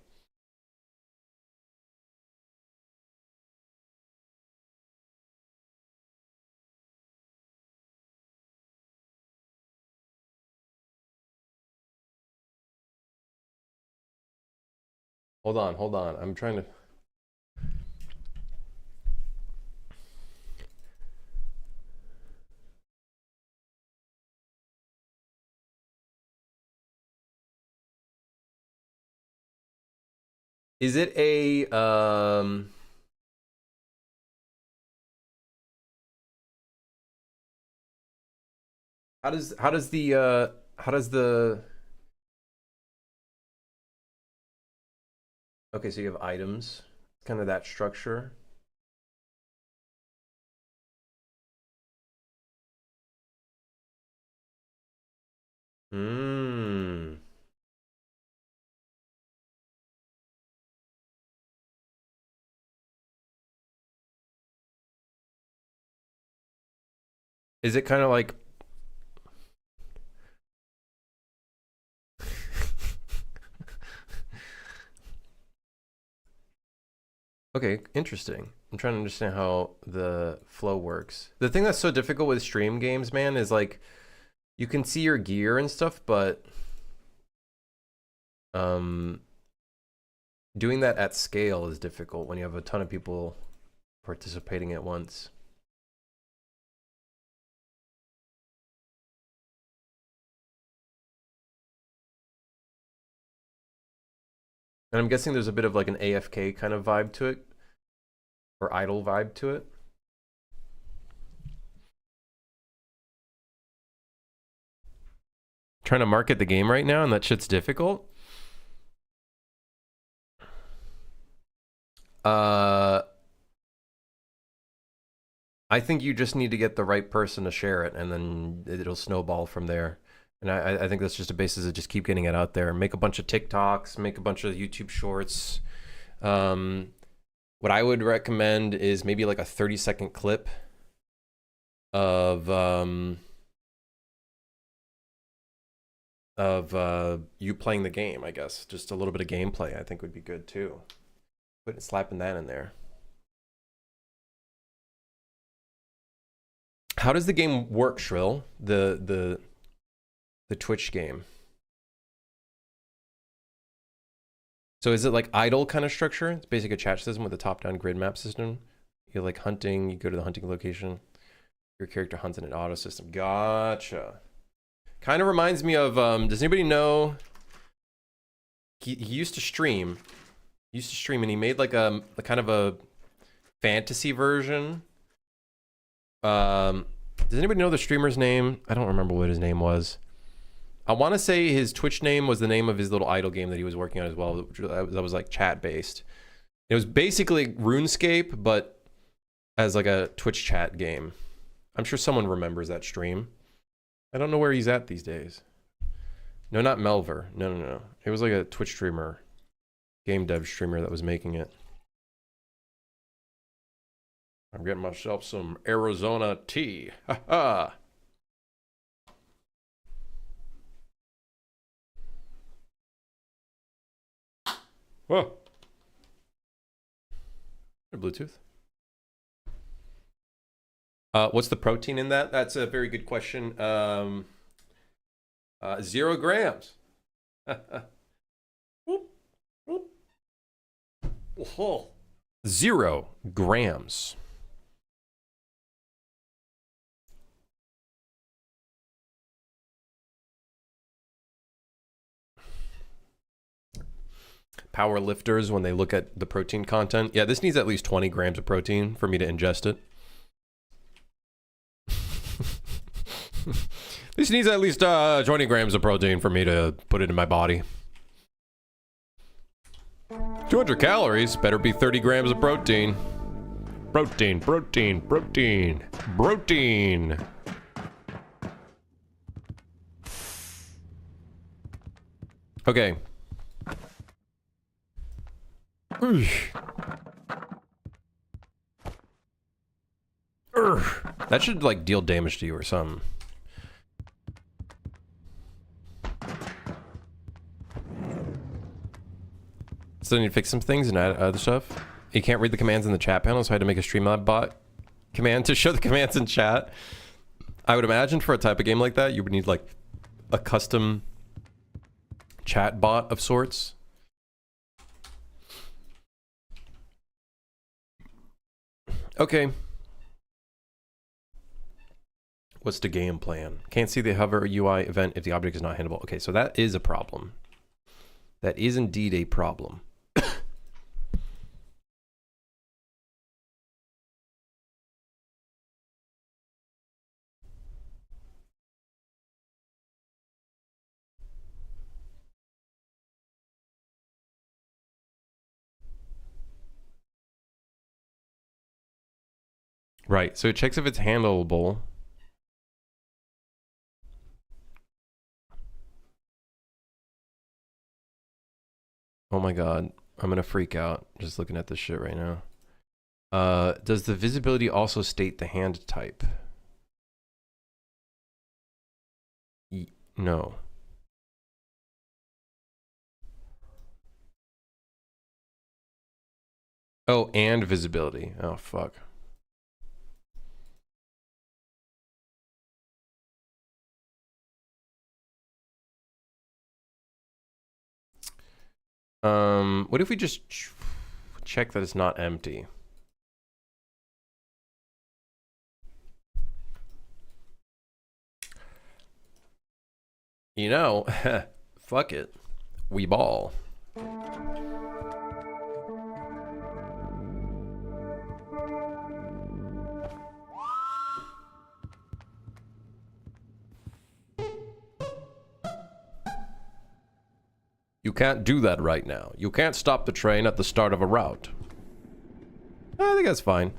Hold on, hold on. I'm trying to... Is it a how does the okay, so you have items, kind of that structure. Hmm. Is it kind of like okay, interesting. I'm trying to understand how the flow works. The thing that's so difficult with stream games, man, is like you can see your gear and stuff, but doing that at scale is difficult when you have a ton of people participating at once. And I'm guessing there's a bit of like an AFK kind of vibe to it, or idle vibe to it. Trying to market the game right now, and that shit's difficult. I think you just need to get the right person to share it, and then it'll snowball from there. And I think that's just a basis of just keep getting it out there. Make a bunch of TikToks, make a bunch of YouTube shorts. What I would recommend is maybe like a 30-second clip of you playing the game, I guess. Just a little bit of gameplay I think would be good too. Slapping that in there. How does the game work, Shrill? The Twitch game. So is it like idle kind of structure? It's basically a chat system with a top-down grid map system. You're like hunting, you go to the hunting location. Your character hunts in an auto system. Gotcha. Kind of reminds me of, does anybody know? He used to stream. He used to stream and he made like a kind of a fantasy version. Does anybody know the streamer's name? I don't remember what his name was. I want to say his Twitch name was the name of his little idle game that he was working on as well. That was like chat based. It was basically RuneScape, but as like a Twitch chat game. I'm sure someone remembers that stream. I don't know where he's at these days. No, not Melver. No. It was like a Twitch streamer, game dev streamer that was making it. I'm getting myself some Arizona tea. Ha ha. Whoa. Bluetooth. What's the protein in that? That's a very good question. 0 grams. Oh. 0 grams. Power lifters, when they look at the protein content. Yeah, this needs at least 20 grams of protein for me to ingest it. This needs at least 20 grams of protein for me to put it in my body. 200 calories, better be 30 grams of protein. Protein, protein, protein, protein. Okay. That should like deal damage to you or something. So I need to fix some things and add other stuff. You can't read the commands in the chat panel, so I had to make a Streamlab bot command to show the commands in chat. I would imagine for a type of game like that, you would need like a custom chat bot of sorts. Okay. What's the game plan? Can't see the hover UI event if the object is not handleable. Okay, so that is a problem. That is indeed a problem. Right, so it checks if it's handleable. Oh my god, I'm gonna freak out just looking at this shit right now. Does the visibility also state the hand type? No. Oh, and visibility. Oh, fuck. What if we just check that it's not empty? You know, fuck it. We ball. You can't do that right now. You can't stop the train at the start of a route. I think that's fine.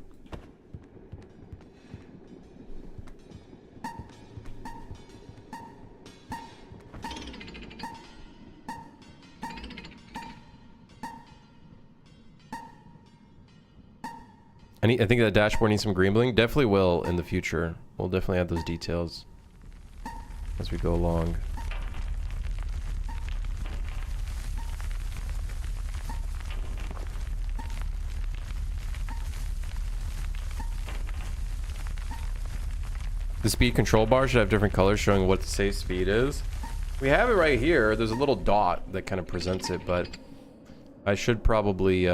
I think the dashboard needs some green bling. Definitely will in the future. We'll definitely add those details as we go along. The speed control bar should have different colors showing what the safe speed is. We have it right here. There's a little dot that kind of presents it, but I should probably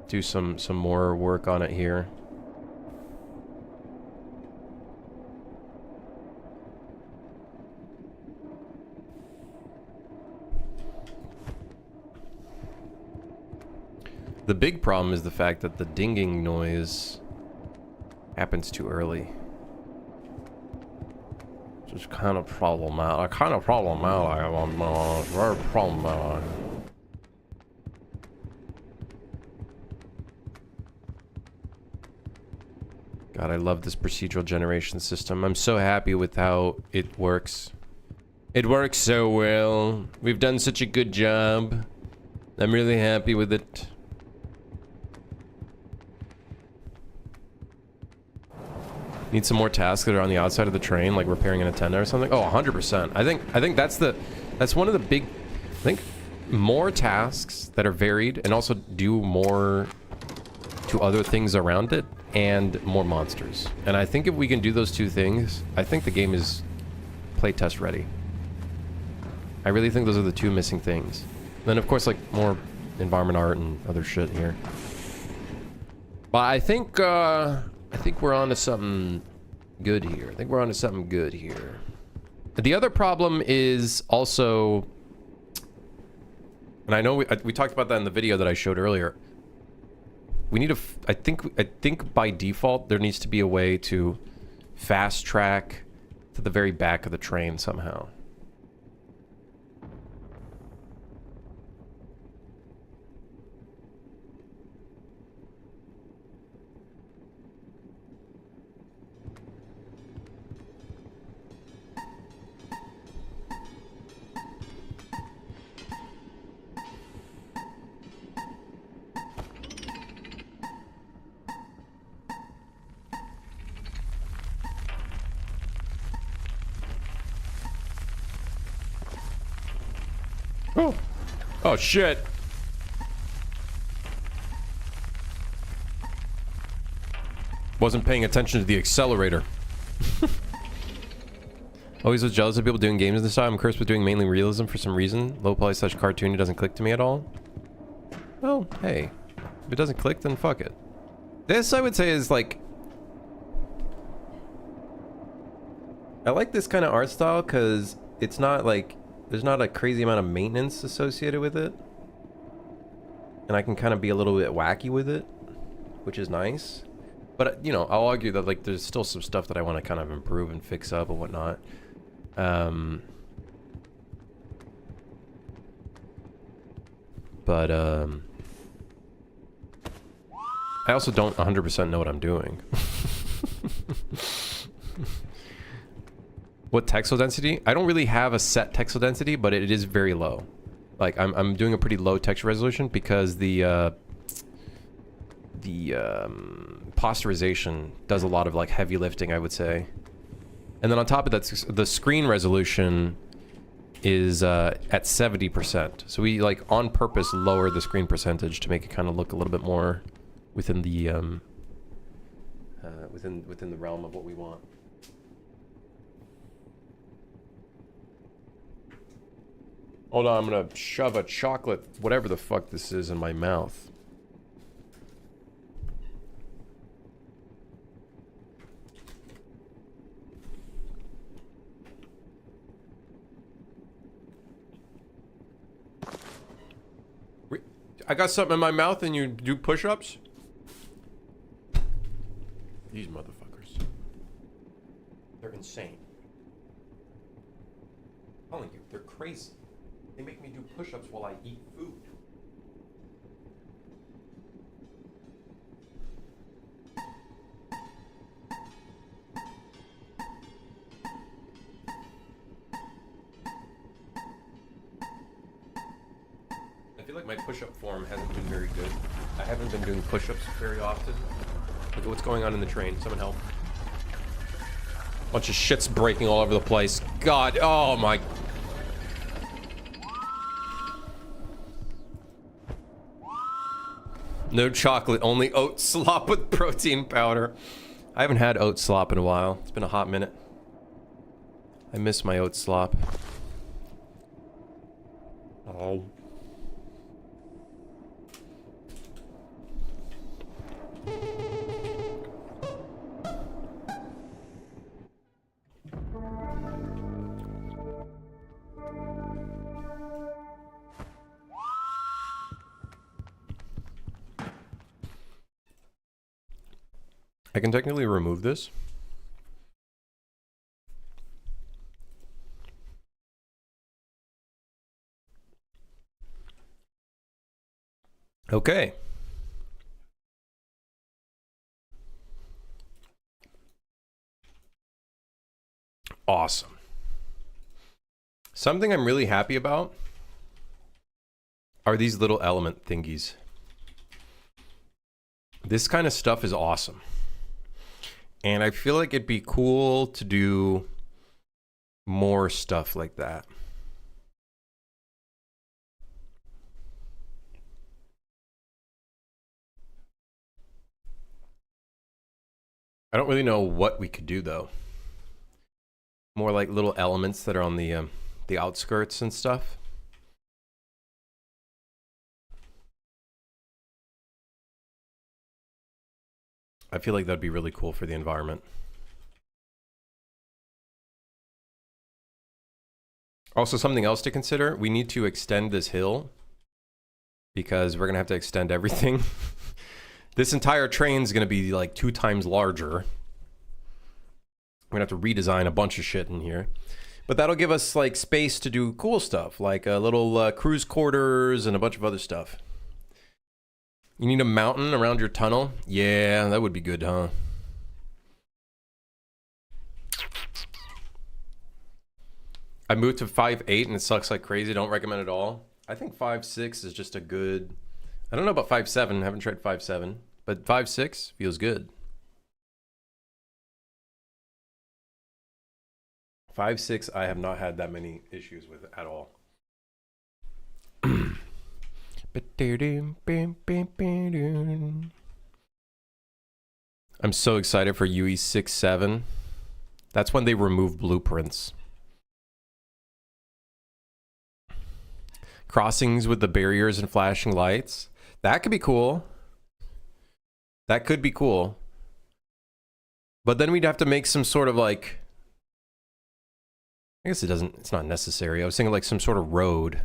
do some more work on it here. The big problem is the fact that the dinging noise happens too early. It's kind of problematic. Very problematic. God, I love this procedural generation system. I'm so happy with how it works. It works so well. We've done such a good job. I'm really happy with it. Need some more tasks that are on the outside of the train, like repairing an antenna or something. Oh, 100%. I think that's one of the big. I think more tasks that are varied and also do more to other things around it, and more monsters. And I think if we can do those two things, I think the game is playtest ready. I really think those are the two missing things. And then of course, like more environment art and other shit here. But I think we're on to something good here. The other problem is also, and I know we talked about that in the video that I showed earlier. We need I think by default there needs to be a way to fast track to the very back of the train somehow. Oh. Oh shit. Wasn't paying attention to the accelerator. Always was jealous of people doing games this time. I'm cursed with doing mainly realism for some reason. Low poly slash cartoony doesn't click to me at all. Well, hey. If it doesn't click, then fuck it. This, I would say, is like... I like this kind of art style because it's not like... There's not a crazy amount of maintenance associated with it. And I can kind of be a little bit wacky with it, which is nice. But, you know, I'll argue that, like, there's still some stuff that I want to kind of improve and fix up and whatnot. I also don't 100% know what I'm doing. What textile density? I don't really have a set textile density, but it is very low. Like, I'm doing a pretty low texture resolution because the posterization does a lot of like heavy lifting, I would say. And then on top of that, the screen resolution is at 70%. So we like on purpose lower the screen percentage to make it kind of look a little bit more within the within the realm of what we want. Hold on, I'm gonna shove a chocolate, whatever the fuck this is, in my mouth. I got something in my mouth and you do push-ups? These motherfuckers. They're insane. I'm telling you, they're crazy. They make me do push-ups while I eat food. I feel like my push-up form hasn't been very good. I haven't been doing push-ups very often. Look at what's going on in the train. Someone help. Bunch of shit's breaking all over the place. God, oh my... No chocolate, only oat slop with protein powder. I haven't had oat slop in a while. It's been a hot minute. I miss my oat slop. Oh. I can technically remove this. Okay. Awesome. Something I'm really happy about are these little element thingies. This kind of stuff is awesome. And I feel like it'd be cool to do more stuff like that. I don't really know what we could do though. More like little elements that are on the outskirts and stuff. I feel like that'd be really cool for the environment. Also, something else to consider, we need to extend this hill because we're gonna have to extend everything. This entire train's gonna be like 2 times larger. We're gonna have to redesign a bunch of shit in here. But that'll give us like space to do cool stuff, like a little cruise quarters and a bunch of other stuff. You need a mountain around your tunnel? Yeah, that would be good, huh? I moved to 5.8 and it sucks like crazy. Don't recommend it at all. I think 5.6 is just a good... I don't know about 5.7. Haven't tried 5.7. But 5.6 feels good. 5.6 I have not had that many issues with at all. I'm so excited for UE 6.7. That's when they remove blueprints. Crossings with the barriers and flashing lights. That could be cool. That could be cool. But then we'd have to make some sort of like... I guess it's not necessary. I was thinking like some sort of road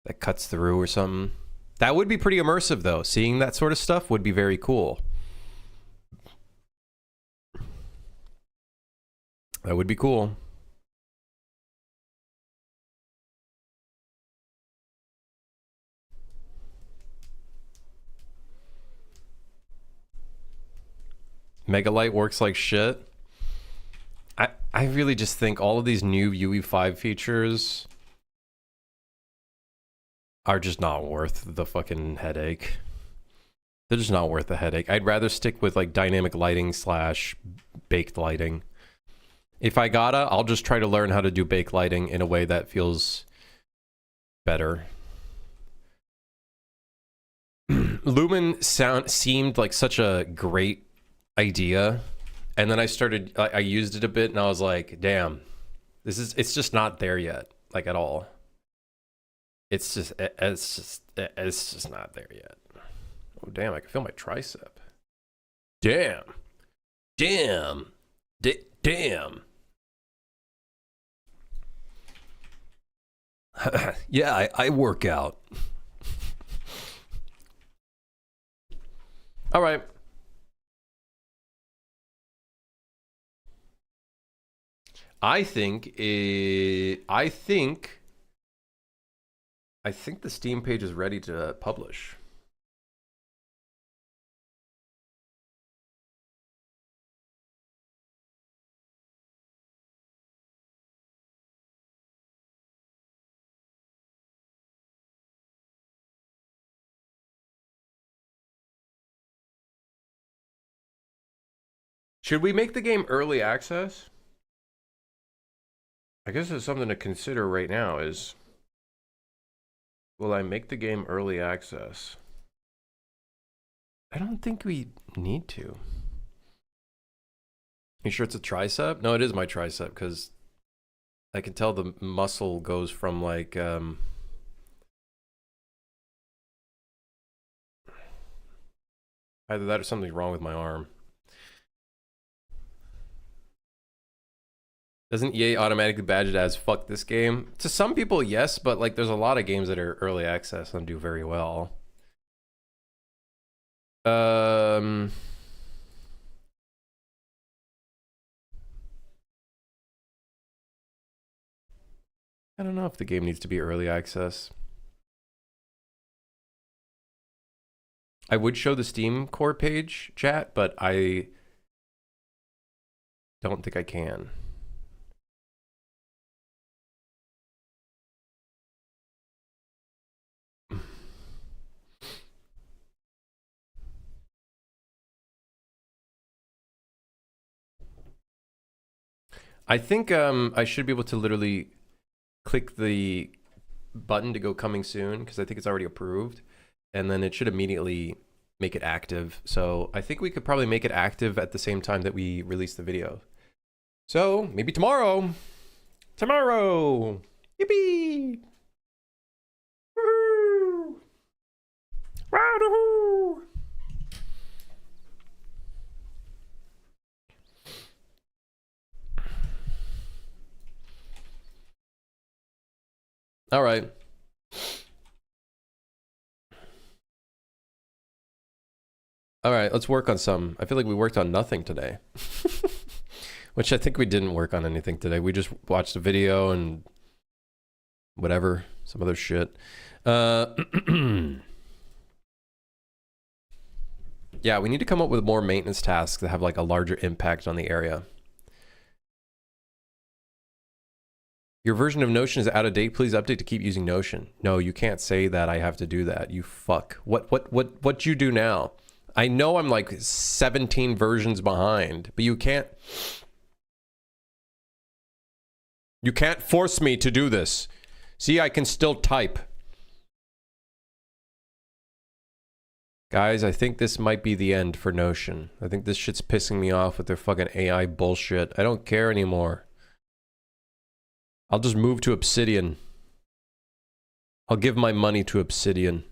that cuts through or something. That would be pretty immersive though. Seeing that sort of stuff would be very cool. That would be cool. Megalight works like shit. I really just think all of these new UE5 features are just not worth the fucking headache. They're just not worth the headache. I'd rather stick with like dynamic lighting / baked lighting. If I gotta, I'll just try to learn how to do baked lighting in a way that feels better. Lumen seemed like such a great idea. And then I used it a bit and I was like, damn, it's just not there yet, like at all. It's just not there yet. Oh, damn, I can feel my tricep. Damn. Damn. Damn. Yeah, I work out. All right. I think the Steam page is ready to publish. Should we make the game early access? I guess it's something to consider right now is, will I make the game early access? I don't think we need to. You sure it's a tricep? No, it is my tricep because I can tell the muscle goes from like, either that or something's wrong with my arm. Doesn't EA automatically badge it as fuck this game? To some people, yes, but like there's a lot of games that are early access and do very well. I don't know if the game needs to be early access. I would show the Steam core page, chat, but I don't think I can. I think I should be able to literally click the button to go coming soon because I think it's already approved, and then it should immediately make it active. So I think we could probably make it active at the same time that we release the video. So maybe tomorrow. Tomorrow. Yippee! Woohoo! Wahoo! All right. All right, let's work on some. I feel like we worked on nothing today. Which I think we didn't work on anything today. We just watched a video and whatever, some other shit. Yeah, we need to come up with more maintenance tasks that have like a larger impact on the area. Your version of Notion is out of date. Please update to keep using Notion. No, you can't say that. I have to do that. You fuck. What you do now? I know I'm like 17 versions behind, but you can't force me to do this. See, I can still type. Guys, I think this might be the end for Notion. I think this shit's pissing me off with their fucking AI bullshit. I don't care anymore. I'll just move to Obsidian. I'll give my money to Obsidian.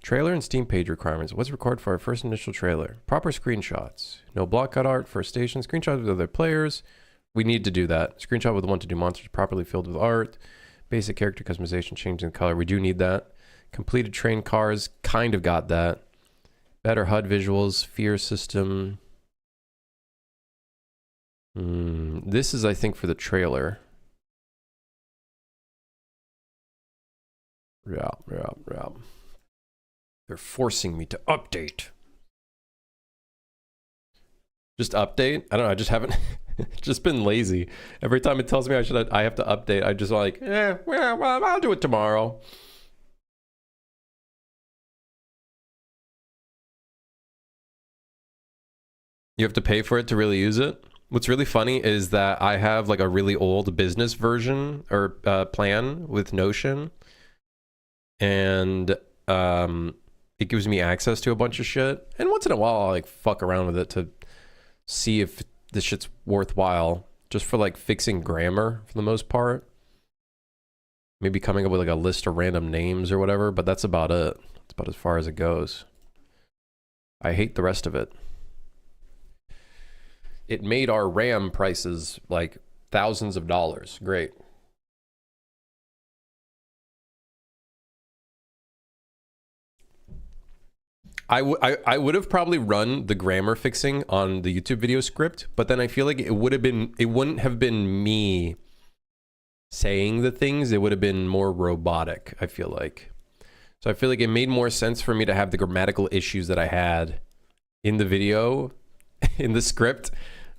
Trailer and Steam page requirements. What's required for our first initial trailer? Proper screenshots. No block cut art for station. Screenshots with other players. We need to do that. Screenshot with want to do monsters properly filled with art. Basic character customization, changing the color. We do need that. Completed train cars. Kind of got that. Better HUD visuals. Fear system. This is, I think, for the trailer. Yeah. They're forcing me to update. Just update? I don't know, I just haven't just been lazy. Every time it tells me I have to update, I just like, well, I'll do it tomorrow. You have to pay for it to really use it. What's really funny is that I have like a really old business version or plan with Notion. And it gives me access to a bunch of shit. And once in a while, I'll like fuck around with it to see if this shit's worthwhile. Just for like fixing grammar for the most part. Maybe coming up with like a list of random names or whatever, but that's about it. That's about as far as it goes. I hate the rest of it. It made our RAM prices like thousands of dollars. Great. I would have probably run the grammar fixing on the YouTube video script, but then I feel like it wouldn't have been me saying the things. It would have been more robotic, I feel like. So I feel like it made more sense for me to have the grammatical issues that I had in the video, in the script,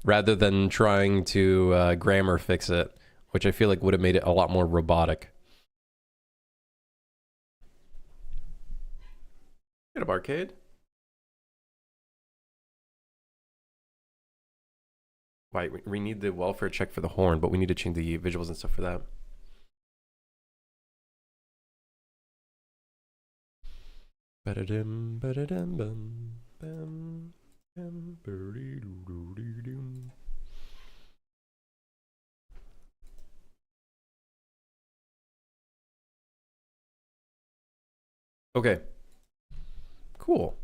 rather than trying to grammar fix it, which I feel like would have made it a lot more robotic. Get up, arcade. Right, we need the welfare check for the horn, but we need to change the visuals and stuff for that. Ba-da-dum, ba-da-dum, bum, bum, bum, ba-dee-doo-doo-dee-doo. Okay. Cool.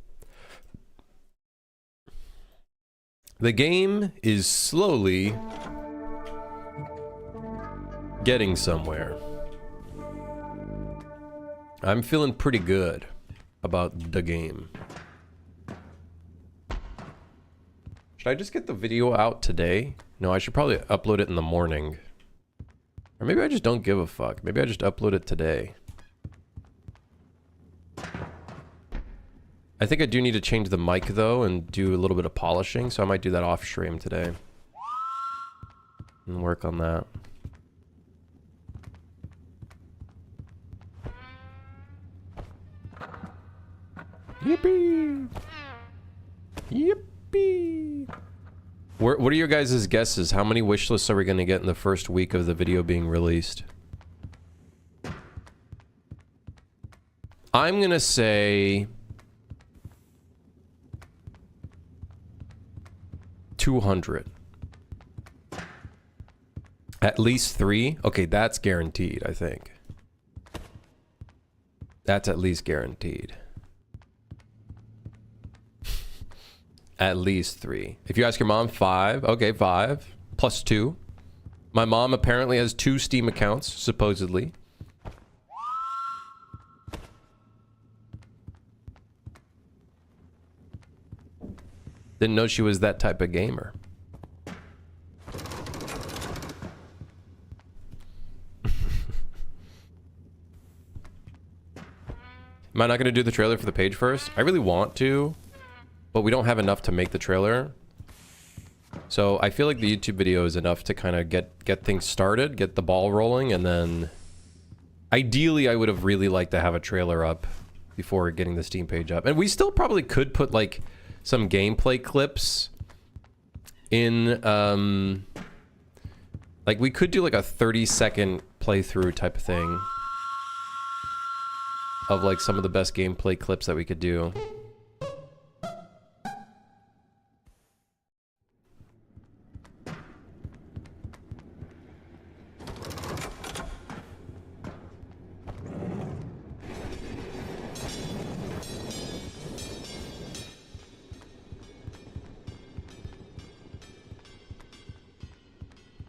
The game is slowly getting somewhere. I'm feeling pretty good about the game. Should I just get the video out today? No, I should probably upload it in the morning. Or maybe I just don't give a fuck. Maybe I just upload it today. I think I do need to change the mic though and do a little bit of polishing, so I might do that off stream today. And work on that. Yippee! Yippee! What are your guys' guesses? How many wish lists are we going to get in the first week of the video being released? I'm going to say 200. At least 3. Okay, that's guaranteed, I think. That's at least guaranteed. At least 3. If you ask your mom, 5. Okay, 5. Plus 2. My mom apparently has 2 Steam accounts, supposedly. Didn't know she was that type of gamer. Am I not going to do the trailer for the page first? I really want to, but we don't have enough to make the trailer. So I feel like the YouTube video is enough to kind of get things started, get the ball rolling, and then ideally I would have really liked to have a trailer up before getting the Steam page up. And we still probably could put like some gameplay clips in like we could do like a 30-second playthrough type of thing of like some of the best gameplay clips that we could do.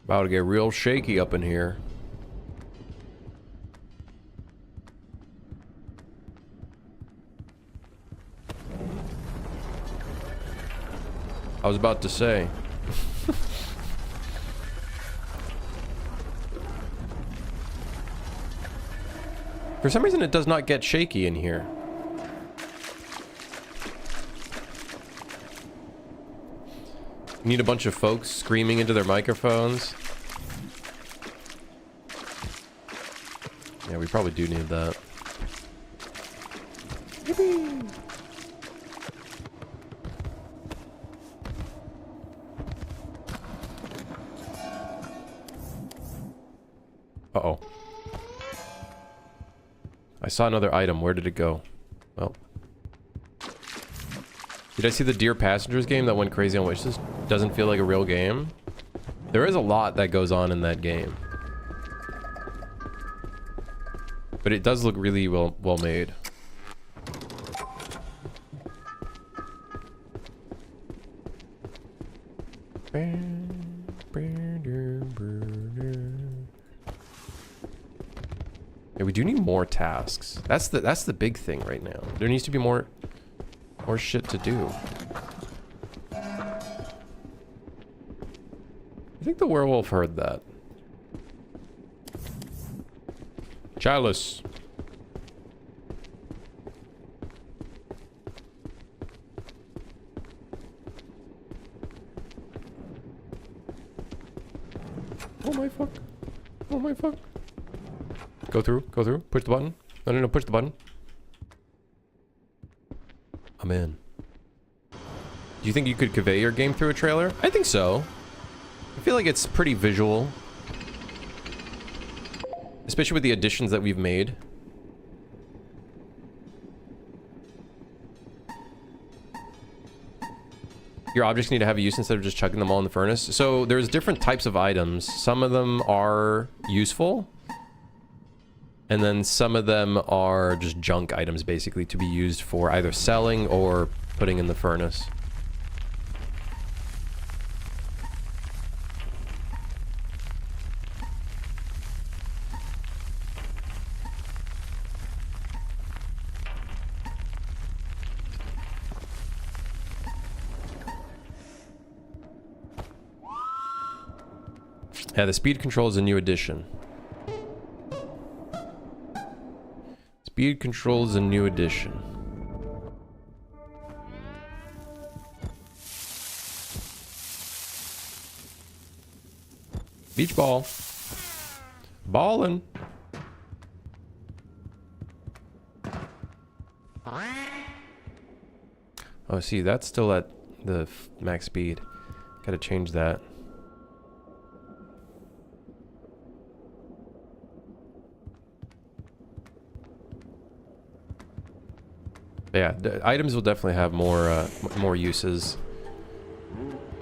About to get real shaky up in here. I was about to say. For some reason it does not get shaky in here. Need a bunch of folks screaming into their microphones. Yeah, we probably do need that. Yippee. Uh-oh. I saw another item. Where did it go? Well. Did I see the Dear Passengers game that went crazy on wishlist? Doesn't feel like a real game. There is a lot that goes on in that game. But it does look really well made. Yeah, we do need more tasks. That's the big thing right now. There needs to be more shit to do. I think the werewolf heard that. Chalice. Oh my fuck. Oh my fuck. Go through, go through. Push the button. No, no, no, push the button. I'm in. Do you think you could convey your game through a trailer? I think so. I feel like it's pretty visual. Especially with the additions that we've made. Your objects need to have a use instead of just chucking them all in the furnace. So there's different types of items. Some of them are useful. And then some of them are just junk items, basically, to be used for either selling or putting in the furnace. Yeah, the speed control is a new addition. Speed control is a new addition. Beach ball. Ballin'. Oh, see, that's still at the max speed. Gotta change that. Yeah, the items will definitely have more uses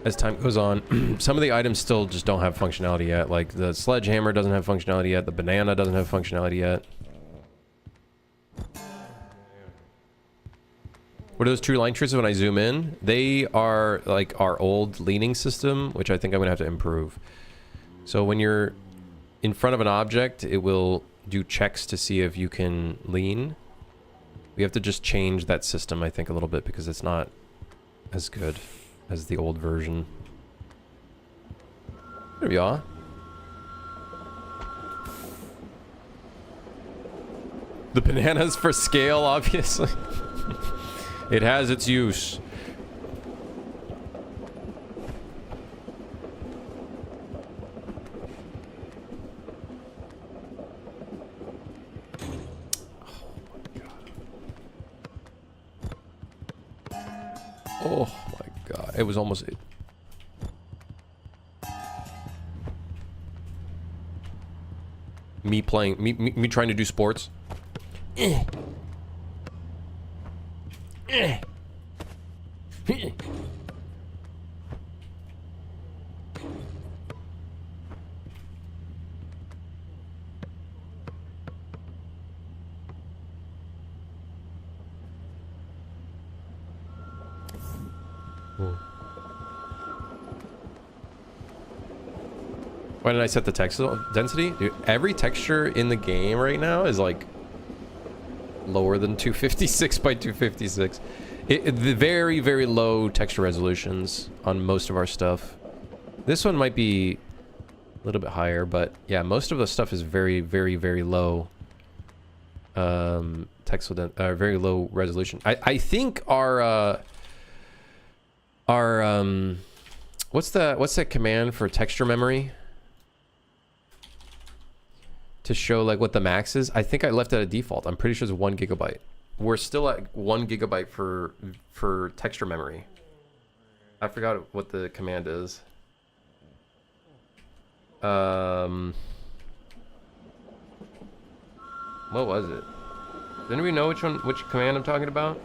as time goes on. Some of the items still just don't have functionality yet. Like the sledgehammer doesn't have functionality yet. The banana doesn't have functionality yet. What are those true line traces when I zoom in? They are like our old leaning system, which I think I'm gonna have to improve. So when you're in front of an object, it will do checks to see if you can lean. We have to just change that system, I think, a little bit because it's not as good as the old version. There we are. The banana's for scale, obviously. It has its use. Oh my god. It was almost... me playing, me trying to do sports. Why did I set the texture density? Dude, every texture in the game right now is like lower than 256 by 256. The very, very low texture resolutions on most of our stuff. This one might be a little bit higher, but yeah, most of the stuff is very, very, very low. Very low resolution. I think our what's that command for texture memory? To show like what the max is. I think I left it at default. I'm pretty sure it's 1 gigabyte. We're still at 1 gigabyte for texture memory. I forgot what the command is. What was it? Does anybody know which command I'm talking about?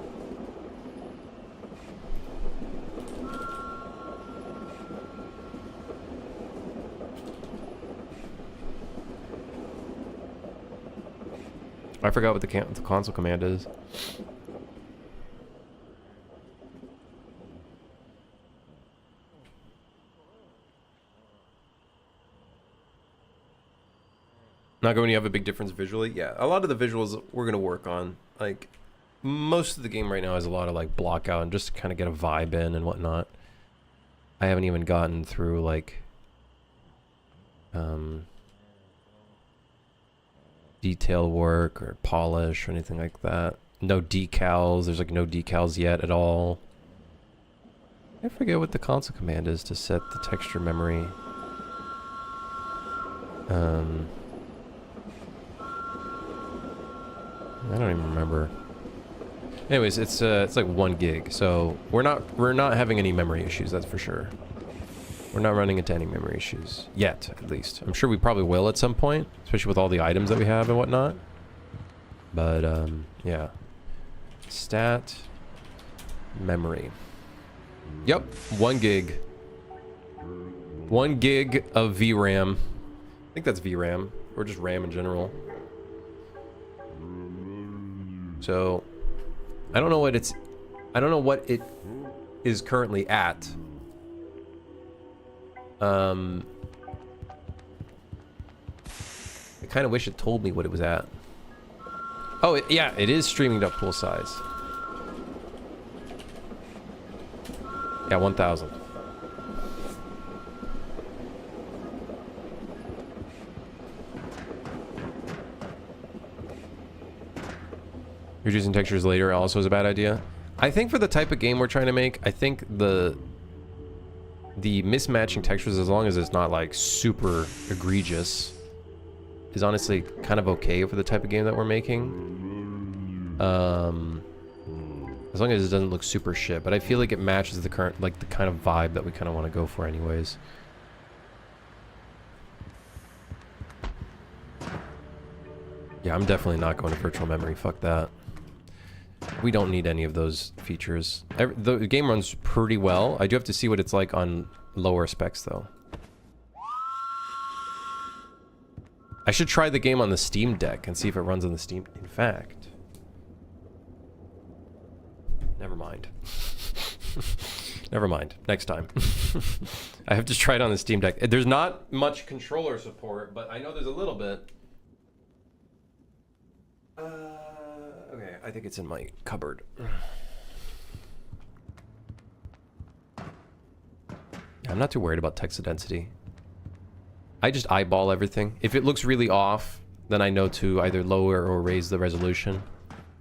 I forgot what the console command is. Not going to have a big difference visually? Yeah, a lot of the visuals we're going to work on. Like, most of the game right now has a lot of, like, block out and just to kind of get a vibe in and whatnot. I haven't even gotten through, like, detail work or polish or anything like that. No decals. There's, like, no decals yet at all. I forget what the console command is to set the texture memory. I don't even remember. Anyways, it's like 1 gig, so we're not having any memory issues, that's for sure. We're not running into any memory issues yet, at least. I'm sure we probably will at some point, especially with all the items that we have and whatnot. But yeah. Stat memory. Yep, 1 gig. 1 gig of VRAM. I think that's VRAM, or just RAM in general. So, I don't know what it is currently at. I kind of wish it told me what it was at. Oh, yeah, it is streaming up full size. Yeah, 1000. Reducing textures later also is a bad idea. I think for the type of game we're trying to make, I think the mismatching textures, as long as it's not like super egregious, is honestly kind of okay for the type of game that we're making. As long as it doesn't look super shit, but I feel like it matches the current, like the kind of vibe that we kind of want to go for anyways. Yeah, I'm definitely not going to virtual memory. Fuck that. We don't need any of those features. The game runs pretty well. I do have to see what it's like on lower specs, though. I should try the game on the Steam Deck and see if it runs on the Steam... In fact... Never mind. Never mind. Next time. I have to try it on the Steam Deck. There's not much controller support, but I know there's a little bit. Okay, I think it's in my cupboard. I'm not too worried about texture density. I just eyeball everything. If it looks really off, then I know to either lower or raise the resolution.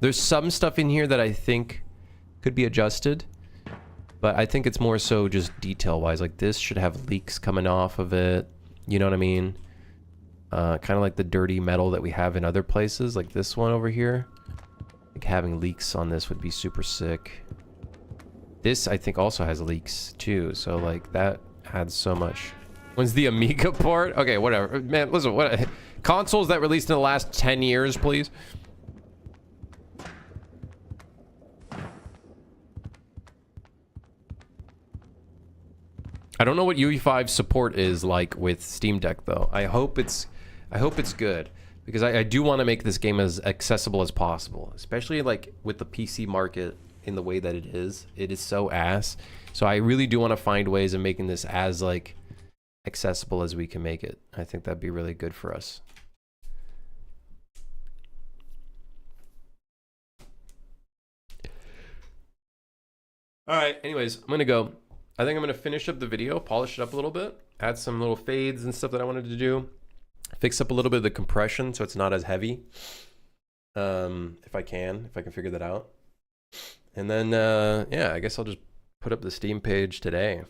There's some stuff in here that I think could be adjusted, but I think it's more so just detail-wise. Like this should have leaks coming off of it. You know what I mean? Kind of like the dirty metal that we have in other places, like this one over here. Like having leaks on this would be super sick. This, I think, also has leaks too, so like that adds so much. When's the Amiga port? Okay, whatever. Man, listen, Consoles that released in the last 10 years, please. I don't know what UE5 support is like with Steam Deck though. I hope it's good because I do want to make this game as accessible as possible, especially like with the PC market in the way that it is. It is so ass. So I really do want to find ways of making this as like accessible as we can make it. I think that'd be really good for us. All right, anyways, I'm gonna go. I think I'm gonna finish up the video, polish it up a little bit, add some little fades and stuff that I wanted to do, fix up a little bit of the compression so it's not as heavy. If I can figure that out. And then, yeah, I guess I'll just put up the Steam page today.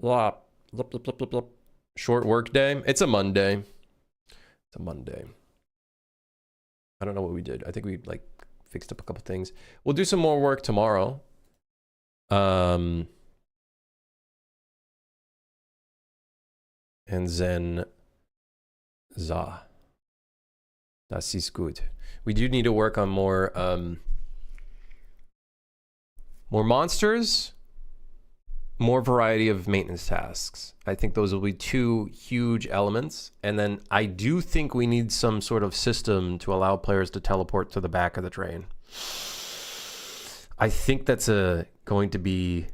Lop, lop, lop, lop, lop, lop. Short work day. It's a Monday. It's a Monday. I don't know what we did. I think we like fixed up a couple things. We'll do some more work tomorrow. And then das ist gut. We do need to work on more monsters, more variety of maintenance tasks. I think those will be two huge elements. And then I do think we need some sort of system to allow players to teleport to the back of the train. I think that's going to be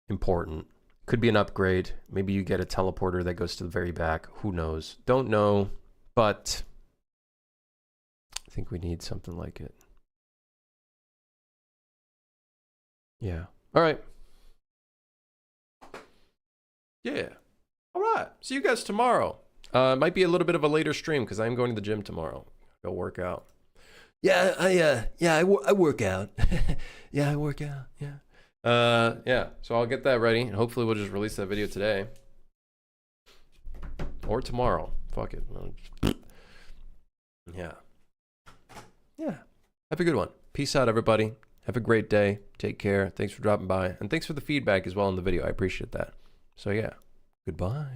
important. Could be an upgrade. Maybe you get a teleporter that goes to the very back. Who knows? Don't know, but I think we need something like it. Yeah. All right. Yeah. All right. See you guys tomorrow. It might be a little bit of a later stream because I'm going to the gym tomorrow. Go work out. Yeah, I work out. Yeah, I work out. Yeah. Yeah. So I'll get that ready and hopefully we'll just release that video today or tomorrow. Fuck it. Yeah. Yeah. Have a good one. Peace out, everybody. Have a great day. Take care. Thanks for dropping by. And thanks for the feedback as well in the video. I appreciate that. So yeah, goodbye.